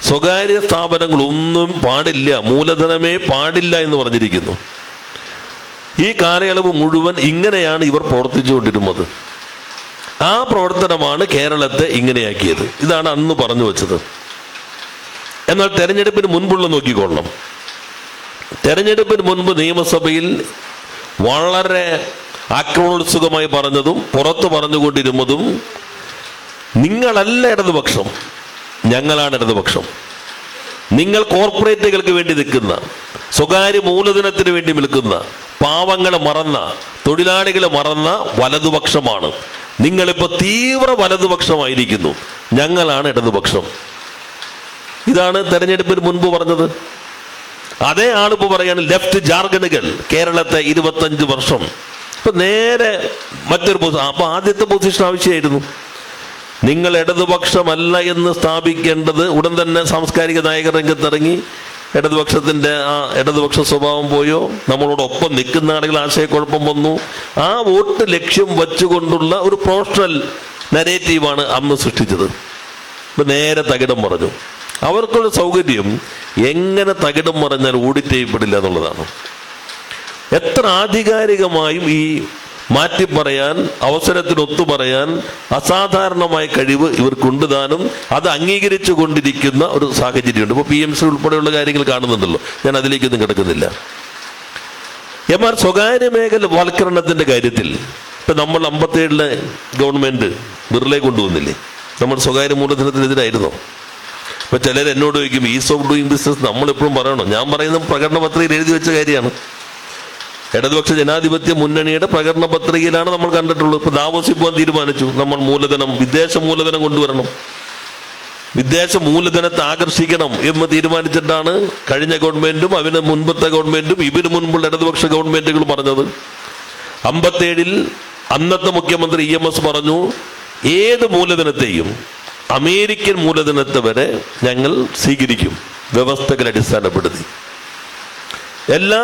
S4: സ്വകാര്യ സ്ഥാപനങ്ങളൊന്നും പാടില്ല, മൂലധനമേ പാടില്ല എന്ന് പറഞ്ഞിരിക്കുന്നു. ഈ കാലയളവ് മുഴുവൻ ഇങ്ങനെയാണ് ഇവർ പ്രവർത്തിച്ചുകൊണ്ടിരുന്നത്. ആ പ്രവർത്തനമാണ് കേരളത്തെ ഇങ്ങനെയാക്കിയത്. ഇതാണ് അന്ന് പറഞ്ഞു വച്ചത്. എന്നാൽ തെരഞ്ഞെടുപ്പിന് മുൻപുള്ള നോക്കിക്കൊള്ളണം. തെരഞ്ഞെടുപ്പിന് മുൻപ് നിയമസഭയിൽ വളരെ ആക്രമണോത്സുകമായി പറഞ്ഞതും പുറത്ത് പറഞ്ഞുകൊണ്ടിരുന്നതും നിങ്ങളല്ല ഇടതുപക്ഷം, ഞങ്ങളാണ് ഇടതുപക്ഷം. നിങ്ങൾ കോർപ്പറേറ്റുകൾക്ക് വേണ്ടി നിൽക്കുന്ന, സ്വകാര്യ മൂലധനത്തിന് വേണ്ടി നിൽക്കുന്ന, പാവങ്ങളെ മറന്ന, തൊഴിലാളികളെ മറന്ന വലതുപക്ഷമാണ്. നിങ്ങളിപ്പോൾ തീവ്ര വലതുപക്ഷമായിരിക്കുന്നു, ഞങ്ങളാണ് ഇടതുപക്ഷം. ഇതാണ് തെരഞ്ഞെടുപ്പിന് മുൻപ് പറഞ്ഞത്. അതേ ആളിപ്പോൾ പറയാണ് ലെഫ്റ്റ് ജാർഗണുകൾ കേരളത്തെ 25 വർഷം. ഇപ്പൊ നേരെ മറ്റൊരു പൊസിഷൻ. അപ്പൊ ആദ്യത്തെ പൊസിഷൻ ആവശ്യമായിരുന്നു. നിങ്ങൾ ഇടതുപക്ഷമല്ല എന്ന് സ്ഥാപിക്കേണ്ടത്. ഉടൻ തന്നെ സാംസ്കാരിക നായകർ രംഗത്തിറങ്ങി ഇടതുപക്ഷത്തിന്റെ ആ ഇടതുപക്ഷ സ്വഭാവം പോയോ, നമ്മളോടൊപ്പം നിൽക്കുന്ന ആളുകൾ ആശയക്കുഴപ്പം വന്നു. ആ വോട്ട് ലക്ഷ്യം വച്ചുകൊണ്ടുള്ള ഒരു പ്രൊഫഷണൽ നരേറ്റീവാണ് അന്ന് സൃഷ്ടിച്ചത്. ഇപ്പൊ നേരെ തകിടം പറഞ്ഞു. അവർക്കുള്ള സൗകര്യം എങ്ങനെ തകിടം പറഞ്ഞാൽ ഓഡിറ്റ് ചെയ്യപ്പെടില്ല എന്നുള്ളതാണ്. എത്ര ആധികാരികമായും ഈ മാറ്റി പറയാൻ, അവസരത്തിനൊത്തു പറയാൻ അസാധാരണമായ കഴിവ് ഇവർക്കുണ്ട് താനും. അത് അംഗീകരിച്ചു കൊണ്ടിരിക്കുന്ന ഒരു സാഹചര്യമുണ്ട്. ഇപ്പോൾ PMC ഉൾപ്പെടെയുള്ള കാര്യങ്ങൾ കാണുന്നുണ്ടല്ലോ, ഞാൻ അതിലേക്കൊന്നും കിടക്കുന്നില്ല. എന്നാൽ സ്വകാര്യ മേഖല വൽക്കരണത്തിന്റെ കാര്യത്തിൽ ഇപ്പം നമ്മൾ 57 ഗവൺമെന്റ് ബിർളയെ കൊണ്ടുവന്നില്ലേ? നമ്മൾ സ്വകാര്യ മൂലധനത്തിനെതിരായിരുന്നോ? ഇപ്പൊ ചിലർ എന്നോട് ചോദിക്കും ഈസ് ഓഫ് ഡൂയിങ് ബിസിനസ് നമ്മളെപ്പോഴും പറയണോ? ഞാൻ പറയുന്നത് പ്രകടന പത്രികയിൽ എഴുതി വെച്ച കാര്യമാണ്. ഇടതുപക്ഷ ജനാധിപത്യ മുന്നണിയുടെ പ്രകടന പത്രികയിലാണ് നമ്മൾ കണ്ടിട്ടുള്ളത്. ഇപ്പൊ ദാവോസിൽ പോകാൻ തീരുമാനിച്ചു, നമ്മൾ വിദേശ മൂലധനം കൊണ്ടുവരണം, വിദേശ മൂലധനത്തെ ആകർഷിക്കണം എന്ന് തീരുമാനിച്ചിട്ടാണ് കഴിഞ്ഞ ഗവൺമെന്റും അതിന് മുൻപത്തെ ഗവൺമെന്റും ഇതിനു മുൻപുള്ള ഇടതുപക്ഷ ഗവൺമെന്റുകൾ പറഞ്ഞത്. 57 അന്നത്തെ മുഖ്യമന്ത്രി EMS പറഞ്ഞു, ഏത് മൂലധനത്തെയും അമേരിക്കൻ മൂലധനത്തെ വരെ ഞങ്ങൾ സ്വീകരിക്കും, വ്യവസ്ഥകൾ അടിസ്ഥാനപ്പെടുത്തി. എല്ലാ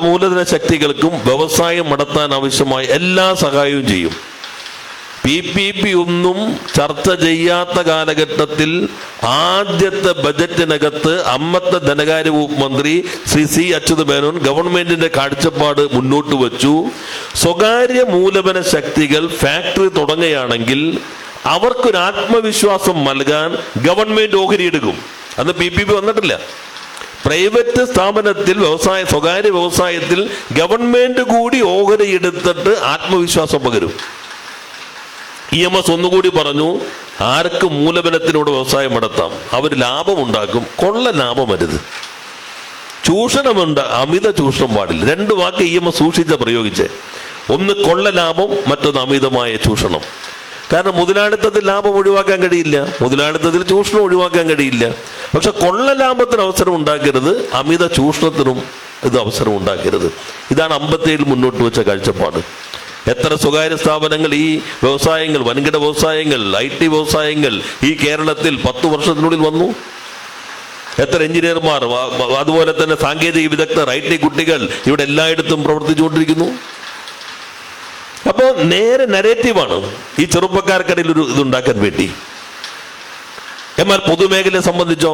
S4: മൂലധന ശക്തികൾക്കും വ്യവസായം നടത്താൻ ആവശ്യമായ എല്ലാ സഹായവും ചെയ്യും. PPP ഒന്നും ചർച്ച ചെയ്യാത്ത കാലഘട്ടത്തിൽ ആദ്യത്തെ ബജറ്റിനകത്ത് അന്നത്തെ ധനകാര്യ വകുപ്പ് മന്ത്രി ശ്രീ C. അച്യുതമേനോൻ ഗവൺമെന്റിന്റെ കാഴ്ചപ്പാട് മുന്നോട്ട് വച്ചു. സ്വകാര്യ മൂലധന ശക്തികൾ ഫാക്ടറി തുടങ്ങുകയാണെങ്കിൽ അവർക്കൊരു ആത്മവിശ്വാസം നൽകാൻ ഗവൺമെന്റ് ഓഹരിയെടുക്കും. അന്ന് PPP വന്നിട്ടില്ല. പ്രൈവറ്റ് സ്ഥാപനത്തിൽ സ്വകാര്യ വ്യവസായത്തിൽ ഗവൺമെന്റ് കൂടി ഓഹരി എടുത്തിട്ട് ആത്മവിശ്വാസം പകരും. EMS ഒന്നുകൂടി പറഞ്ഞു, ആർക്ക് മൂലധനത്തിലൂടെ വ്യവസായം നടത്താം, അവർ ലാഭമുണ്ടാക്കും, കൊള്ള ലാഭമരുത്, ചൂഷണമുണ്ട്, അമിത ചൂഷണം പാടില്ല. 2 വാക്ക് EMS സൂക്ഷിച്ച പ്രയോഗിച്ചേ. ഒന്ന് കൊള്ള ലാഭം, മറ്റൊന്ന് അമിതമായ ചൂഷണം. കാരണം മുതലാളിത്തത്തിൽ ലാഭം ഒഴിവാക്കാൻ കഴിയില്ല, മുതലാളിത്തത്തിൽ ചൂഷണം ഒഴിവാക്കാൻ കഴിയില്ല. പക്ഷെ കൊള്ള ലാഭത്തിന് അവസരം ഉണ്ടാക്കരുത്, അമിത ചൂഷണത്തിനും ഇത് അവസരം ഉണ്ടാക്കരുത്. ഇതാണ് 57 മുന്നോട്ട് വെച്ച കാഴ്ചപ്പാട്. എത്ര സ്വകാര്യ സ്ഥാപനങ്ങൾ, ഈ വ്യവസായങ്ങൾ, വൻകിട വ്യവസായങ്ങൾ, IT വ്യവസായങ്ങൾ ഈ കേരളത്തിൽ 10 വർഷത്തിനുള്ളിൽ വന്നു. എത്ര എഞ്ചിനീയർമാർ, അതുപോലെ തന്നെ സാങ്കേതിക വിദഗ്ധർ, IT കുട്ടികൾ ഇവിടെ എല്ലായിടത്തും പ്രവർത്തിച്ചുകൊണ്ടിരിക്കുന്നു. അപ്പോൾ നേരെ നരേറ്റീവാണ് ഈ ചെറുപ്പക്കാർക്കിടയിൽ ഒരു ഇതുണ്ടാക്കാൻ വേണ്ടി. എന്നാൽ പൊതുമേഖലയെ സംബന്ധിച്ചോ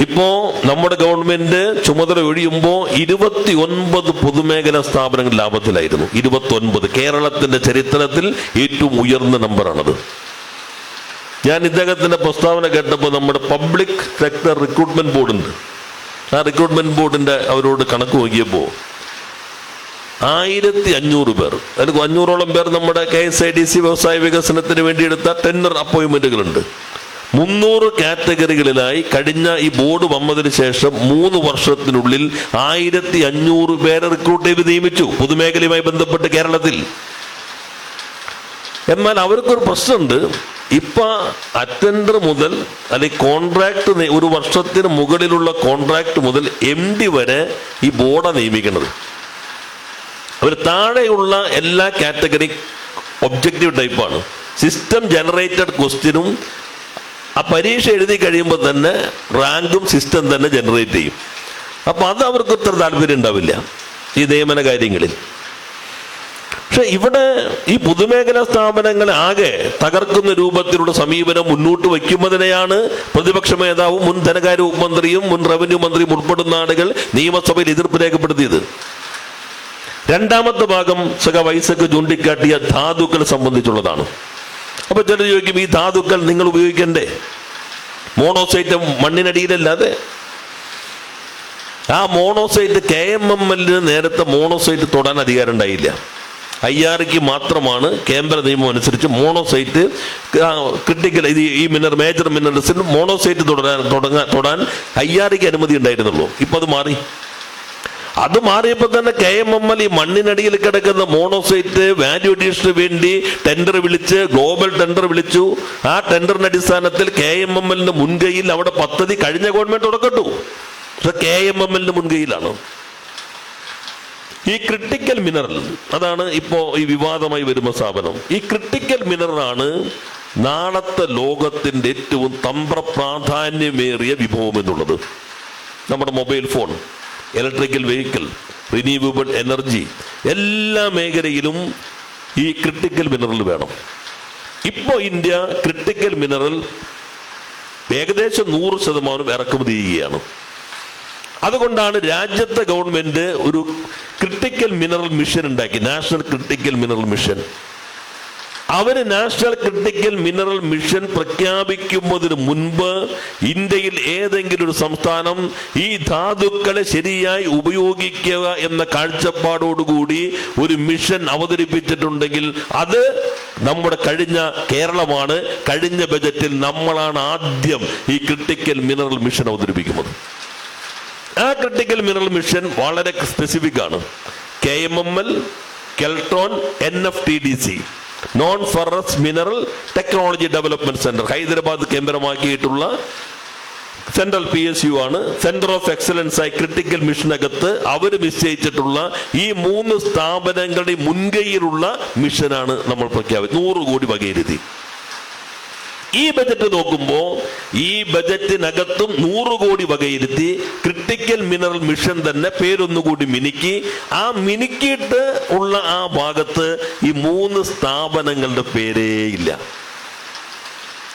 S4: ഇപ്പോ നമ്മുടെ ഗവൺമെന്റ് ചുമതല ഒഴിയുമ്പോൾ 29 പൊതുമേഖലാ സ്ഥാപനങ്ങൾ ലാഭത്തിലായിരുന്നു. 29 കേരളത്തിന്റെ ചരിത്രത്തിൽ ഏറ്റവും ഉയർന്ന നമ്പറാണത്. ഞാൻ ഇദ്ദേഹത്തിന്റെ പ്രസ്താവന കേട്ടപ്പോൾ നമ്മുടെ പബ്ലിക് സെക്ടർ റിക്രൂട്ട്മെന്റ് ബോർഡ് ഉണ്ട്. ആ റിക്രൂട്ട്മെന്റ് ബോർഡിന്റെ അവരോട് കണക്ക് നോക്കിയപ്പോൾ 1500 പേർ, അതിൽ 500ഓളം പേർ നമ്മുടെ KSIDC വ്യവസായ വികസനത്തിന് വേണ്ടി എടുത്ത ടെൻഡർ അപ്പോയിന്റ്മെന്റുകളുണ്ട്. 300 കാറ്റഗറികളിലായി കഴിഞ്ഞ ഈ ബോർഡ് വന്നതിന് ശേഷം 3 വർഷത്തിനുള്ളിൽ 1500 പേരെ റിക്രൂട്ട് ചെയ്ത് നിയമിച്ചു പൊതുമേഖലയുമായി ബന്ധപ്പെട്ട് കേരളത്തിൽ. എന്നാൽ അവർക്കൊരു പ്രശ്നമുണ്ട്. ഇപ്പൊ അറ്റൻഡർ മുതൽ അല്ലെങ്കിൽ കോൺട്രാക്ട്, 1 വർഷത്തിന് മുകളിലുള്ള കോൺട്രാക്ട് മുതൽ MD വരെ ഈ ബോർഡാണ് നിയമിക്കുന്നത്. അവർ താഴെയുള്ള എല്ലാ കാറ്റഗറി ഒബ്ജക്റ്റീവ് ടൈപ്പാണ്. സിസ്റ്റം ജനറേറ്റഡ് ക്വസ്റ്റ്യനും ആ പരീക്ഷ എഴുതി കഴിയുമ്പോൾ തന്നെ റാങ്കും സിസ്റ്റം തന്നെ ജനറേറ്റ് ചെയ്യും. അപ്പൊ അത് അവർക്ക് ഇത്ര താല്പര്യം ഉണ്ടാവില്ല ഈ നിയമന കാര്യങ്ങളിൽ. പക്ഷെ ഇവിടെ ഈ പൊതുമേഖലാ സ്ഥാപനങ്ങളെ ആകെ തകർക്കുന്ന രൂപത്തിലുള്ള സമീപനം മുന്നോട്ട് വയ്ക്കുന്നതിനെയാണ് പ്രതിപക്ഷ നേതാവും മുൻ ധനകാര്യ മന്ത്രിയും മുൻ റവന്യൂ മന്ത്രിയും ഉൾപ്പെടുന്ന ആളുകൾ നിയമസഭയിൽ എതിർപ്പ് രേഖപ്പെടുത്തിയത്. രണ്ടാമത്തെ ഭാഗം വൈസക്ക് ചൂണ്ടിക്കാട്ടിയ ധാതുക്കൾ സംബന്ധിച്ചുള്ളതാണ്. അപ്പൊ ചിലർ ചോദിക്കും, ഈ ധാതുക്കൾ നിങ്ങൾ ഉപയോഗിക്കണ്ടേ? മോണോസൈറ്റ് മണ്ണിനടിയിലല്ലാതെ ആ മോണോസൈറ്റ് KMML നേരത്തെ മോണോസൈറ്റ് തൊടാൻ അധികാരം ഉണ്ടായില്ല. IRക്ക് മാത്രമാണ് കേന്ദ്ര നിയമം അനുസരിച്ച് മോണോസൈറ്റ് ക്രിട്ടിക്കൽ ഈ മേജർ മിനറൽസിൽ മോണോസൈറ്റ് തൊടാൻ IRക്ക് അനുമതി ഉണ്ടായിരുന്നുള്ളൂ. ഇപ്പൊ അത് മാറി. അത് മാറിയപ്പോൾ തന്നെ KMML ഈ മണ്ണിനടിയിൽ കിടക്കുന്ന മോണോസൈറ്റ് വാല്യൂ അഡീഷന് വേണ്ടി ടെൻഡർ വിളിച്ച് ഗ്ലോബൽ ടെൻഡർ വിളിച്ചു. ആ ടെൻഡറിന്റെ അടിസ്ഥാനത്തിൽ KMML മുൻകൈയിൽ അവിടെ പദ്ധതി കഴിഞ്ഞ ഗവൺമെന്റ് തുടക്കട്ടു. പക്ഷെ KMML മുൻകൈയിലാണ്. ഈ ക്രിട്ടിക്കൽ മിനറൽ, അതാണ് ഇപ്പോ ഈ വിവാദമായി വരുന്ന സ്ഥാപനം. ഈ ക്രിട്ടിക്കൽ മിനറലാണ് നാളത്തെ ലോകത്തിന്റെ ഏറ്റവും തന്ത്രപ്രാധാന്യമേറിയ വിഭവം എന്നുള്ളത്. നമ്മുടെ mobile phone, electrical vehicle, renewable energy, എല്ലാ മേഖലയിലും ഈ ക്രിട്ടിക്കൽ മിനറൽ വേണം. ഇപ്പോൾ ഇന്ത്യ ക്രിട്ടിക്കൽ മിനറൽ ഏകദേശം 100% ഇറക്കുമതി ചെയ്യുകയാണ്. അതുകൊണ്ടാണ് രാജ്യത്തെ ഗവൺമെന്റ് ഒരു ക്രിട്ടിക്കൽ മിനറൽ മിഷൻ ഉണ്ടാക്കി, നാഷണൽ ക്രിട്ടിക്കൽ മിനറൽ മിഷൻ. അവര് നാഷണൽ ക്രിട്ടിക്കൽ മിനറൽ മിഷൻ പ്രഖ്യാപിക്കുന്നതിന് മുൻപ് ഇന്ത്യയിൽ ഏതെങ്കിലും ഒരു സംസ്ഥാനം ഈ ധാതുക്കളെ ശരിയായി ഉപയോഗിക്കുക എന്ന കാഴ്ചപ്പാടോടുകൂടി ഒരു മിഷൻ അവതരിപ്പിച്ചിട്ടുണ്ടെങ്കിൽ അത് നമ്മുടെ കഴിഞ്ഞ കേരളമാണ്. കഴിഞ്ഞ ബജറ്റിൽ നമ്മളാണ് ആദ്യം ഈ ക്രിട്ടിക്കൽ മിനറൽ മിഷൻ അവതരിപ്പിക്കുന്നത്. ആ ക്രിട്ടിക്കൽ മിനറൽ മിഷൻ വളരെ സ്പെസിഫിക് ആണ്. KMML, Keltron, NFTDC, non ferrous mineral technology development centre, Hyderabad കേന്ദ്രമാക്കിയിട്ടുള്ള സെൻട്രൽ PSU ആണ്. സെന്റർ ഓഫ് എക്സലൻസ് ആയി ക്രിട്ടിക്കൽ മിഷനകത്ത് അവർ നിശ്ചയിച്ചിട്ടുള്ള ഈ 3 സ്ഥാപനങ്ങളുടെ മുൻകൈയിലുള്ള മിഷനാണ് നമ്മൾ പ്രഖ്യാപിച്ചത്. 100 കോടി വകയിരുത്തി. ഈ ബജറ്റ് നോക്കുമ്പോൾ ഈ ബജറ്റിനകത്തും 100 കോടി വകയിരുത്തി ക്രിട്ടിക്കൽ മിനറൽ മിഷൻ തന്നെ പേരൊന്നുകൂടി മിനുക്കി. ആ മിനുക്കിയിട്ട് ഉള്ള ആ ഭാഗത്ത് ഈ 3 സ്ഥാപനങ്ങളുടെ പേരേ ഇല്ല.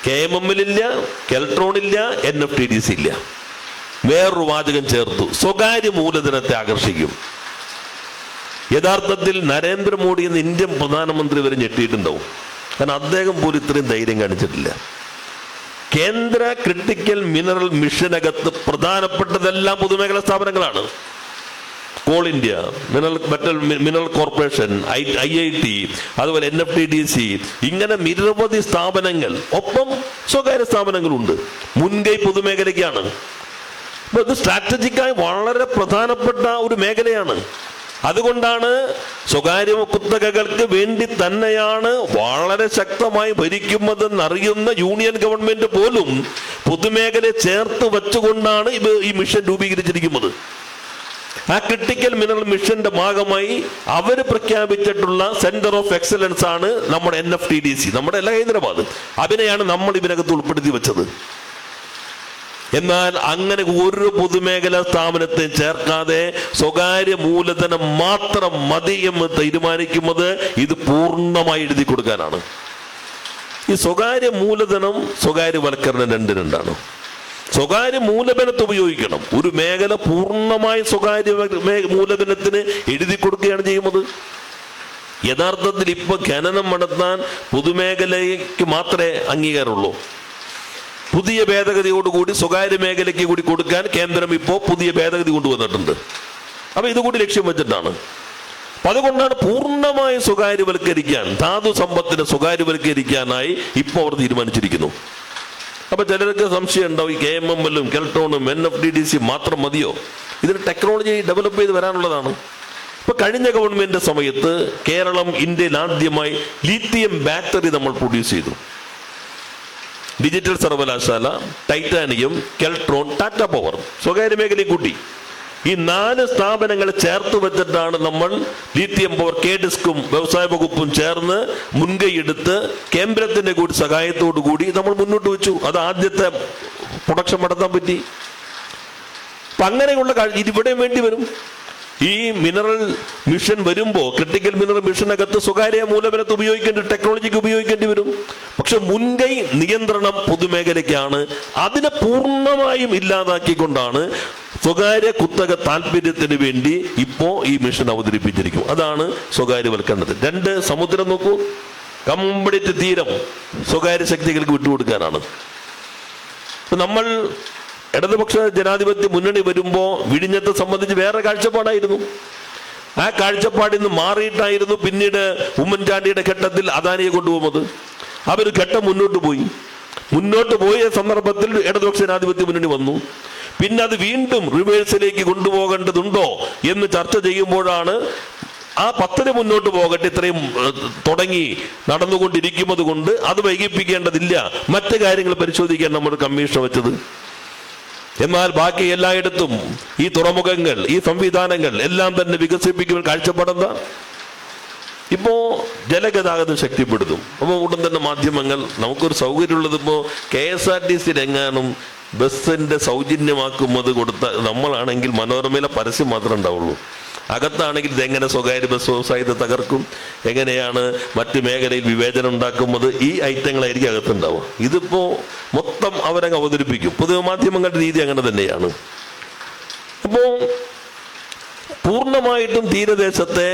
S4: KMML ഇല്ല, കെൽട്രോൺ ഇല്ല, NFTDC ഇല്ല. വേറൊരു വാചകം ചേർത്തു, സ്വകാര്യ മൂലധനത്തെ ആകർഷിക്കും. യഥാർത്ഥത്തിൽ നരേന്ദ്രമോദി എന്ന ഇന്ത്യൻ പ്രധാനമന്ത്രി വരെ ഞെട്ടിയിട്ടുണ്ടാവും. കാരണം അദ്ദേഹം പോലും ഇത്രയും ധൈര്യം കാണിച്ചിട്ടില്ല. കേന്ദ്ര ക്രിട്ടിക്കൽ മിനറൽ മിഷനകത്ത് പ്രധാനപ്പെട്ടതെല്ലാം പൊതുമേഖലാ സ്ഥാപനങ്ങളാണ്. Call India, mineral corporation, IIT, അതുപോലെ NFTDC, ഇങ്ങനെ നിരവധി സ്ഥാപനങ്ങൾ, ഒപ്പം സ്വകാര്യ സ്ഥാപനങ്ങളുണ്ട്. മുൻകൈ പൊതുമേഖലയ്ക്കാണ്. ഇത് സ്ട്രാറ്റജിക്കായി വളരെ പ്രധാനപ്പെട്ട ഒരു മേഖലയാണ്. അതുകൊണ്ടാണ് സ്വകാര്യ കുത്തകകൾക്ക് വേണ്ടി തന്നെയാണ് വളരെ ശക്തമായി ഭരിക്കുന്നതെന്നറിയുന്ന യൂണിയൻ ഗവൺമെന്റ് പോലും പൊതുമേഖലയെ ചേർത്ത് വെച്ചുകൊണ്ടാണ് ഈ മിഷൻ രൂപീകരിച്ചിരിക്കുന്നത്. ആ ക്രിട്ടിക്കൽ മിനറൽ മിഷന്റെ ഭാഗമായി അവർ പ്രഖ്യാപിച്ചിട്ടുള്ള സെന്റർ ഓഫ് എക്സലൻസ് ആണ് നമ്മുടെ NFTDC, നമ്മുടെ എല്ലാ ഹൈദരാബാദ്. അതിനെയാണ് നമ്മൾ ഇതിനകത്ത് ഉൾപ്പെടുത്തി വെച്ചത്. എന്നാൽ അങ്ങനെ ഒരു പൊതുമേഖലാ സ്ഥാപനത്തെ ചേർക്കാതെ സ്വകാര്യ മൂലധനം മാത്രം മതി എന്ന് തീരുമാനിക്കുന്നത് ഇത് പൂർണ്ണമായി എഴുതി കൊടുക്കാനാണ്. ഈ സ്വകാര്യ മൂലധനം സ്വകാര്യവൽക്കരണം രണ്ടാണ്. സ്വകാര്യ മൂലധനത്തെ ഉപയോഗിക്കണം. ഒരു മേഖല പൂർണ്ണമായി സ്വകാര്യ മൂലധനത്തിന് എഴുതി കൊടുക്കുകയാണ് ചെയ്യുന്നത്. യഥാർത്ഥത്തിൽ ഇപ്പൊ ഖനനം നടത്താൻ പൊതുമേഖലയ്ക്ക് മാത്രമേ അംഗീകാരമുള്ളൂ. പുതിയ ഭേദഗതിയോടുകൂടി സ്വകാര്യ മേഖലയ്ക്ക് കൂടി കൊടുക്കാൻ കേന്ദ്രം ഇപ്പോൾ പുതിയ ഭേദഗതി കൊണ്ടുവന്നിട്ടുണ്ട്. അപ്പൊ ഇതുകൂടി ലക്ഷ്യം വെച്ചിട്ടാണ്. അപ്പൊ അതുകൊണ്ടാണ് പൂർണ്ണമായി സ്വകാര്യവൽക്കരിക്കാൻ, ധാതു സമ്പത്തിനെ സ്വകാര്യവൽക്കരിക്കാനായി ഇപ്പോൾ അവർ തീരുമാനിച്ചിരിക്കുന്നു. അപ്പൊ ചിലർക്ക് സംശയം ഉണ്ടാവും, ഈ KMML-ഉം കെൽട്രോണും NFDDC മാത്രം മതിയോ? ഇതിന് ടെക്നോളജി ഡെവലപ്പ് ചെയ്ത് വരാനുള്ളതാണ്. ഇപ്പൊ കഴിഞ്ഞ ഗവൺമെന്റ് സമയത്ത് കേരളം ഇന്ത്യയിൽ ആദ്യമായി ലിഥിയം ബാറ്ററി നമ്മൾ പ്രൊഡ്യൂസ് ചെയ്തു. ഡിജിറ്റൽ സർവകലാശാല, ടൈറ്റാനിയം, കെൽട്രോൺ, ടാറ്റ പവർ സ്വകാര്യ മേഖലയിൽ കൂട്ടി. ഈ 4 സ്ഥാപനങ്ങളെ ചേർത്ത് വെച്ചിട്ടാണ് നമ്മൾ ലിഥിയം പവർ, KDISC-ഉം വ്യവസായ വകുപ്പും ചേർന്ന് മുൻകൈയെടുത്ത് കേന്ദ്രത്തിന്റെ കൂടി സഹായത്തോടു കൂടി നമ്മൾ മുന്നോട്ട് വെച്ചു. അത് ആദ്യത്തെ പ്രൊഡക്ഷൻ നടത്താൻ പറ്റി. അപ്പൊ അങ്ങനെയുള്ള ഇവിടെയും വേണ്ടി വരും. ഈ മിനറൽ മിഷൻ വരുമ്പോൾ ക്രിട്ടിക്കൽ മിനറൽ മിഷനകത്ത് സ്വകാര്യ മൂലധനത്തെ ടെക്നോളജിക്ക് ഉപയോഗിക്കേണ്ടി വരും. പക്ഷെ മുൻകൈ നിയന്ത്രണം പൊതുമേഖലയ്ക്കാണ്. അതിനെ പൂർണ്ണമായും ഇല്ലാതാക്കിക്കൊണ്ടാണ് സ്വകാര്യ കുത്തക താല്പര്യത്തിന് വേണ്ടി ഇപ്പോ ഈ മിഷൻ അവതരിപ്പിച്ചിരിക്കും. അതാണ് സ്വകാര്യവൽക്കരണത്തിൽ. 2 സമുദ്രം നോക്കൂ, കംപ്ലീറ്റ് തീരം സ്വകാര്യ ശക്തികൾക്ക് വിട്ടുകൊടുക്കാനാണ്. നമ്മൾ ഇടതുപക്ഷ ജനാധിപത്യ മുന്നണി വരുമ്പോൾ വിഴിഞ്ഞത്തെ സംബന്ധിച്ച് വേറെ കാഴ്ചപ്പാടായിരുന്നു. ആ കാഴ്ചപ്പാടിൽ നിന്ന് മാറിയിട്ടായിരുന്നു പിന്നീട് ഉമ്മൻചാണ്ടിയുടെ ഘട്ടത്തിൽ അദാനിയെ കൊണ്ടുപോകുന്നത്. അവർ ഘട്ടം മുന്നോട്ട് പോയ സന്ദർഭത്തിൽ ഇടതുപക്ഷ ജനാധിപത്യ മുന്നണി വന്നു. പിന്നെ അത് വീണ്ടും റിവേഴ്സിലേക്ക് കൊണ്ടുപോകേണ്ടതുണ്ടോ എന്ന് ചർച്ച ചെയ്യുമ്പോഴാണ് ആ 10 മുന്നോട്ട് പോകട്ടെ, ഇത്രയും തുടങ്ങി നടന്നുകൊണ്ടിരിക്കുന്നത് കൊണ്ട് അത് വൈകിപ്പിക്കേണ്ടതില്ല, മറ്റു കാര്യങ്ങൾ പരിശോധിക്കാൻ നമ്മൾ കമ്മീഷൻ വെച്ചത്. എന്നാൽ ബാക്കി എല്ലായിടത്തും ഈ തുറമുഖങ്ങൾ, ഈ സംവിധാനങ്ങൾ എല്ലാം തന്നെ വികസിപ്പിക്കുവാൻ കാഴ്ചപ്പാടെന്താ? ഇപ്പോ ജലഗതാഗതം ശക്തിപ്പെടുത്തും. അപ്പോൾ ഉടൻ തന്നെ മാധ്യമങ്ങൾ, നമുക്കൊരു സൗകര്യമുള്ളത് ഇപ്പോൾ KSRTC എങ്ങാനും ബസ്സിന്റെ സൗജന്യമാക്കുന്നത് കൊടുത്ത നമ്മളാണെങ്കിൽ മനോരമയിലെ പരസ്യം മാത്രമേ ഉണ്ടാവുള്ളൂ. അകത്താണെങ്കിൽ ഇതെങ്ങനെ സ്വകാര്യ ബസ് വ്യവസായത്തെ തകർക്കും, എങ്ങനെയാണ് മറ്റു മേഖലയിൽ വിവേചനം ഉണ്ടാക്കുന്നത്, ഈ ഐറ്റങ്ങളായിരിക്കും അകത്തുണ്ടാവുക. ഇതിപ്പോ മൊത്തം അവരങ്ങ് അവതരിപ്പിക്കും. പൊതുമാധ്യമങ്ങളുടെ രീതി അങ്ങനെ തന്നെയാണ്. അപ്പോ പൂർണ്ണമായിട്ടും തീരദേശത്തെ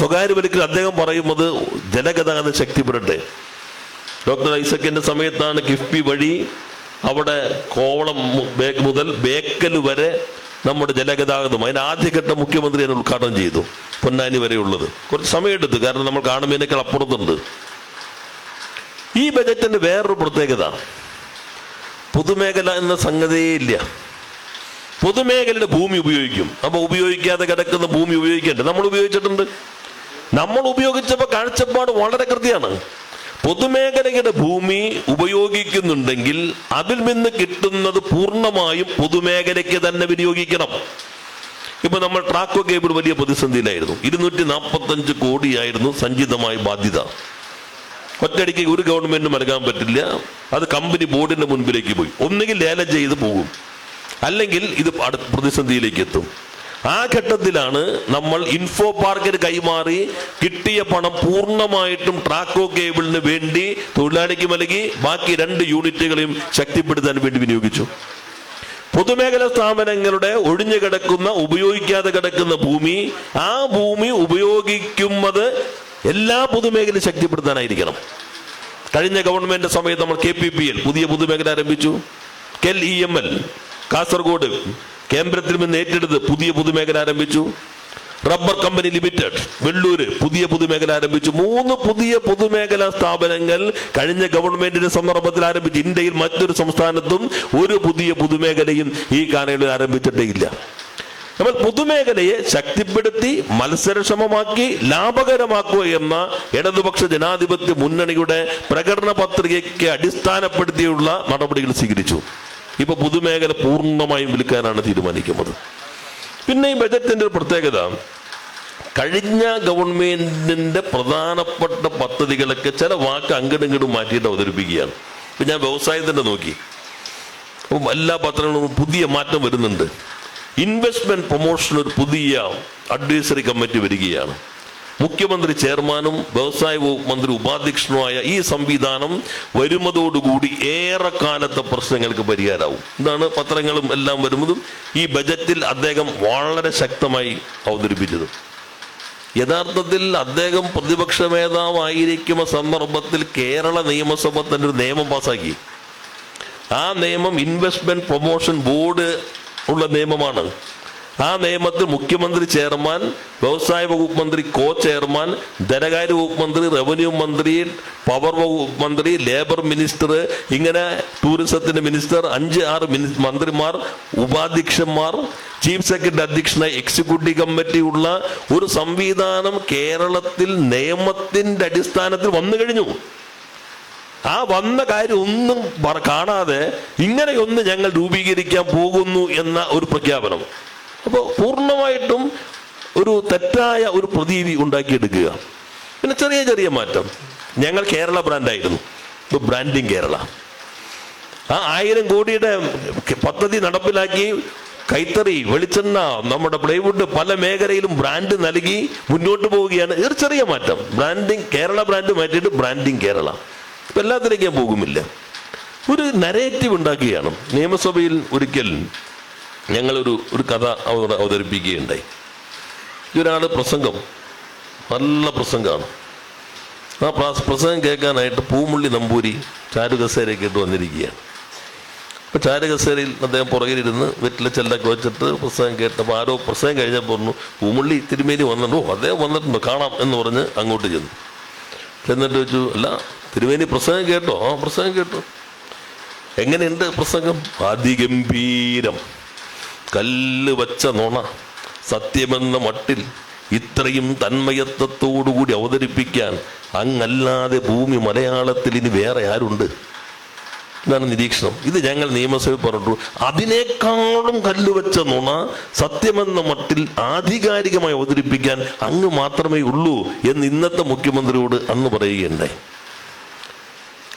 S4: സ്വകാര്യവൽക്കരണം അദ്ദേഹം പറയുന്നത് ജലഗതാഗതം ശക്തിപ്പെടട്ടെ. ഡോക്ടർ ഐസക്കിന്റെ സമയത്താണ് കിഫ്ബി വഴി അവിടെ കോവളം മുതൽ ബേക്കൽ വരെ നമ്മുടെ ജലഗതാഗതം, അതിന്റെ ആദ്യഘട്ടം മുഖ്യമന്ത്രി തന്നെ ഉദ്ഘാടനം ചെയ്തു. പൊന്നാനി വരെയുള്ളത് കുറച്ച് സമയമെടുത്തു, കാരണം നമ്മൾ കാണുന്നതിനേക്കാൾ അപ്പുറത്തുണ്ട്. ഈ ബജറ്റിന്റെ വേറൊരു പ്രത്യേകത, പൊതുമേഖല എന്ന സംഗതിയേ ഇല്ല. പൊതുമേഖലയുടെ ഭൂമി ഉപയോഗിക്കും. അപ്പൊ ഉപയോഗിക്കാതെ കിടക്കുന്ന ഭൂമി ഉപയോഗിക്കേണ്ടത് നമ്മൾ ഉപയോഗിച്ചിട്ടുണ്ട്. നമ്മൾ ഉപയോഗിച്ചപ്പോൾ കാഴ്ചപ്പാട് വളരെ കൃത്യമാണ്. പൊതുമേഖലയുടെ ഭൂമി ഉപയോഗിക്കുന്നുണ്ടെങ്കിൽ അതിൽ നിന്ന് കിട്ടുന്നത് പൂർണ്ണമായും പൊതുമേഖലയ്ക്ക് തന്നെ വിനിയോഗിക്കണം. ഇപ്പൊ നമ്മൾ ട്രാക്കോ കേബിൾ വലിയ പ്രതിസന്ധിയിലായിരുന്നു. 245 കോടിയായിരുന്നു സഞ്ചിതമായ ബാധ്യത. ഒറ്റയടിക്ക് ഒരു ഗവൺമെന്റിനും നൽകാൻ പറ്റില്ല. അത് കമ്പനി ബോർഡിന്റെ മുൻപിലേക്ക് പോയി. ഒന്നുകിൽ ലേലം ചെയ്ത് പോകും, അല്ലെങ്കിൽ ഇത് പ്രതിസന്ധിയിലേക്ക് എത്തും. ആ ഘട്ടത്തിലാണ് നമ്മൾ ഇൻഫോ പാർക്കിന് കൈമാറി കിട്ടിയ പണം പൂർണ്ണമായിട്ടും ട്രാക്കോ കേബിളിന് വേണ്ടി തൊഴിലാളിക്ക് നൽകി ബാക്കി 2 യൂണിറ്റുകളെയും ശക്തിപ്പെടുത്താൻ വേണ്ടി വിനിയോഗിച്ചു. പൊതുമേഖലാ സ്ഥാപനങ്ങളുടെ ഒഴിഞ്ഞു കിടക്കുന്ന, ഉപയോഗിക്കാതെ കിടക്കുന്ന ഭൂമി, ആ ഭൂമി ഉപയോഗിക്കുന്നത് എല്ലാ പൊതുമേഖലയും ശക്തിപ്പെടുത്താനായിരിക്കണം. കഴിഞ്ഞ ഗവൺമെന്റ് സമയത്ത് നമ്മൾ KPPL പുതിയ പൊതുമേഖല ആരംഭിച്ചു. KEML കാസർഗോഡ് കേന്ദ്രത്തിൽ നിന്ന് ഏറ്റെടുത്ത് പുതിയ പൊതുമേഖല ആരംഭിച്ചു. റബ്ബർ കമ്പനി ലിമിറ്റഡ് വെള്ളൂര് പുതിയ പൊതുമേഖല ആരംഭിച്ചു. 3 പുതിയ പൊതുമേഖലാ സ്ഥാപനങ്ങൾ കഴിഞ്ഞ ഗവൺമെന്റിന്റെ സന്ദർഭത്തിൽ ആരംഭിച്ചു. ഇന്ത്യയിൽ മറ്റൊരു സംസ്ഥാനത്തും ഒരു പുതിയ പൊതുമേഖലയും ഈ കാലയളവിൽ ആരംഭിച്ചിട്ടേ ഇല്ല. നമ്മൾ പൊതുമേഖലയെ ശക്തിപ്പെടുത്തി മത്സരക്ഷമമാക്കി ലാഭകരമാക്കുക എന്ന ഇടതുപക്ഷ ജനാധിപത്യ മുന്നണിയുടെ പ്രകടന പത്രികയ്ക്ക് അടിസ്ഥാനപ്പെടുത്തിയുള്ള നടപടികൾ സ്വീകരിച്ചു. ഇപ്പൊ പൊതുമേഖല പൂർണ്ണമായും വിൽക്കാനാണ് തീരുമാനിക്കുന്നത്. പിന്നെ ഈ ബജറ്റിന്റെ ഒരു പ്രത്യേകത, കഴിഞ്ഞ ഗവൺമെന്റിന്റെ പ്രധാനപ്പെട്ട പദ്ധതികളൊക്കെ ചില വാക്ക് അങ്ങടും ഇങ്ങടും മാറ്റിയിട്ട് അവതരിപ്പിക്കുകയാണ്. ഇപ്പൊ ഞാൻ വ്യവസായത്തിന്റെ നോക്കി, എല്ലാ പത്രങ്ങളും പുതിയ മാറ്റം വരുന്നുണ്ട്. ഇൻവെസ്റ്റ്മെന്റ് പ്രൊമോഷൻ ഒരു പുതിയ അഡ്വൈസറി കമ്മിറ്റി വരികയാണ്. മുഖ്യമന്ത്രി ചെയർമാനും വ്യവസായ വകുപ്പ് മന്ത്രി ഉപാധ്യക്ഷനുമായ ഈ സംവിധാനം വരുന്നതോടുകൂടി ഏറെക്കാലത്തെ പ്രശ്നങ്ങൾക്ക് പരിഹാരമാവും. ഇതാണ് പത്രങ്ങളും എല്ലാം വരുന്നതും ഈ ബജറ്റിൽ അദ്ദേഹം വളരെ ശക്തമായി അവതരിപ്പിച്ചത്. യഥാർത്ഥത്തിൽ അദ്ദേഹം പ്രതിപക്ഷ നേതാവായിരിക്കുന്ന സന്ദർഭത്തിൽ കേരള നിയമസഭ തന്നെ ഒരു നിയമം പാസാക്കി. ആ നിയമം ഇൻവെസ്റ്റ്മെന്റ് പ്രൊമോഷൻ ബോർഡ് ഉള്ള നിയമമാണ്. ആ നിയമത്തിൽ മുഖ്യമന്ത്രി ചെയർമാൻ, വ്യവസായ വകുപ്പ് മന്ത്രി കോ ചെയർമാൻ, ധനകാര്യ വകുപ്പ് മന്ത്രി, റവന്യൂ മന്ത്രി, പവർ വകുപ്പ് മന്ത്രി, ലേബർ മിനിസ്റ്റർ, ഇങ്ങനെ ടൂറിസത്തിന്റെ മിനിസ്റ്റർ, 5-6 മന്ത്രിമാർ, ഉപാധ്യക്ഷന്മാർ, ചീഫ് സെക്രട്ടറി അധ്യക്ഷനായി എക്സിക്യൂട്ടീവ് കമ്മിറ്റി ഉള്ള ഒരു സംവിധാനം കേരളത്തിൽ നിയമത്തിന്റെ അടിസ്ഥാനത്തിൽ വന്നു കഴിഞ്ഞു. ആ വന്ന കാര്യം ഒന്നും കാണാതെ ഇങ്ങനെയൊന്ന് ഞങ്ങൾ രൂപീകരിക്കാൻ പോകുന്നു എന്ന ഒരു പ്രഖ്യാപനം. അപ്പോൾ പൂർണ്ണമായിട്ടും ഒരു തെറ്റായ ഒരു പ്രതീതി ഉണ്ടാക്കിയെടുക്കുക. പിന്നെ ചെറിയ ചെറിയ മാറ്റം. ഞങ്ങൾ കേരള ബ്രാൻഡായിരുന്നു, ഇപ്പോൾ ബ്രാൻഡിങ് കേരള. ആ 1000 കോടിയുടെ പദ്ധതി നടപ്പിലാക്കി. കൈത്തറി, വെളിച്ചെണ്ണ, നമ്മുടെ പ്ലൈവുഡ് പല മേഖലയിലും ബ്രാൻഡ് നൽകി മുന്നോട്ട് പോവുകയാണ്. ഒരു ചെറിയ മാറ്റം. ബ്രാൻഡിങ് കേരള ബ്രാൻഡ് മാറ്റിയിട്ട് ബ്രാൻഡിങ് കേരള. ഇപ്പം എല്ലാത്തിലേക്കും ഞാൻ പോകുമില്ല. ഒരു നരേറ്റീവ് ഉണ്ടാക്കുകയാണ്. നിയമസഭയിൽ ഒരിക്കൽ ഞങ്ങളൊരു കഥ അവതരിപ്പിക്കുകയുണ്ടായി. ഒരാൾ പ്രസംഗം, നല്ല പ്രസംഗമാണ്. ആ പ്രസംഗം കേൾക്കാനായിട്ട് പൂമുള്ളി നമ്പൂരി ചാരുകസേരയൊക്കെ ഇട്ട് വന്നിരിക്കുകയാണ്. അപ്പോൾ ചാരുകസേരയിൽ അദ്ദേഹം പുറകിലിരുന്ന് വെറ്റില ചെല്ലൊക്കെ വെച്ചിട്ട് പ്രസംഗം കേട്ടപ്പോൾ ആരോ പ്രസംഗം കഴിഞ്ഞപ്പോൾ പറഞ്ഞു, പൂമുള്ളി തിരുമേനി വന്നിട്ടുണ്ടോ? അദ്ദേഹം വന്നിട്ടുണ്ടോ, കാണാം എന്ന് പറഞ്ഞ് അങ്ങോട്ട് ചെന്നിട്ട് വെച്ചു, അല്ല തിരുമേനി പ്രസംഗം കേട്ടോ? ആ പ്രസംഗം കേട്ടു. എങ്ങനെയുണ്ട് പ്രസംഗം? അതിഗംഭീരം, കല്ല് വച്ച നുണ, സത്യമെന്ന മട്ടിൽ ഇത്രയും തന്മയത്വത്തോടുകൂടി അവതരിപ്പിക്കാൻ അങ്ങല്ലാതെ ഭൂമി മലയാളത്തിൽ ഇനി വേറെ ആരുണ്ട്? ഇതാണ് നിരീക്ഷണം. ഇത് ഞങ്ങൾ നിയമസഭയിൽ പറഞ്ഞു. അതിനേക്കാളും കല്ലുവെച്ച നുണ സത്യമെന്ന മട്ടിൽ ആധികാരികമായി അവതരിപ്പിക്കാൻ അങ്ങ് മാത്രമേ ഉള്ളൂ എന്ന് ഇന്നത്തെ മുഖ്യമന്ത്രിയോട് അന്ന് പറയുകയുണ്ടായി.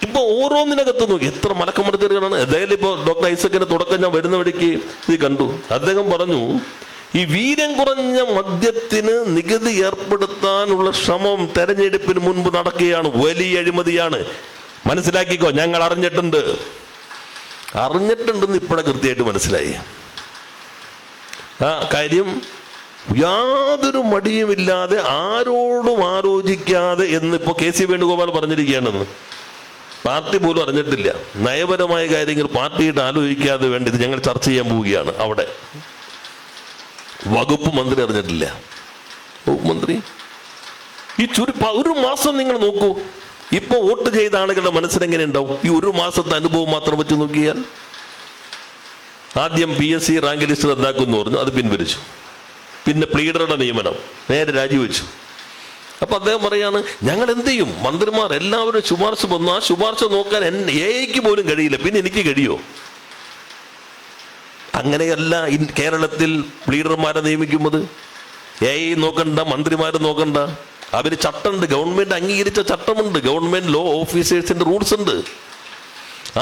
S4: ഇപ്പൊ ഓരോന്നിനകത്ത് നോക്കി എത്ര മലക്കമടത്തലുകളാണ്. ഏതായാലും ഇപ്പോൾ ഡോക്ടർ ഐസക്കിന്റെ തുടക്കം ഞാൻ വരുന്ന വഴിക്ക് ഇത് കണ്ടു. അദ്ദേഹം പറഞ്ഞു, ഈ വീര്യം കുറഞ്ഞ മദ്യത്തിന് നികുതി ഏർപ്പെടുത്താനുള്ള ശ്രമം തെരഞ്ഞെടുപ്പിന് മുൻപ് നടക്കുകയാണ്. വലിയ അഴിമതിയാണ്. മനസ്സിലാക്കിക്കോ, ഞങ്ങൾ അറിഞ്ഞിട്ടുണ്ടെന്ന് ഇപ്പോഴെ കൃത്യമായിട്ട് മനസ്സിലായി. ആ കാര്യം യാതൊരു മടിയുമില്ലാതെ ആരോടും ആലോചിക്കാതെ എന്നിപ്പോ KC വേണുഗോപാൽ പറഞ്ഞിരിക്കുകയാണെന്ന്. പാർട്ടി പോലും അറിഞ്ഞിട്ടില്ല. നയപരമായ കാര്യങ്ങൾ പാർട്ടിയിട്ട് ആലോചിക്കാതെ വേണ്ടി ഇത് ഞങ്ങൾ ചർച്ച ചെയ്യാൻ പോവുകയാണ്. അവിടെ വകുപ്പ് മന്ത്രി അറിഞ്ഞിട്ടില്ല. വകുപ്പ് മന്ത്രി ഈ ഒരു മാസം നിങ്ങൾ നോക്കൂ. ഇപ്പൊ വോട്ട് ചെയ്ത ആളുകളുടെ മനസ്സിലെങ്ങനെ ഉണ്ടാവും? ഈ ഒരു മാസത്തെ അനുഭവം മാത്രം വെച്ച് നോക്കിയാൽ. ആദ്യം PSC റാങ്ക് ലിസ്റ്റ് റദ്ദാക്കുമെന്ന് പറഞ്ഞു, അത് പിൻവലിച്ചു. പിന്നെ പ്ലീഡറുടെ നിയമനം, നേരെ രാജിവെച്ചു. അപ്പൊ അദ്ദേഹം പറയാണ്, ഞങ്ങൾ എന്ത് ചെയ്യും? മന്ത്രിമാർ എല്ലാവരും ശുപാർശ വന്നു. ആ ശുപാർശ നോക്കാൻ AIക്ക് പോലും കഴിയില്ല, പിന്നെ എനിക്ക് കഴിയോ? അങ്ങനെയല്ല കേരളത്തിൽ പ്ലീഡർമാരെ നിയമിക്കുന്നത്. AI നോക്കണ്ട, മന്ത്രിമാരെ നോക്കണ്ട. അവര് ചട്ടമുണ്ട്, ഗവൺമെന്റ് അംഗീകരിച്ച ചട്ടമുണ്ട്, ഗവൺമെന്റ് ലോ ഓഫീസേഴ്സിന്റെ റൂൾസ് ഉണ്ട്.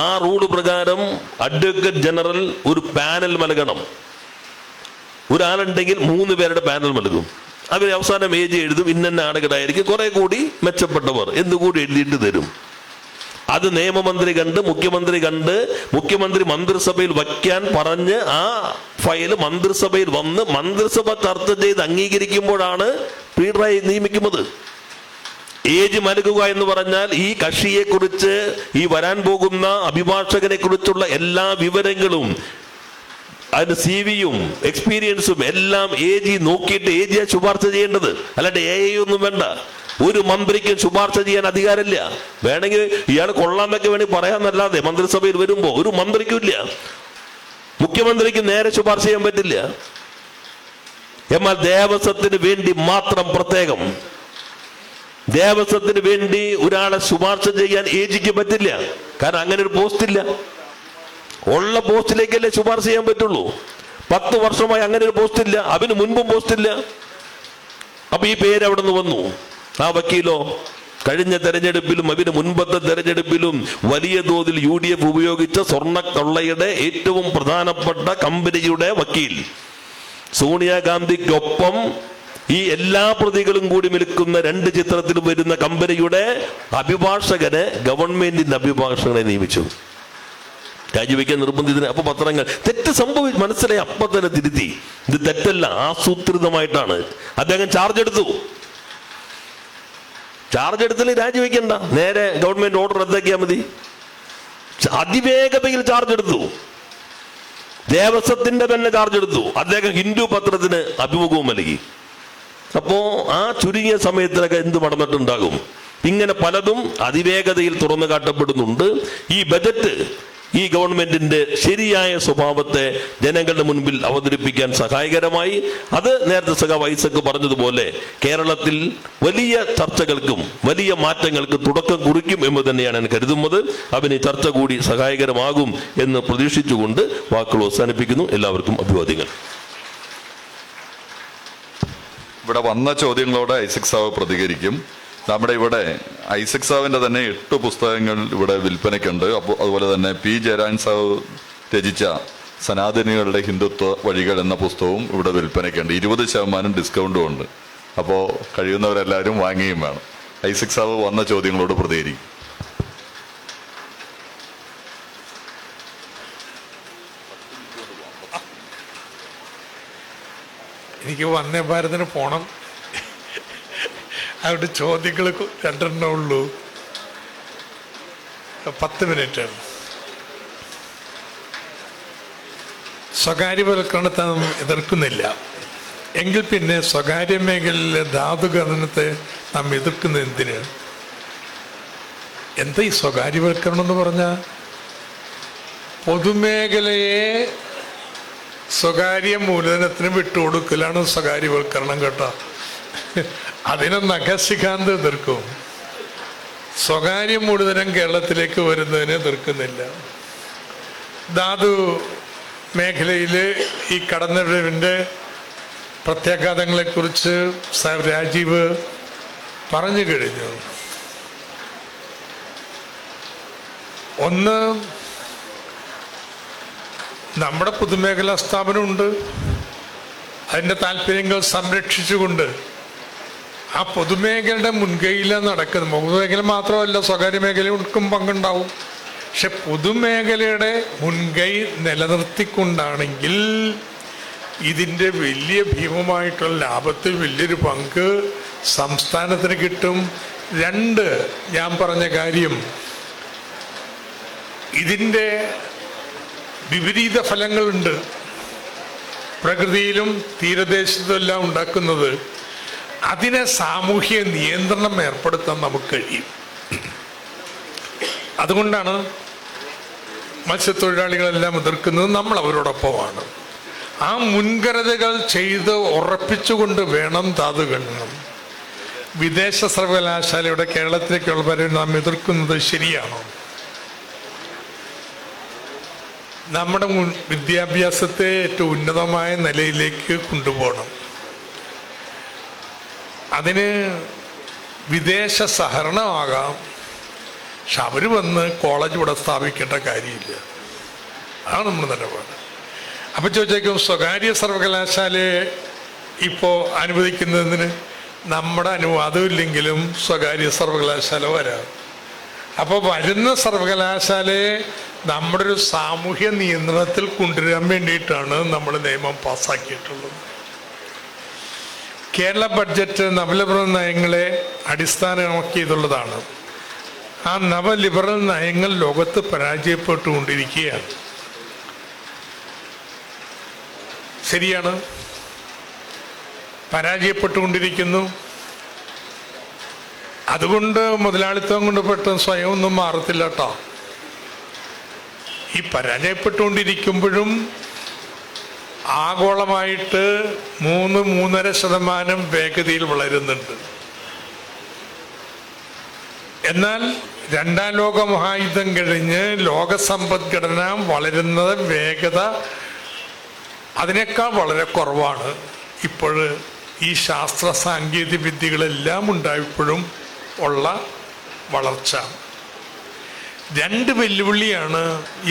S4: ആ റൂള് പ്രകാരം അഡ്വക്കേറ്റ് ജനറൽ ഒരു പാനൽ നൽകണം. ഒരാളുണ്ടെങ്കിൽ 3 പേരുടെ പാനൽ നൽകും. അവർ അവസാനം ഏജ് എഴുതും, ഇന്ന ആളുകളായിരിക്കും കുറെ കൂടി മെച്ചപ്പെട്ടവർ എന്നുകൂടി എഴുതിയിട്ട് തരും. അത് നിയമമന്ത്രി കണ്ട്, മുഖ്യമന്ത്രി കണ്ട്, മുഖ്യമന്ത്രി മന്ത്രിസഭയിൽ വയ്ക്കാൻ പറഞ്ഞ് ആ ഫയല് മന്ത്രിസഭയിൽ വന്ന് മന്ത്രിസഭ ചർച്ച ചെയ്ത് അംഗീകരിക്കുമ്പോഴാണ് പ്ലീഡറായി നിയമിക്കുന്നത്. ഏജ് നൽകുക എന്ന് പറഞ്ഞാൽ ഈ കക്ഷിയെ കുറിച്ച്, ഈ വരാൻ പോകുന്ന അഭിഭാഷകനെ കുറിച്ചുള്ള എല്ലാ വിവരങ്ങളും, അതിന്റെ CV-യും എക്സ്പീരിയൻസും എല്ലാം AG നോക്കിയിട്ട് AG ശുപാർശ ചെയ്യേണ്ടത്. അല്ലാണ്ട് AI ഒന്നും വേണ്ട. ഒരു മന്ത്രിക്കും ശുപാർശ ചെയ്യാൻ അധികാരമില്ല. വേണമെങ്കിൽ ഇയാൾ കൊള്ളാമെന്നൊക്കെ വേണമെങ്കിൽ പറയാന്നല്ലാതെ മന്ത്രിസഭയിൽ വരുമ്പോ ഒരു മന്ത്രിക്കും ഇല്ല. മുഖ്യമന്ത്രിക്ക് നേരെ ശുപാർശ ചെയ്യാൻ പറ്റില്ല. എന്നാൽ ദേവസ്വത്തിന് വേണ്ടി മാത്രം പ്രത്യേകം, ദേവസ്വത്തിന് വേണ്ടി ഒരാളെ ശുപാർശ ചെയ്യാൻ AGക്ക് പറ്റില്ല. കാരണം അങ്ങനെ ഒരു പോസ്റ്റ് ഇല്ല. ഉള്ള പോസ്റ്റിലേക്കല്ലേ ശുപാർശ ചെയ്യാൻ പറ്റുള്ളൂ. 10 വർഷമായി അങ്ങനെ ഒരു പോസ്റ്റ് ഇല്ല. അതിന് മുൻപും പോസ്റ്റ് ഇല്ല. അപ്പൊ ഈ പേര് അവിടെ നിന്ന് വന്നു. ആ വക്കീലോ കഴിഞ്ഞ തെരഞ്ഞെടുപ്പിലും അതിന് മുൻപത്തെ തെരഞ്ഞെടുപ്പിലും വലിയ തോതിൽ UDF ഉപയോഗിച്ച സ്വർണ്ണക്കൊള്ളയുടെ ഏറ്റവും പ്രധാനപ്പെട്ട കമ്പനിയുടെ വക്കീൽ, സോണിയാഗാന്ധിക്കൊപ്പം ഈ എല്ലാ പ്രതികളും കൂടി വിൽക്കുന്ന 2 ചിത്രത്തിലും വരുന്ന കമ്പനിയുടെ അഭിഭാഷകനെ ഗവൺമെന്റിന്റെ അഭിഭാഷകനെ നിയമിച്ചു. രാജിവെക്കാൻ നിർബന്ധിതന്. അപ്പൊ പത്രങ്ങൾ തെറ്റ് മനസ്സിലായി അപ്പൊ തന്നെ തിരുത്തി. ഇത് തെറ്റല്ല, ആസൂത്രിതമായിട്ടാണ്. അദ്ദേഹം ചാർജ് എടുത്തു. ചാർജ് എടുത്തില്ല രാജിവെക്കണ്ട, നേരെ ഗവൺമെന്റ് ഓർഡർ റദ്ദാക്കിയാൽ മതി. അതിവേഗതയിൽ ചാർജ് എടുത്തു. ദേവസ്വത്തിന്റെ തന്നെ ചാർജ് എടുത്തു. അദ്ദേഹം ഹിന്ദു പത്രത്തിന് അഭിമുഖവും നൽകി. അപ്പോ ആ ചുരുങ്ങിയ സമയത്തിലൊക്കെ എന്ത് നടന്നിട്ടുണ്ടാകും? ഇങ്ങനെ പലതും അതിവേഗതയിൽ തുറന്നു കാട്ടപ്പെടുന്നുണ്ട്. ഈ ബജറ്റ് ഈ ഗവൺമെന്റിന്റെ ശരിയായ സ്വഭാവത്തെ ജനങ്ങളുടെ മുൻപിൽ അവതരിപ്പിക്കാൻ സഹായകരമായി. അത് നേരത്തെ സഖാവ് ഐസക് പറഞ്ഞതുപോലെ കേരളത്തിൽ വലിയ ചർച്ചകൾക്കും വലിയ മാറ്റങ്ങൾക്ക് തുടക്കം കുറിക്കും എന്ന് തന്നെയാണ് ഞാൻ കരുതുന്നത്. അതിന് ചർച്ച കൂടി സഹായകരമാകും എന്ന് പ്രതീക്ഷിച്ചുകൊണ്ട് വാക്കുകൾ അവസാനിപ്പിക്കുന്നു. എല്ലാവർക്കും അഭിവാദ്യങ്ങൾ.
S1: ഇവിടെ വന്ന ചോദ്യങ്ങളോട് ഐസക് സാവ് പ്രതികരിക്കും. നമ്മുടെ ഇവിടെ ഐസക് സാവിന്റെ തന്നെ 8 പുസ്തകങ്ങൾ ഇവിടെ വിൽപ്പനയ്ക്കുണ്ട്. അപ്പോൾ അതുപോലെ തന്നെ പി ജയരാജൻ സാവ് രചിച്ച സനാതനികളുടെ ഹിന്ദുത്വ വഴികൾ എന്ന പുസ്തകവും ഇവിടെ വിൽപ്പനയ്ക്കുണ്ട്. 20% ഡിസ്കൗണ്ടും ഉണ്ട്. അപ്പോൾ കഴിയുന്നവരെല്ലാവരും വാങ്ങുകയും വേണം. ഐസക് സാവ് വന്ന ചോദ്യങ്ങളോട് പ്രതികരിക്കും.
S3: എനിക്ക് വന്ദേ ഭാരതിന് പോണം. അവിടെ ചോദ്യങ്ങൾ 2 ഉള്ളൂ. 10 മിനിറ്റാണ്. സ്വകാര്യവൽക്കരണത്തെ നാം എതിർക്കുന്നില്ല എങ്കിൽ പിന്നെ സ്വകാര്യ മേഖലയിലെ ധാതുഖനനത്തെ നാം എതിർക്കുന്നത് എന്തിന്? എന്താ ഈ സ്വകാര്യവൽക്കരണം എന്ന് പറഞ്ഞാൽ? പൊതുമേഖലയെ സ്വകാര്യ മൂലധനത്തിന് വിട്ടുകൊടുക്കലാണ് സ്വകാര്യവൽക്കരണം കേട്ടോ. അതിനെ നഖശിഖാന്ത് എതിർക്കും. സ്വകാര്യ മൂലധനം കേരളത്തിലേക്ക് വരുന്നതിനെ എതിർക്കുന്നില്ല. ധാതു മേഖലയിൽ ഈ കടന്നുവരവിൻ്റെ പ്രത്യാഘാതങ്ങളെക്കുറിച്ച് സർ രാജീവ് പറഞ്ഞു കഴിഞ്ഞു. ഒന്ന്, നമ്മുടെ പൊതുമേഖലാ സ്ഥാപനമുണ്ട്. അതിൻ്റെ താല്പര്യങ്ങൾ സംരക്ഷിച്ചുകൊണ്ട് ആ പൊതുമേഖലയുടെ മുൻകൈയിലാണ് നടക്കുന്നത്. പൊതുമേഖല മാത്രമല്ല, സ്വകാര്യ മേഖലയ്ക്കും പങ്കുണ്ടാവും. പക്ഷെ പൊതുമേഖലയുടെ മുൻകൈ നിലനിർത്തിക്കൊണ്ടാണെങ്കിൽ ഇതിൻ്റെ വലിയ ഭീമമായിട്ടുള്ള ലാഭത്തിൽ വലിയൊരു പങ്ക് സംസ്ഥാനത്തിന് കിട്ടും. 2, ഞാൻ പറഞ്ഞ കാര്യം, ഇതിൻ്റെ വിപരീത ഫലങ്ങളുണ്ട്. പ്രകൃതിയിലും തീരദേശത്തും എല്ലാം ഉണ്ടാക്കുന്നത്. അതിനെ സാമൂഹ്യ നിയന്ത്രണം ഏർപ്പെടുത്താൻ നമുക്ക് കഴിയും. അതുകൊണ്ടാണ് മത്സ്യത്തൊഴിലാളികളെല്ലാം എതിർക്കുന്നത്. നമ്മൾ അവരോടൊപ്പമാണ്. ആ മുൻകരുതലുകൾ ചെയ്ത് ഉറപ്പിച്ചുകൊണ്ട് വേണം ധാതുഖനനം. വിദേശ സർവകലാശാലയുടെ കേരളത്തിലേക്കുള്ളവരെ നാം എതിർക്കുന്നത് ശരിയാണോ? നമ്മുടെ വിദ്യാഭ്യാസത്തെ ഏറ്റവും ഉന്നതമായ നിലയിലേക്ക് കൊണ്ടുപോകണം. അതിന് വിദേശ സഹകരണമാകാം. പക്ഷെ അവർ വന്ന് കോളേജ് ഇവിടെ സ്ഥാപിക്കേണ്ട കാര്യമില്ല. അതാണ് നമ്മുടെ നിലപാട്. അപ്പം ചോദിച്ചേക്കും, സ്വകാര്യ സർവകലാശാലയെ ഇപ്പോൾ അനുവദിക്കുന്നതിന് നമ്മുടെ അനുവാദമില്ലെങ്കിലും സ്വകാര്യ സർവകലാശാല വരാം. അപ്പോൾ വരുന്ന സർവകലാശാലയെ നമ്മുടെ ഒരു സാമൂഹ്യ നിയന്ത്രണത്തിൽ കൊണ്ടുവരാൻ വേണ്ടിയിട്ടാണ് നമ്മൾ നിയമം പാസ്സാക്കിയിട്ടുള്ളത്. കേരള ബഡ്ജറ്റ് നവലിബറൽ നയങ്ങളെ അടിസ്ഥാനമാക്കിയതുള്ളതാണ്. ആ നവലിബറൽ നയങ്ങൾ ലോകത്ത് പരാജയപ്പെട്ടുകൊണ്ടിരിക്കുകയാണ്. ശരിയാണ്, പരാജയപ്പെട്ടുകൊണ്ടിരിക്കുന്നു. അതുകൊണ്ട് മുതലാളിത്തം കൊണ്ട് പെട്ടെന്ന് സ്വയം ഒന്നും മാറത്തില്ല കേട്ടോ. ഈ പരാജയപ്പെട്ടുകൊണ്ടിരിക്കുമ്പോഴും ആഗോളമായിട്ട് 3-3.5% വേഗതയിൽ വളരുന്നുണ്ട്. എന്നാൽ 2ാം ലോക മഹായുദ്ധം കഴിഞ്ഞ് ലോക സമ്പദ്ഘടന വളരുന്ന വേഗത അതിനേക്കാൾ വളരെ കുറവാണ്. ഇപ്പോൾ ഈ ശാസ്ത്ര സാങ്കേതിക വിദ്യകളെല്ലാം ഉണ്ടായപ്പോഴും ഉള്ള വളർച്ച. 2 വെല്ലുവിളിയാണ്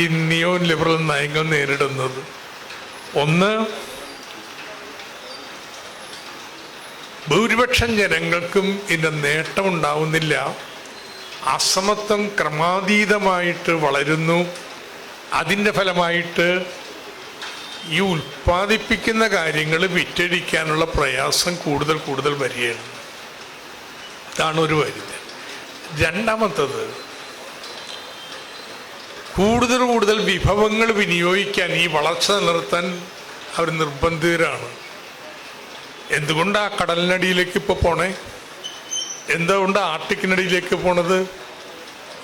S3: ഈ നിയോ ലിബറൽ നയങ്ങൾ നേരിടുന്നത്. ഒന്ന്, ഭൂരിപക്ഷം ജനങ്ങൾക്കും ഇതിൻ്റെ നേട്ടം ഉണ്ടാവുന്നില്ല. അസമത്വം ക്രമാതീതമായിട്ട് വളരുന്നു. അതിൻ്റെ ഫലമായിട്ട് ഈ ഉൽപ്പാദിപ്പിക്കുന്ന കാര്യങ്ങൾ വിറ്റഴിക്കാനുള്ള പ്രയാസം കൂടുതൽ കൂടുതൽ വരികയാണ്. ഇതാണ് ഒരു വരിത. രണ്ടാമത്തത്, കൂടുതൽ കൂടുതൽ വിഭവങ്ങൾ വിനിയോഗിക്കാൻ, ഈ വളർച്ച നിലനിർത്താൻ അവർ നിർബന്ധിതരാണ്. എന്തുകൊണ്ടാ കടലിനടിയിലേക്ക് ഇപ്പോൾ പോണേ? എന്തുകൊണ്ട് ആർട്ടിക്കിനടിയിലേക്ക് പോണത്?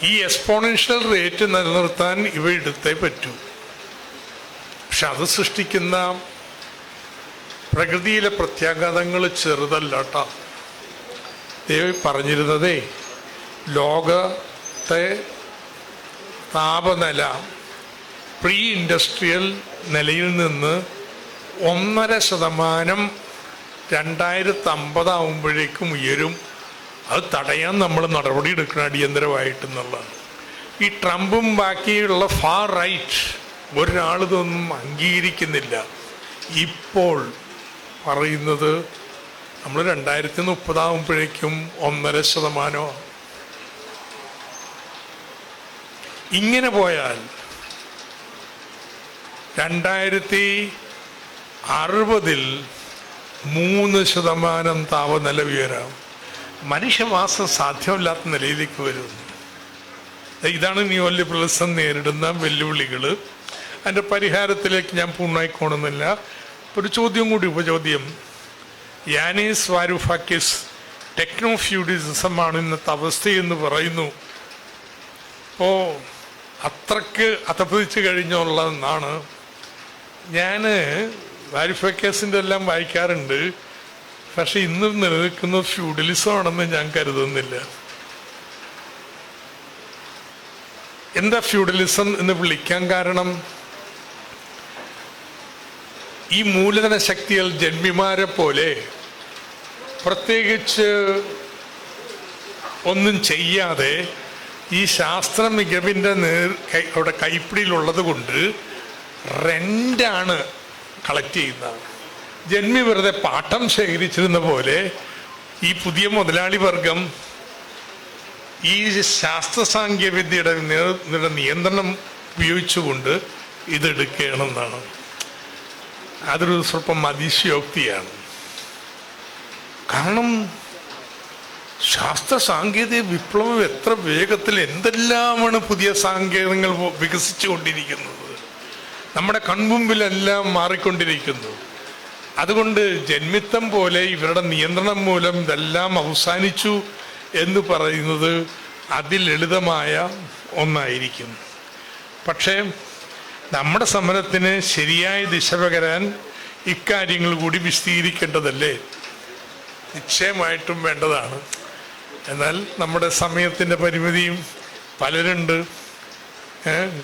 S3: ഈ എക്സ്പോണൻഷ്യൽ റേറ്റ് നിലനിർത്താൻ ഇവ എടുത്തേ പറ്റൂ. പക്ഷെ അത് സൃഷ്ടിക്കുന്ന പ്രകൃതിയിലെ പ്രത്യാഘാതങ്ങൾ ചെറുതല്ല കേട്ടോ. ദേവി പറഞ്ഞിരുന്നതേ, ലോകത്തെ താപനില പ്രീ ഇൻഡസ്ട്രിയൽ നിലയിൽ നിന്ന് 1.5% 2050 ആവുമ്പോഴേക്കും ഉയരും. അത് തടയാൻ നമ്മൾ നടപടി എടുക്കണം അടിയന്തരമായിട്ടെന്നുള്ളതാണ്. ഈ ട്രംപും ബാക്കിയുള്ള ഫാർ റൈറ്റ് ഒരാളിതൊന്നും അംഗീകരിക്കുന്നില്ല. ഇപ്പോൾ പറയുന്നത് നമ്മൾ 2030 ആവുമ്പോഴേക്കും 1.5%. ഇങ്ങനെ പോയാൽ 2060 3% താപനില ഉയരാം. മനുഷ്യവാസം സാധ്യമല്ലാത്ത നിലയിലേക്ക് വരുന്നു. ഇതാണ് ന്യൂ ലിബറലിസം നേരിടുന്ന വെല്ലുവിളികൾ. അതിൻ്റെ പരിഹാരത്തിലേക്ക് ഞാൻ പൂർണ്ണമായിക്കോണമെന്നില്ല. ഒരു ചോദ്യം കൂടി, ഉപചോദ്യം. യാനീസ് വാരൂഫാക്കിസ് ടെക്നോ ഫ്യൂഡിസമാണ് ഇന്നത്തെ അവസ്ഥയെന്ന് പറയുന്നു. അപ്പോൾ അത്രക്ക് അധപ്പതിച്ച് കഴിഞ്ഞുള്ളതെന്നാണ്. ഞാൻ വാരൂഫാക്കിസിൻ്റെ എല്ലാം വായിക്കാറുണ്ട്. പക്ഷെ ഇന്ന് നിലനിൽക്കുന്ന ഫ്യൂഡലിസം ആണെന്ന് ഞാൻ കരുതുന്നില്ല. എന്താ ഫ്യൂഡലിസം എന്ന് വിളിക്കാൻ കാരണം? ഈ മൂലധന ശക്തികൾ ജന്മിമാരെ പോലെ പ്രത്യേകിച്ച് ഒന്നും ചെയ്യാതെ ഈ ശാസ്ത്ര മികവിൻ്റെ അവിടെ കൈപ്പിടിയിലുള്ളത് കൊണ്ട് റെൻ്റാണ് കളക്ട് ചെയ്യുന്നത്. ജന്മി വെറുതെ പാട്ടം ശേഖരിച്ചിരുന്ന പോലെ ഈ പുതിയ മുതലാളി വർഗം ഈ ശാസ്ത്ര സാങ്കേതിക വിദ്യയുടെ നിയന്ത്രണം ഉപയോഗിച്ചുകൊണ്ട് ഇതെടുക്കുകയാണെന്നാണ്. അതൊരു സ്വല്പം അതിശയോക്തിയാണ്. കാരണം ശാസ്ത്ര സാങ്കേതിക വിപ്ലവം എത്ര വേഗത്തിൽ എന്തെല്ലാമാണ് പുതിയ സാങ്കേതികങ്ങൾ വികസിച്ചുകൊണ്ടിരിക്കുന്നത്. നമ്മുടെ കൺമുമ്പിലെല്ലാം മാറിക്കൊണ്ടിരിക്കുന്നു. അതുകൊണ്ട് ജന്മിത്തം പോലെ ഇവരുടെ നിയന്ത്രണം മൂലം ഇതെല്ലാം അവസാനിച്ചു എന്ന് പറയുന്നത് അതിലളിതമായ ഒന്നായിരിക്കും. പക്ഷേ നമ്മുടെ സമരത്തിന് ശരിയായ ദിശ പകരാൻ ഇക്കാര്യങ്ങൾ കൂടി വിശദീകരിക്കേണ്ടതല്ലേ? നിശ്ചയമായിട്ടും വേണ്ടതാണ്. എന്നാൽ നമ്മുടെ സമയത്തിൻ്റെ പരിമിതിയും പലരുണ്ട്.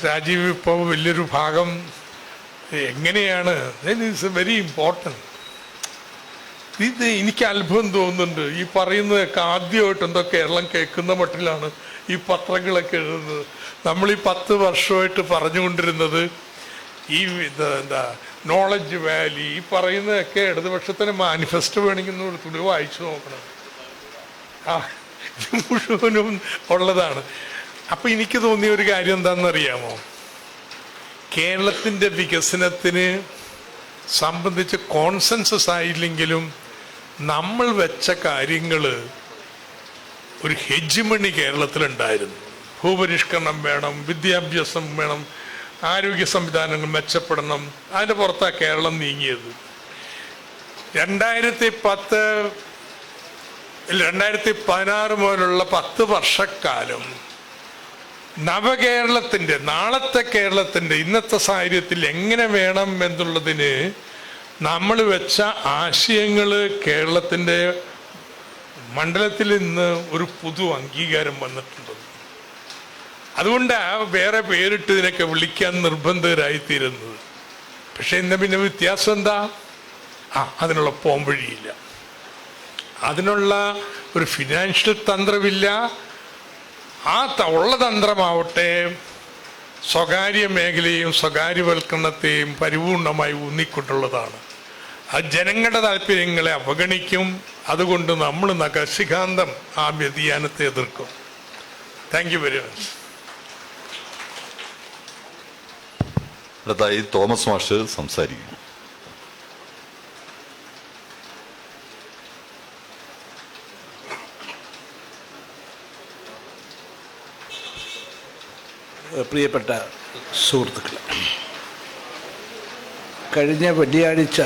S3: രാജീവ് ഇപ്പോൾ വലിയൊരു ഭാഗം എങ്ങനെയാണ്, ഇറ്റ്സ് വെരി ഇമ്പോർട്ടൻറ്റ്. ഇത് എനിക്ക് അത്ഭുതം തോന്നുന്നുണ്ട്. ഈ പറയുന്നതൊക്കെ ആദ്യമായിട്ട് എന്തോ കേരളം കേൾക്കുന്ന മട്ടിലാണ് ഈ പത്രങ്ങളൊക്കെ എഴുതുന്നത്. നമ്മൾ ഈ 10 വർഷമായിട്ട് പറഞ്ഞുകൊണ്ടിരുന്നത് ഈ എന്താ നോളജ് വാലി, ഈ പറയുന്നതൊക്കെ ഇടതുപക്ഷത്തിന് മാനിഫെസ്റ്റോ വേണമെങ്കിൽ തുണി വായിച്ചു നോക്കണം. ഇത് മുഴുവനും ഉള്ളതാണ്. അപ്പം എനിക്ക് തോന്നിയ ഒരു കാര്യം എന്താണെന്നറിയാമോ? കേരളത്തിൻ്റെ വികസനത്തിന് സംബന്ധിച്ച് കോൺസെൻസസ് ആയില്ലെങ്കിലും നമ്മൾ വെച്ച കാര്യങ്ങൾ ഒരു ഹെജിമണി കേരളത്തിലുണ്ടായിരുന്നു. ഭൂപരിഷ്കരണം വേണം, വിദ്യാഭ്യാസം വേണം, ആരോഗ്യ സംവിധാനങ്ങൾ മെച്ചപ്പെടണം. അതിൻ്റെ പുറത്താണ് കേരളം നീങ്ങിയത്. 2016 മുതലുള്ള 10 വർഷക്കാലം നവകേരളത്തിൻ്റെ, നാളത്തെ കേരളത്തിൻ്റെ ഇന്നത്തെ സാഹചര്യത്തിൽ എങ്ങനെ വേണം എന്നുള്ളതിന് നമ്മൾ വെച്ച ആശയങ്ങൾ കേരളത്തിൻ്റെ മണ്ഡലത്തിൽ നിന്ന് ഒരു പുതു അംഗീകാരം വന്നിട്ടുണ്ട്. അതുകൊണ്ടാണ് വേറെ പേരിട്ട് ഇതിനൊക്കെ വിളിക്കാൻ നിർബന്ധിതരായിത്തീരുന്നത്. പക്ഷെ ഇന്ന് പിന്നെ വ്യത്യാസം എന്താ? അതിനുള്ള പോംവഴിയില്ല, അതിനുള്ള ഒരു ഫിനാൻഷ്യൽ തന്ത്രമില്ല. ഉള്ള തന്ത്രമാവട്ടെ സ്വകാര്യ മേഖലയും സ്വകാര്യവൽക്കരണത്തെയും പരിപൂർണമായി ഊന്നിക്കൊണ്ടുള്ളതാണ്. ആ ജനങ്ങളുടെ താല്പര്യങ്ങളെ അവഗണിക്കും. അതുകൊണ്ട് നമ്മൾ നഖശിഖാന്തം ആ വ്യതിയാനത്തെ എതിർക്കും. Thank you very much.
S1: അടുത്തായി തോമസ് മാഷ് സംസാരിക്കും.
S5: പ്രിയപ്പെട്ട സുഹൃത്തുക്കളെ, കഴിഞ്ഞ വെള്ളിയാഴ്ച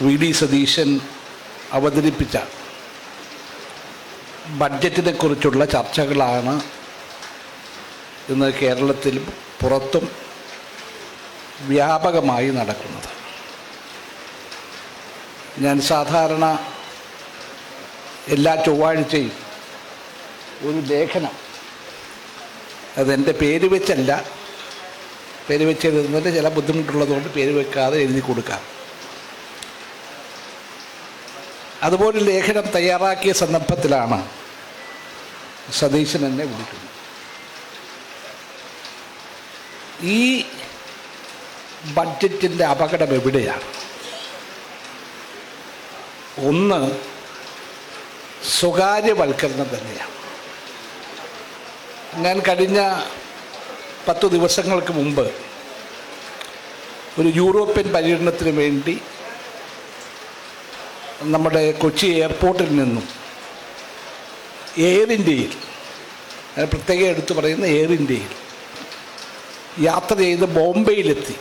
S5: വി.ഡി. സതീശൻ അവതരിപ്പിച്ച ബഡ്ജറ്റിനെ കുറിച്ചുള്ള ചർച്ചകളാണ് ഇന്ന് കേരളത്തിലും പുറത്തും വ്യാപകമായി നടക്കുന്നത്. ഞാൻ സാധാരണ എല്ലാ ചൊവ്വാഴ്ചയും ഒരു ലേഖനം, അതെൻ്റെ പേര് വെച്ചല്ല, പേര് വെച്ച് എഴുതുന്നതിന് ചില ബുദ്ധിമുട്ടുള്ളതുകൊണ്ട് പേര് വെക്കാതെ എഴുതി കൊടുക്കാം. അതുപോലെ ലേഖനം തയ്യാറാക്കിയ സന്ദർഭത്തിലാണ് സതീശൻ എന്നെ വിളിക്കുന്നത്. ഈ ബഡ്ജറ്റിൻ്റെ അപകടം എവിടെയാണ്? ഒന്ന്, സ്വകാര്യവൽക്കരണം തന്നെയാണ്. ഞാൻ കഴിഞ്ഞ 10 ദിവസങ്ങൾക്ക് മുമ്പ് ഒരു യൂറോപ്യൻ പര്യടനത്തിന് വേണ്ടി നമ്മുടെ കൊച്ചി എയർപോർട്ടിൽ നിന്നും എയർ ഇന്ത്യയിൽ, പ്രത്യേകം എടുത്തു പറയുന്ന എയർ ഇന്ത്യയിൽ യാത്ര ചെയ്ത് ബോംബെയിലെത്തി.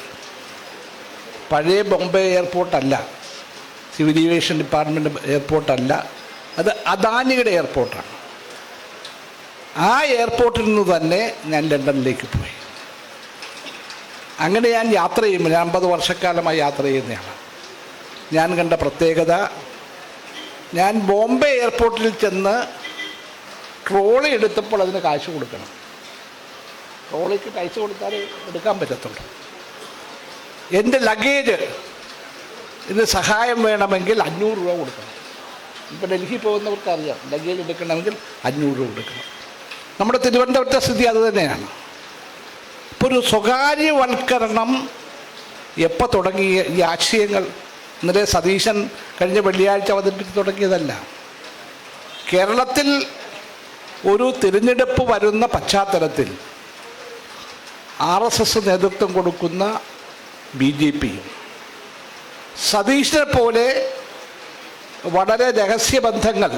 S5: പഴയ ബോംബെ എയർപോർട്ടല്ല, സിവിൽ ഏവിയേഷൻ ഡിപ്പാർട്ട്മെൻറ്റ് എയർപോർട്ടല്ല, അത് അദാനിയുടെ എയർപോർട്ടാണ്. ആ എയർപോർട്ടിൽ നിന്ന് തന്നെ ഞാൻ ലണ്ടനിലേക്ക് പോയി. അങ്ങനെ ഞാൻ യാത്ര ചെയ്യുമ്പോൾ, ഞാൻ 50 വർഷക്കാലമായി യാത്ര ചെയ്യുന്നതാണ്, ഞാൻ കണ്ട പ്രത്യേകത, ഞാൻ ബോംബെ എയർപോർട്ടിൽ ചെന്ന് ട്രോളി എടുത്തപ്പോൾ അതിന് കാശ് കൊടുക്കണം. ട്രോളിക്ക് പൈസ കൊടുത്താലേ എടുക്കാൻ പറ്റത്തുള്ളൂ. എൻ്റെ ലഗേജ് ഇത് സഹായം വേണമെങ്കിൽ 500 രൂപ കൊടുക്കണം. ഇപ്പോൾ ഡൽഹി പോകുന്നവർക്ക് അറിയാം, ലഗേജ് എടുക്കണമെങ്കിൽ 500 രൂപ കൊടുക്കണം. നമ്മുടെ തിരുവനന്തപുരത്തെ സ്ഥിതി അതുതന്നെയാണ്. ഇപ്പോൾ ഒരു സ്വകാര്യവൽക്കരണം എപ്പോൾ തുടങ്ങിയ ഈ ആശയങ്ങൾ? ഇന്നലെ സതീശൻ കഴിഞ്ഞ വെള്ളിയാഴ്ച അവതരിപ്പിച്ച് തുടങ്ങിയതല്ല. കേരളത്തിൽ ഒരു തിരഞ്ഞെടുപ്പ് വരുന്ന പശ്ചാത്തലത്തിൽ RSS നേതൃത്വം കൊടുക്കുന്ന BJP സതീശനെ പോലെ വളരെ രഹസ്യബന്ധങ്ങൾ,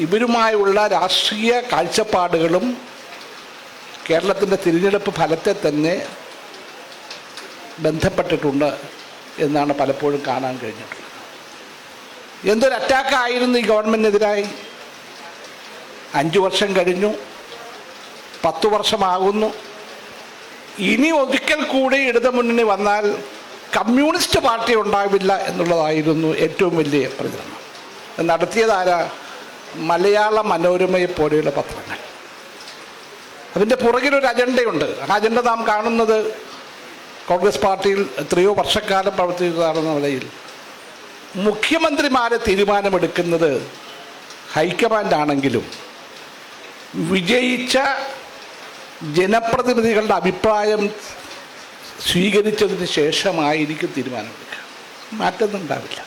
S5: ഇവരുമായുള്ള രാഷ്ട്രീയ കാഴ്ചപ്പാടുകളും കേരളത്തിൻ്റെ തിരഞ്ഞെടുപ്പ് ഫലത്തെ തന്നെ ബന്ധപ്പെട്ടിട്ടുണ്ട് എന്നാണ് പലപ്പോഴും കാണാൻ കഴിഞ്ഞിട്ടുള്ളത്. എന്തൊരു അറ്റാക്കായിരുന്നു ഈ ഗവൺമെൻറ്റിനെതിരായി. 5 വർഷം കഴിഞ്ഞു, 10 വർഷമാകുന്നു. ഇനി ഒരിക്കൽ കൂടി ഇടതുമുന്നണി വന്നാൽ കമ്മ്യൂണിസ്റ്റ് പാർട്ടി ഉണ്ടാവില്ല എന്നുള്ളതായിരുന്നു ഏറ്റവും വലിയ പ്രചരണം. നടത്തിയതാരാ? മലയാള മനോരമയെ പോലെയുള്ള പത്രങ്ങൾ. അതിൻ്റെ പുറകിലൊരു അജണ്ടയുണ്ട്. ആ അജണ്ട നാം കാണുന്നത് കോൺഗ്രസ് പാർട്ടിയിൽ എത്രയോ വർഷക്കാലം പ്രവർത്തിച്ചതാണെന്ന നിലയിൽ മുഖ്യമന്ത്രിമാരെ തീരുമാനമെടുക്കുന്നത് ഹൈക്കമാൻഡാണെങ്കിലും വിജയിച്ച ജനപ്രതിനിധികളുടെ അഭിപ്രായം സ്വീകരിച്ചതിന് ശേഷമായിരിക്കും തീരുമാനമെടുക്കുക. മാറ്റൊന്നുണ്ടാവില്ല.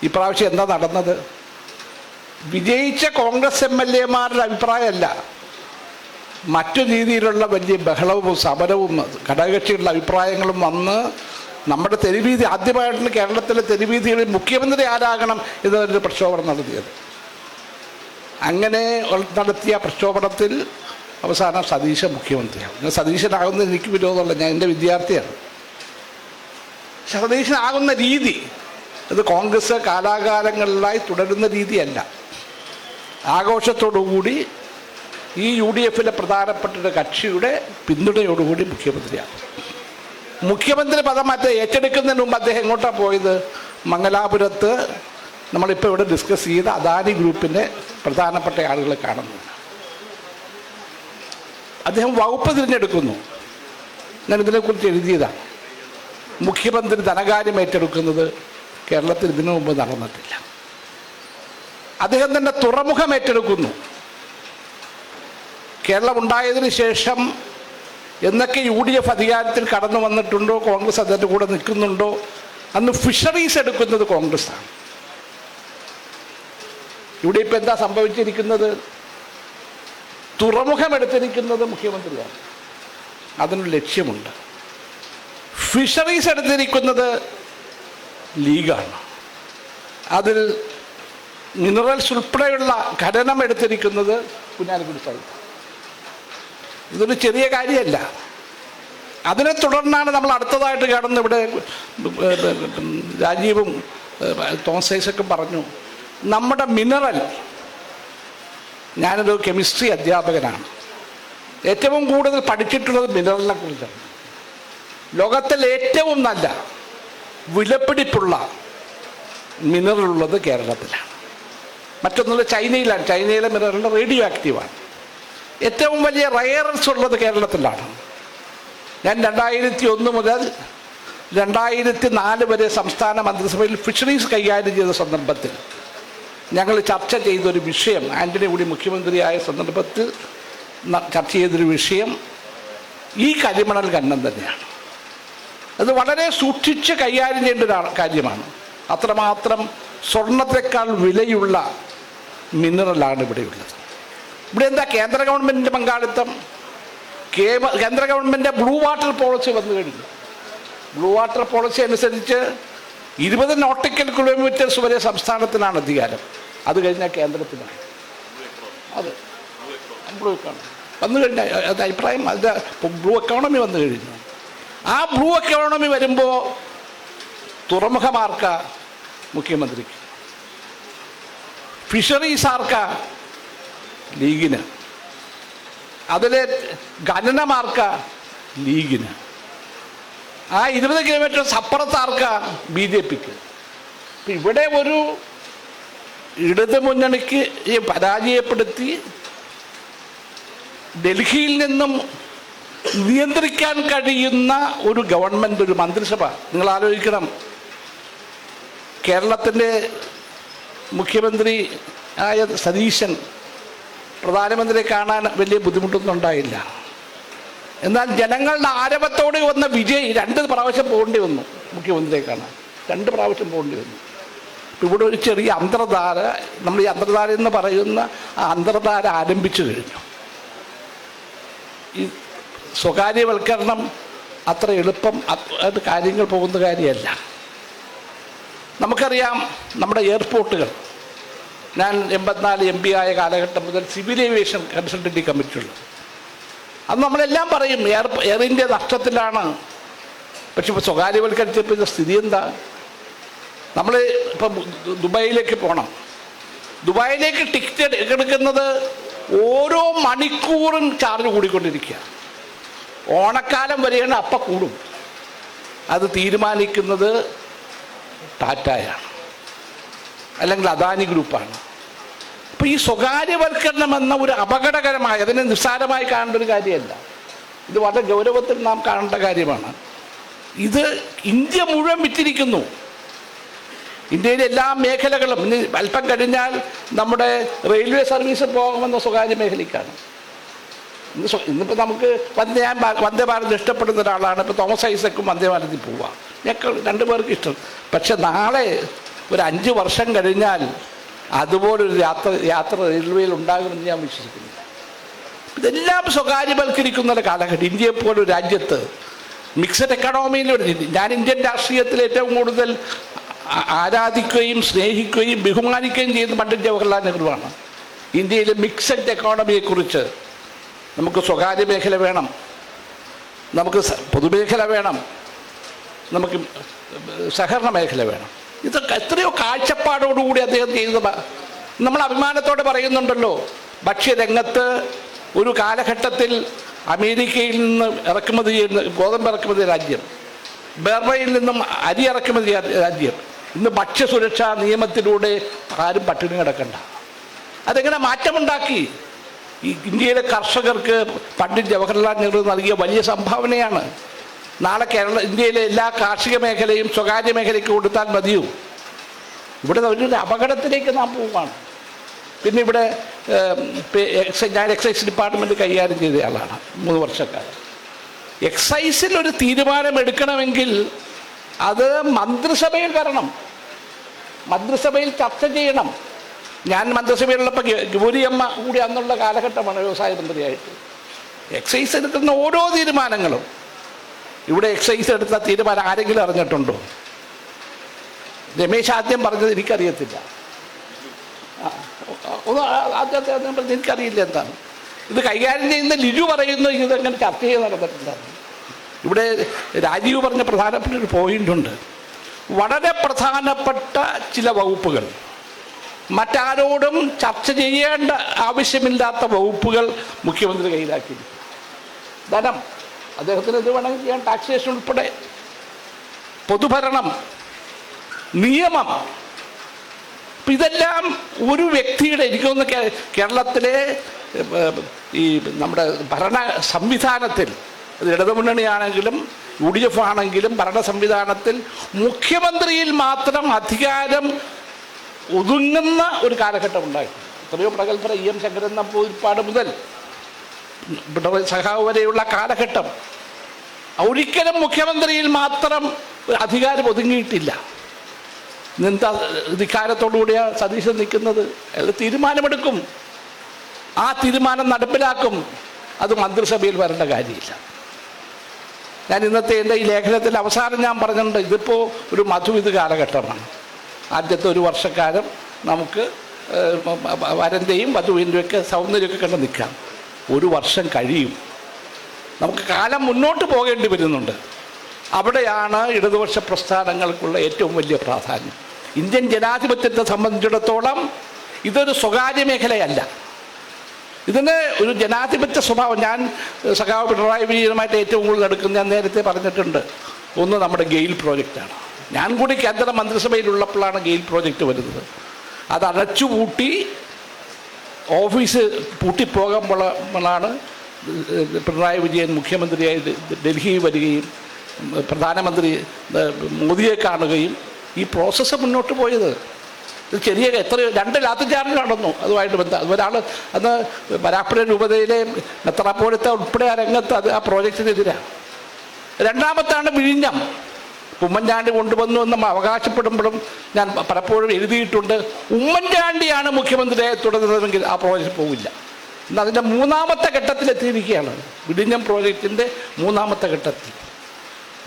S5: ഇപ്രാവശ്യം എന്താ നടന്നത്? വിജയിച്ച കോൺഗ്രസ് MLA-മാരുടെ അഭിപ്രായമല്ല, മറ്റു രീതിയിലുള്ള വലിയ ബഹളവും സമരവും ഘടകകക്ഷികളുടെ അഭിപ്രായങ്ങളും വന്ന് നമ്മുടെ തെരുവീതി, ആദ്യമായിട്ടാണ് കേരളത്തിലെ തെരുവീതികളിൽ മുഖ്യമന്ത്രി ആരാകണം എന്നൊരു പ്രക്ഷോഭം നടത്തിയത്. അങ്ങനെ നടത്തിയ പ്രക്ഷോഭത്തിൽ അവസാനം സതീശൻ മുഖ്യമന്ത്രിയാണ്. ഞാൻ സതീശനാകുന്ന എനിക്ക് വിരോധമല്ല, ഞാൻ എൻ്റെ വിദ്യാർത്ഥിയാണ്. സതീശനാകുന്ന രീതി അത് കോൺഗ്രസ് കാലാകാലങ്ങളിലായി തുടരുന്ന രീതിയല്ല. ആഘോഷത്തോടുകൂടി ഈ UDF-ലെ പ്രധാനപ്പെട്ട ഒരു കക്ഷിയുടെ പിന്തുണയോടുകൂടി മുഖ്യമന്ത്രിയാണ്. മുഖ്യമന്ത്രി പദം ഏറ്റെടുക്കുന്നതിന് മുമ്പ് അദ്ദേഹം എങ്ങോട്ടാണ് പോയത്? മംഗലാപുരത്ത് നമ്മളിപ്പോൾ ഇവിടെ ഡിസ്കസ് ചെയ്ത അദാനി ഗ്രൂപ്പിൻ്റെ പ്രധാനപ്പെട്ട ആളുകളെ കാണുന്നു. അദ്ദേഹം വകുപ്പ് തിരഞ്ഞെടുക്കുന്നു. ഞാൻ ഇതിനെക്കുറിച്ച് എഴുതിയതാണ്. മുഖ്യമന്ത്രി ധനകാര്യം ഏറ്റെടുക്കുന്നത് കേരളത്തിൽ ഇതിനു മുമ്പ് നടന്നിട്ടില്ല. അദ്ദേഹം തന്നെ തുറമുഖം ഏറ്റെടുക്കുന്നു. കേരളം ഉണ്ടായതിനു ശേഷം എന്നൊക്കെ UDF അധികാരത്തിൽ കടന്നു വന്നിട്ടുണ്ടോ, കോൺഗ്രസ് അതിൻ്റെ കൂടെ നിൽക്കുന്നുണ്ടോ, അന്ന് ഫിഷറീസ് എടുക്കുന്നത് കോൺഗ്രസ്സാണ്. ഇവിടെ ഇപ്പം എന്താ സംഭവിച്ചിരിക്കുന്നത്? തുറമുഖം എടുത്തിരിക്കുന്നത് മുഖ്യമന്ത്രിയാണ്, അതിനൊരു ലക്ഷ്യമുണ്ട്. ഫിഷറീസ് എടുത്തിരിക്കുന്നത് ലീഗാണ്, അതിൽ മിനറൽസ് ഉൾപ്പെടെയുള്ള ഖനനം എടുത്തിരിക്കുന്നത് കുഞ്ഞാലിക്കുട്ടി സാഹിബ്. ഇതൊരു ചെറിയ കാര്യമല്ല. അതിനെ തുടർന്നാണ് നമ്മൾ അടുത്തതായിട്ട് കാണുന്നത്. ഇവിടെ രാജീവും തോമസ് ഐസക്കും പറഞ്ഞു, നമ്മുടെ മിനറൽ, ഞാനൊരു കെമിസ്ട്രി അധ്യാപകനാണ്, ഏറ്റവും കൂടുതൽ പഠിച്ചിട്ടുള്ളത് മിനറലിനെ കുറിച്ചാണ്. ലോകത്തിൽ ഏറ്റവും നല്ല വിലപിടിപ്പുള്ള മിനറൽ ഉള്ളത് കേരളത്തിലാണ്. മറ്റൊന്നുള്ളത് ചൈനയിലാണ്. ചൈനയിലെ മിനറൽ റേഡിയോ ആക്റ്റീവാണ്. ഏറ്റവും വലിയ റയറൽസ് ഉള്ളത് കേരളത്തിലാണ്. ഞാൻ 2001 മുതൽ 2004 വരെ സംസ്ഥാന മന്ത്രിസഭയിൽ ഫിഷറീസ് കൈകാര്യം ചെയ്ത സന്ദർഭത്തിൽ ഞങ്ങൾ ചർച്ച ചെയ്തൊരു വിഷയം, ആൻ്റണി കൂടി മുഖ്യമന്ത്രിയായ സന്ദർഭത്തിൽ ചർച്ച ചെയ്തൊരു വിഷയം ഈ കരിമണൽ ഖനനം തന്നെയാണ്. അത് വളരെ സൂക്ഷിച്ച് കൈകാര്യം ചെയ്യേണ്ട ഒരു കാര്യമാണ്. അത്രമാത്രം സ്വർണത്തെക്കാൾ വിലയുള്ള മിനറലാണ് ഇവിടെയുള്ളത്. ഇവിടെ എന്താ കേന്ദ്ര ഗവൺമെൻറ്റിൻ്റെ പങ്കാളിത്തം? കേന്ദ്ര ഗവൺമെൻറ് ബ്ലൂ വാട്ടർ പോളിസി വന്നു കഴിഞ്ഞു. ബ്ലൂ വാട്ടർ പോളിസി അനുസരിച്ച് 20 നോട്ടിക്കൽ കിലോമീറ്റേഴ്സ് വരെ സംസ്ഥാനത്തിനാണ് അധികാരം. അത് കഴിഞ്ഞാൽ കേന്ദ്രത്തിനാണ്. അത് ബ്ലൂ എക്കോണമി വന്നു കഴിഞ്ഞാൽ അത് അഭിപ്രായം, അത് ബ്ലൂ എക്കോണമി വന്നു കഴിഞ്ഞു. ആ ബ്ലൂ എക്കോണമി വരുമ്പോൾ തുറമുഖമാർക്ക? മുഖ്യമന്ത്രിക്ക്. ഫിഷറീസ് ആർക്ക? ലീഗിന്. അതിലെ ഖനനമാർക്ക? ലീഗിന്. ആ 20 കിലോമീറ്റർ അപ്പുറത്താർക്ക? BJPക്ക്. ഇവിടെ ഒരു ഇടത് മുന്നണിക്ക് പരാജയപ്പെടുത്തി ഡൽഹിയിൽ നിന്നും നിയന്ത്രിക്കാൻ കഴിയുന്ന ഒരു ഗവൺമെൻറ്, ഒരു മന്ത്രിസഭ. നിങ്ങൾ ആലോചിക്കണം, കേരളത്തിൻ്റെ മുഖ്യമന്ത്രി ആയ സതീശൻ പ്രധാനമന്ത്രിയെ കാണാൻ വലിയ ബുദ്ധിമുട്ടൊന്നും ഉണ്ടായില്ല. എന്നാൽ ജനങ്ങളുടെ ആരവത്തോടെ വന്ന വിജയ് 2 പ്രാവശ്യം പോകേണ്ടി വന്നു മുഖ്യമന്ത്രിയെ കാണാൻ. 2 പ്രാവശ്യം പോകേണ്ടി വന്നു. ഇവിടെ ഒരു ചെറിയ അന്തർധാര, നമ്മൾ ഈ അന്തർധാര എന്ന് പറയുന്ന ആ അന്തർധാര ആരംഭിച്ചു കഴിഞ്ഞു. ഈ സ്വകാര്യവൽക്കരണം അത്ര എളുപ്പം അത് കാര്യങ്ങൾ പോകുന്ന കാര്യമല്ല. നമുക്കറിയാം, നമ്മുടെ എയർപോർട്ടുകൾ, ഞാൻ 84 MP ആയ കാലഘട്ടം മുതൽ സിവിൽ ഏവിയേഷൻ കൺസൾട്ടൻസി കമ്മിറ്റിയുള്ളത്. അന്ന് നമ്മളെല്ലാം പറയും എയർ ഇന്ത്യ നഷ്ടത്തിലാണ്. പക്ഷെ ഇപ്പോൾ സ്വകാര്യവൽക്കരിച്ചപ്പോൾ സ്ഥിതി എന്താ? നമ്മൾ ഇപ്പം ദുബായിലേക്ക് പോകണം. ദുബായിലേക്ക് ടിക്കറ്റ് എടുക്കുന്നത് ഓരോ മണിക്കൂറും ചാർജ് കൂടിക്കൊണ്ടിരിക്കുക. ഓണക്കാലം വരെയാണ്, അപ്പം കൂടും. അത് തീരുമാനിക്കുന്നത് ടാറ്റയാണ്, അല്ലെങ്കിൽ അദാനി ഗ്രൂപ്പാണ്. അപ്പോൾ ഈ സ്വകാര്യവൽക്കരണം എന്ന ഒരു അപകടകരമായ, അതിനെ നിസ്സാരമായി കാണേണ്ട ഒരു കാര്യമല്ല. ഇത് വളരെ ഗൗരവത്തിൽ നാം കാണേണ്ട കാര്യമാണ്. ഇത് ഇന്ത്യ മുഴുവൻ വിറ്റിരിക്കുന്നു. ഇന്ത്യയിലെ എല്ലാ മേഖലകളും. ഇനി അല്പം കഴിഞ്ഞാൽ നമ്മുടെ റെയിൽവേ സർവീസ് പോകുമെന്ന സ്വകാര്യ മേഖലയ്ക്കാണ്. ഇന്നിപ്പോൾ നമുക്ക് വന്ദേ ഭാരത് ഇഷ്ടപ്പെടുന്ന ഒരാളാണ്. ഇപ്പോൾ തോമസ് ഐസക്കും വന്ദേ ഭാരതിൽ പോവാം. ഞങ്ങൾക്ക് 2 പേർക്ക് ഇഷ്ടം. പക്ഷെ നാളെ ഒരു 5 വർഷം കഴിഞ്ഞാൽ അതുപോലൊരു യാത്ര റെയിൽവേയിൽ ഉണ്ടാകുമെന്ന് ഞാൻ വിശ്വസിക്കുന്നില്ല. ഇതെല്ലാം സ്വകാര്യവൽക്കരിക്കുന്ന ഒരു കാലഘട്ടം. ഇന്ത്യയെപ്പോലൊരു രാജ്യത്ത് മിക്സഡ് എക്കണോമിയിലൂടെ, ഞാൻ ഇന്ത്യൻ രാഷ്ട്രീയത്തിൽ ഏറ്റവും കൂടുതൽ ആരാധിക്കുകയും സ്നേഹിക്കുകയും ബഹുമാനിക്കുകയും ചെയ്യുന്ന പണ്ഡിറ്റ് ജവഹർലാൽ നെഹ്റുവാണ്. ഇന്ത്യയിലെ മിക്സഡ് എക്കോണമിയെക്കുറിച്ച് നമുക്ക് സ്വകാര്യ മേഖല വേണം, നമുക്ക് പൊതുമേഖല വേണം, നമുക്ക് സഹകരണ മേഖല വേണം. ഇതൊക്കെ എത്രയോ കാഴ്ചപ്പാടോടുകൂടി അദ്ദേഹം ചെയ്തത് നമ്മൾ അഭിമാനത്തോടെ പറയുന്നുണ്ടല്ലോ. ഭക്ഷ്യരംഗത്ത് ഒരു കാലഘട്ടത്തിൽ അമേരിക്കയിൽ നിന്ന് ഇറക്കുമതി ചെയ്യുന്ന ഗോതമ്പ് ഇറക്കുമതി രാജ്യം, ബർമയിൽ നിന്നും അരി ഇറക്കുമതി രാജ്യം. ഇന്ന് ഭക്ഷ്യസുരക്ഷാ നിയമത്തിലൂടെ ആരും പട്ടിണി കിടക്കണ്ട. അതെങ്ങനെ മാറ്റമുണ്ടാക്കി? ഈ ഇന്ത്യയിലെ കർഷകർക്ക് പണ്ഡിറ്റ് ജവഹർലാൽ നെഹ്റു നൽകിയ വലിയ സംഭാവനയാണ്. നാളെ ഇന്ത്യയിലെ എല്ലാ കാർഷിക മേഖലയും സ്വകാര്യ മേഖലയ്ക്ക് കൊടുത്താൽ മതിയോ? ഇവിടെ ഒരു അപകടത്തിലേക്ക് നാം പോവുകയാണ്. പിന്നെ ഇവിടെ ഞാൻ എക്സൈസ് ഡിപ്പാർട്ട്മെൻറ്റ് കൈകാര്യം ചെയ്ത ആളാണ് 3 വർഷക്കാലം. എക്സൈസിൽ ഒരു തീരുമാനമെടുക്കണമെങ്കിൽ അത് മന്ത്രിസഭയിൽ വരണം, മന്ത്രിസഭയിൽ ചർച്ച ചെയ്യണം. ഞാൻ മന്ത്രിസഭയിലുള്ളപ്പോൾ ഗൗരിയമ്മ കൂടി അന്നുള്ള കാലഘട്ടമാണ് വ്യവസായ മന്ത്രിയായിട്ട്. എക്സൈസ് എടുക്കുന്ന ഓരോ തീരുമാനങ്ങളും, ഇവിടെ എക്സൈസ് എടുത്ത തീരുമാനം ആരെങ്കിലും അറിഞ്ഞിട്ടുണ്ടോ? രമേശ് ആദ്യം പറഞ്ഞത് എനിക്കറിയത്തില്ല, എനിക്കറിയില്ല എന്താണ് ഇത് കൈകാര്യം ചെയ്യുന്ന. ലിജു പറയുന്നു ഇതെങ്ങനെ ചർച്ച ചെയ്ത് നടന്നിട്ടില്ല. ഇവിടെ രാജീവ് പറഞ്ഞ പ്രധാനപ്പെട്ട ഒരു പോയിൻ്റുണ്ട്. വളരെ പ്രധാനപ്പെട്ട ചില വകുപ്പുകൾ, മറ്റാരോടും ചർച്ച ചെയ്യേണ്ട ആവശ്യമില്ലാത്ത വകുപ്പുകൾ മുഖ്യമന്ത്രി കയ്യിലാക്കി. ധനം അദ്ദേഹത്തിന് ഇത് വേണമെങ്കിൽ ചെയ്യാൻ, ടാക്സേഷൻ ഉൾപ്പെടെ, പൊതുഭരണം, നിയമം. അപ്പം ഇതെല്ലാം ഒരു വ്യക്തിയുടെ, എനിക്കൊന്ന് കേരളത്തിലെ ഈ നമ്മുടെ ഭരണ സംവിധാനത്തിൽ, അത് ഇടതുമുന്നണിയാണെങ്കിലും UDF ആണെങ്കിലും ഭരണ സംവിധാനത്തിൽ മുഖ്യമന്ത്രിയിൽ മാത്രം അധികാരം ഒതുങ്ങുന്ന ഒരു കാലഘട്ടം ഉണ്ടായിട്ടുണ്ട്. എത്രയോ പ്രഗത്ഭര EM ശങ്കരൻ നമ്പൂതിരിപ്പാട് മുതൽ സഖാവ് വരെയുള്ള കാലഘട്ടം ഒരിക്കലും മുഖ്യമന്ത്രിയിൽ മാത്രം അധികാരം ഒതുങ്ങിയിട്ടില്ല. എന്താ ധിക്കാരത്തോടുകൂടിയാണ് സതീശൻ നിൽക്കുന്നത്? അയാൾ തീരുമാനമെടുക്കും, ആ തീരുമാനം നടപ്പിലാക്കും. അത് മന്ത്രിസഭയിൽ വരേണ്ട കാര്യമില്ല. ഞാൻ ഇന്നത്തെ എൻ്റെ ഈ ലേഖനത്തിൽ അവസാനം ഞാൻ പറഞ്ഞിട്ടുണ്ട്, ഇതിപ്പോൾ ഒരു മധുവിധ കാലഘട്ടമാണ്. ആദ്യത്തെ ഒരു വർഷക്കാലം നമുക്ക് വരൻ്റെയും വധുവിൻ്റെയൊക്കെ സൗന്ദര്യമൊക്കെ കണ്ട് നിൽക്കാം. ഒരു വർഷം കഴിയും, നമുക്ക് കാലം മുന്നോട്ട് പോകേണ്ടി വരുന്നുണ്ട്. അവിടെയാണ് ഇടതുപക്ഷ പ്രസ്ഥാനങ്ങൾക്കുള്ള ഏറ്റവും വലിയ പ്രാധാന്യം. ഇന്ത്യൻ ജനാധിപത്യത്തെ സംബന്ധിച്ചിടത്തോളം ഇതൊരു സ്വകാര്യ മേഖലയല്ല, ഇതിന് ഒരു ജനാധിപത്യ സ്വഭാവം. ഞാൻ സഖാവ് പിണറായി വിജയനുമായിട്ട് ഏറ്റവും കൂടുതൽ എടുക്കുന്ന, ഞാൻ നേരത്തെ പറഞ്ഞിട്ടുണ്ട്, ഒന്ന് നമ്മുടെ ഗെയിൽ പ്രോജക്റ്റാണ്. ഞാൻ കൂടി കേന്ദ്ര മന്ത്രിസഭയിലുള്ളപ്പോഴാണ് ഗെയിൽ പ്രോജക്റ്റ് വരുന്നത്. അത് അടച്ചുപൂട്ടി ഓഫീസ് പൂട്ടിപ്പോകുമ്പോഴാണ് പിണറായി വിജയൻ മുഖ്യമന്ത്രിയായി ഡൽഹിയിൽ വരികയും പ്രധാനമന്ത്രി മോദിയെ കാണുകയും ഈ പ്രോസസ്സ് മുന്നോട്ട് പോയത്. ഇത് ചെറിയ എത്രയോ 2 ലാത്തിചാർജ് നടന്നു അതുമായിട്ട് ബന്ധം. ഒരാൾ അന്ന് വരാപ്പുഴ രൂപതയിലെ മെത്രാപ്പോലിത്ത ഉൾപ്പെടെ ആ രംഗത്ത് ആ പ്രോജക്റ്റിനെതിരാണ്. രണ്ടാമത്താണ് വിഴിഞ്ഞം. ഉമ്മൻചാണ്ടി കൊണ്ടുവന്നു എന്ന് അവകാശപ്പെടുമ്പോഴും ഞാൻ പലപ്പോഴും എഴുതിയിട്ടുണ്ട്, ഉമ്മൻചാണ്ടിയാണ് മുഖ്യമന്ത്രിയെ തുടരുന്നതെങ്കിൽ ആ പ്രോജക്റ്റ് പോവില്ല. ഇന്ന് അതിൻ്റെ 3ാമത്തെ ഘട്ടത്തിലെത്തിയിരിക്കുകയാണ്. വിഴിഞ്ഞം പ്രോജക്റ്റിൻ്റെ 3ാമത്തെ ഘട്ടത്തിൽ.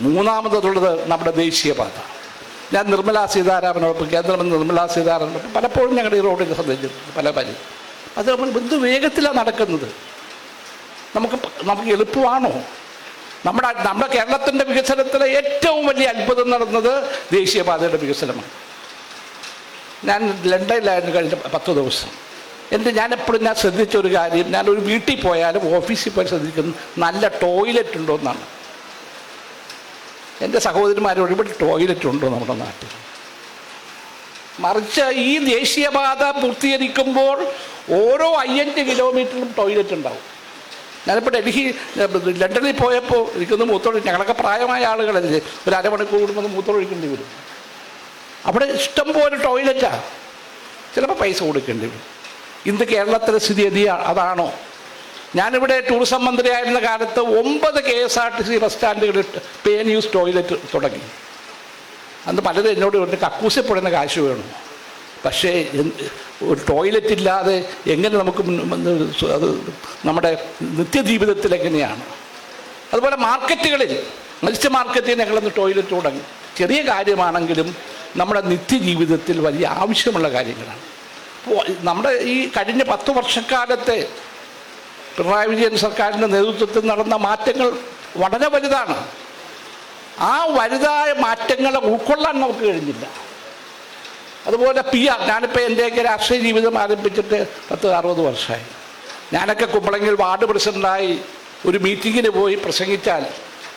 S5: മൂന്നാമതുള്ളത് നമ്മുടെ ദേശീയപാത. ഞാൻ നിർമ്മലാ സീതാരാമനോടൊപ്പം, കേന്ദ്രമന്ത്രി നിർമ്മലാ സീതാരാമനോടൊപ്പം പലപ്പോഴും ഞങ്ങളുടെ ഈ റോഡിൽ ശ്രദ്ധിച്ചിട്ടുണ്ട്. പല അത് നമ്മൾ എന്ത് വേഗത്തിലാണ് നടക്കുന്നത്. നമുക്ക് എളുപ്പമാണോ? നമ്മുടെ കേരളത്തിൻ്റെ വികസനത്തിലെ ഏറ്റവും വലിയ അത്ഭുതം നടന്നത് ദേശീയപാതയുടെ വികസനമാണ്. ഞാൻ ലണ്ടനിലായിരുന്നു കഴിഞ്ഞ 10 ദിവസം. ഞാനെപ്പോഴും ശ്രദ്ധിച്ച ഒരു കാര്യം, ഞാനൊരു വീട്ടിൽ പോയാലും ഓഫീസിൽ പോയി ശ്രദ്ധിക്കുന്നത് നല്ല ടോയ്ലറ്റ് ഉണ്ടോ എന്നാണ്. എൻ്റെ സഹോദരിമാരോട് ഇവിടെ ടോയ്ലറ്റ് ഉണ്ടോ നമ്മുടെ നാട്ടിൽ? മറിച്ച് ഈ ദേശീയപാത പൂർത്തീകരിക്കുമ്പോൾ ഓരോ 5 കിലോമീറ്ററിലും ടോയ്ലറ്റ് ഉണ്ടാവും. ഞാനിപ്പോൾ ലണ്ടനിൽ പോയപ്പോൾ എനിക്കൊന്ന് മൂത്രമൊഴി, ഞങ്ങളൊക്കെ പ്രായമായ ആളുകളല്ലേ, ഒരു അരമണിക്കൂർ കൂടുമ്പോൾ മൂത്രമൊഴിക്കേണ്ടി വരും. അവിടെ ഇഷ്ടംപോലെ ടോയ്ലറ്റാണ്, ചിലപ്പോൾ പൈസ കൊടുക്കേണ്ടി വരും. ഇന്ന് കേരളത്തിലെ സ്ഥിതി അതാണോ? ഞാനിവിടെ ടൂറിസം മന്ത്രിയായിരുന്ന കാലത്ത് 9 KSRTC ബസ് സ്റ്റാൻഡുകളിൽ പേ ആൻഡ് യൂസ് ടോയ്ലറ്റ് തുടങ്ങി. അന്ന് പലരും എന്നോട് പറഞ്ഞ് കക്കൂസിപ്പെടുന്ന കാശ് വേണം. പക്ഷേ ഒരു ടോയ്ലറ്റ് ഇല്ലാതെ എങ്ങനെ നമുക്ക് അത് നമ്മുടെ നിത്യജീവിതത്തിൽ എങ്ങനെയാണ്? അതുപോലെ മാർക്കറ്റുകളിൽ, മത്സ്യ മാർക്കറ്റിൽ ഞങ്ങളൊന്ന് ടോയ്ലറ്റ് തുടങ്ങി. ചെറിയ കാര്യമാണെങ്കിലും നമ്മുടെ നിത്യജീവിതത്തിൽ വലിയ ആവശ്യമുള്ള കാര്യങ്ങളാണ്. നമ്മുടെ ഈ കഴിഞ്ഞ 10 വർഷക്കാലത്തെ പിണറായി വിജയൻ സർക്കാരിൻ്റെ നേതൃത്വത്തിൽ നടന്ന മാറ്റങ്ങൾ വളരെ വലുതാണ്. ആ വലുതായ മാറ്റങ്ങളെ ഉൾക്കൊള്ളാൻ നമുക്ക് കഴിഞ്ഞില്ല. അതുപോലെ PR, ഞാനിപ്പോൾ എൻ്റെയൊക്കെ രാഷ്ട്രീയ ജീവിതം ആരംഭിച്ചിട്ട് 10-60 വർഷമായി. ഞാനൊക്കെ കുമ്പളങ്ങിൽ വാർഡ് പ്രസിഡൻ്റായി ഒരു മീറ്റിങ്ങിന് പോയി പ്രസംഗിച്ചാൽ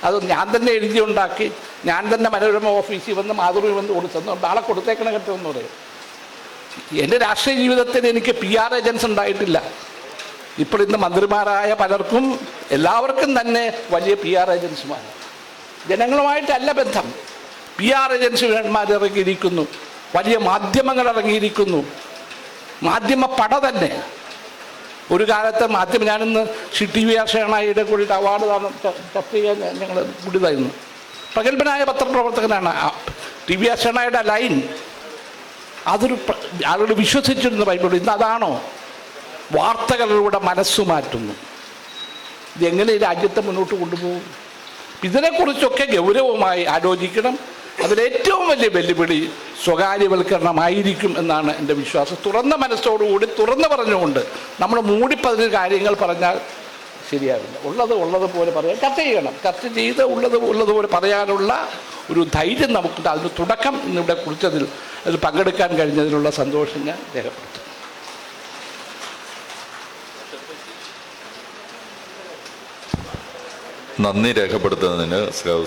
S5: അത് ഞാൻ തന്നെ എഴുതി ഉണ്ടാക്കി, ഞാൻ തന്നെ മനോരമ ഓഫീസിൽ വന്ന് മാതൃഭൂമി വന്ന് കൊടുത്തു, നാളെ കൊടുത്തേക്കണ കേട്ടെന്ന് പറയും. എൻ്റെ രാഷ്ട്രീയ ജീവിതത്തിൽ എനിക്ക് PR ഏജൻസ് ഉണ്ടായിട്ടില്ല. ഇപ്പോൾ ഇന്ന് മന്ത്രിമാരായ പലർക്കും എല്ലാവർക്കും തന്നെ വലിയ PR ഏജൻസിമാർ. ജനങ്ങളുമായിട്ടല്ല ബന്ധം, PR ഏജൻസിമാർ ഇറങ്ങിയിരിക്കുന്നു, വലിയ മാധ്യമങ്ങൾ ഇറങ്ങിയിരിക്കുന്നു, മാധ്യമ പട തന്നെ. ഒരു കാലത്ത് മാധ്യമം, ഞാനിന്ന് ശ്രീ ടി വി ആർ കൂടിയിട്ട് അവാർഡ് ചർച്ച ചെയ്യാൻ ഞങ്ങൾ കൂടിയതായിരുന്നു. പ്രഗത്ഭനായ പത്രപ്രവർത്തകനാണ്. ടി വി ആർ ലൈൻ അതൊരു ആളുകൾ വിശ്വസിച്ചിരുന്ന ബൈബിൾ. ഇന്ന് അതാണോ? വാർത്തകളിലൂടെ മനസ്സു മാറ്റുന്നു. ഇതെങ്ങനെ ഈ രാജ്യത്തെ മുന്നോട്ട് കൊണ്ടുപോകും? ഇതിനെക്കുറിച്ചൊക്കെ ഗൗരവമായി ആലോചിക്കണം. അതിലേറ്റവും വലിയ വെല്ലുവിളി സ്വകാര്യവൽക്കരണമായിരിക്കും എന്നാണ് എൻ്റെ വിശ്വാസം. തുറന്ന മനസ്സോടുകൂടി തുറന്നു പറഞ്ഞുകൊണ്ട് നമ്മൾ മൂടിപ്പതിന് കാര്യങ്ങൾ പറഞ്ഞാൽ ശരിയാവില്ല. ഉള്ളതുപോലെ പറയാൻ ചർച്ച ചെയ്യണം. ചർച്ച ചെയ്ത് ഉള്ളതുപോലെ പറയാനുള്ള ഒരു ധൈര്യം നമുക്കുണ്ട്. അതിന് തുടക്കം ഇന്നിവിടെ കുറിച്ചതിൽ അതിൽ പങ്കെടുക്കാൻ കഴിഞ്ഞതിലുള്ള സന്തോഷം ഞാൻ രേഖപ്പെടുത്തും.
S1: നന്ദി രേഖപ്പെടുത്തുന്നതിന്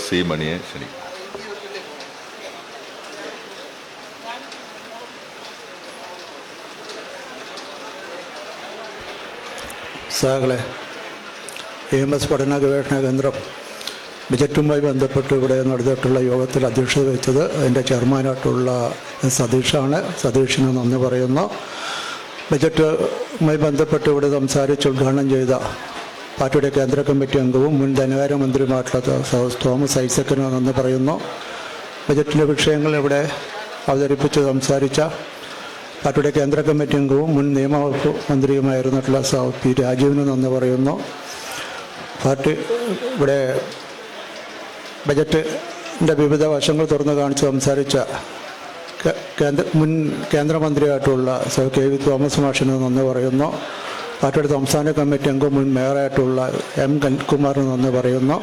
S1: സി മണിയെ ക്ഷണിക്കും.
S6: സഹകളെ, AMS പഠന ഗവേഷണ കേന്ദ്രം ബജറ്റുമായി ബന്ധപ്പെട്ട് ഇവിടെ നടത്തിയിട്ടുള്ള യോഗത്തിൽ അധ്യക്ഷത വഹിച്ചത് അതിൻ്റെ ചെയർമാനായിട്ടുള്ള സതീഷാണ്. സതീഷിന് നന്ദി പറയുന്നു. ബജറ്റുമായി ബന്ധപ്പെട്ട് ഇവിടെ സംസാരിച്ച് ഉദ്ഘാടനം ചെയ്ത പാർട്ടിയുടെ കേന്ദ്ര കമ്മിറ്റി അംഗവും മുൻ ധനകാര്യമന്ത്രിയുമായിട്ടുള്ള തോമസ് ഐസക്കിന് നന്ദി പറയുന്നു. ബജറ്റിൻ്റെ വിഷയങ്ങൾ ഇവിടെ അവതരിപ്പിച്ച് സംസാരിച്ച പാർട്ടിയുടെ കേന്ദ്ര കമ്മിറ്റി അംഗവും മുൻ നിയമവകുപ്പ് മന്ത്രിയുമായിരുന്നിട്ടുള്ള പി രാജീവിന് നന്ദി പറയുന്നു. പാർട്ടി ഇവിടെ ബജറ്റിൻ്റെ വിവിധ വശങ്ങൾ തുറന്നു കാണിച്ച് സംസാരിച്ച മുൻ കേന്ദ്രമന്ത്രിയായിട്ടുള്ള KV തോമസ് മാഷിന് നന്ദി പറയുന്നു. പാർട്ടിയുടെ സംസ്ഥാന കമ്മിറ്റി അംഗവും മുൻ മേയറായിട്ടുള്ള M കൻകുമാറിന് നന്ദി പറയുന്നു.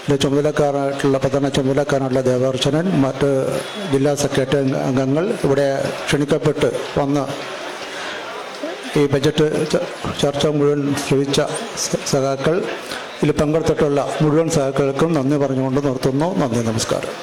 S6: ഇതിൻ്റെ പ്രധാന ചുമതലക്കാരനുള്ള ദേവർച്ചനൻ, മറ്റ് ജില്ലാ സെക്രട്ടറി അംഗങ്ങൾ, ഇവിടെ ക്ഷണിക്കപ്പെട്ട് വന്ന് ഈ ബജറ്റ് ചർച്ച മുഴുവൻ ശ്രമിച്ച സഖാക്കൾ, ഇതിൽ പങ്കെടുത്തിട്ടുള്ള മുഴുവൻ സഖാക്കൾക്കും നന്ദി പറഞ്ഞുകൊണ്ട് നിർത്തുന്നു. നന്ദി, നമസ്കാരം.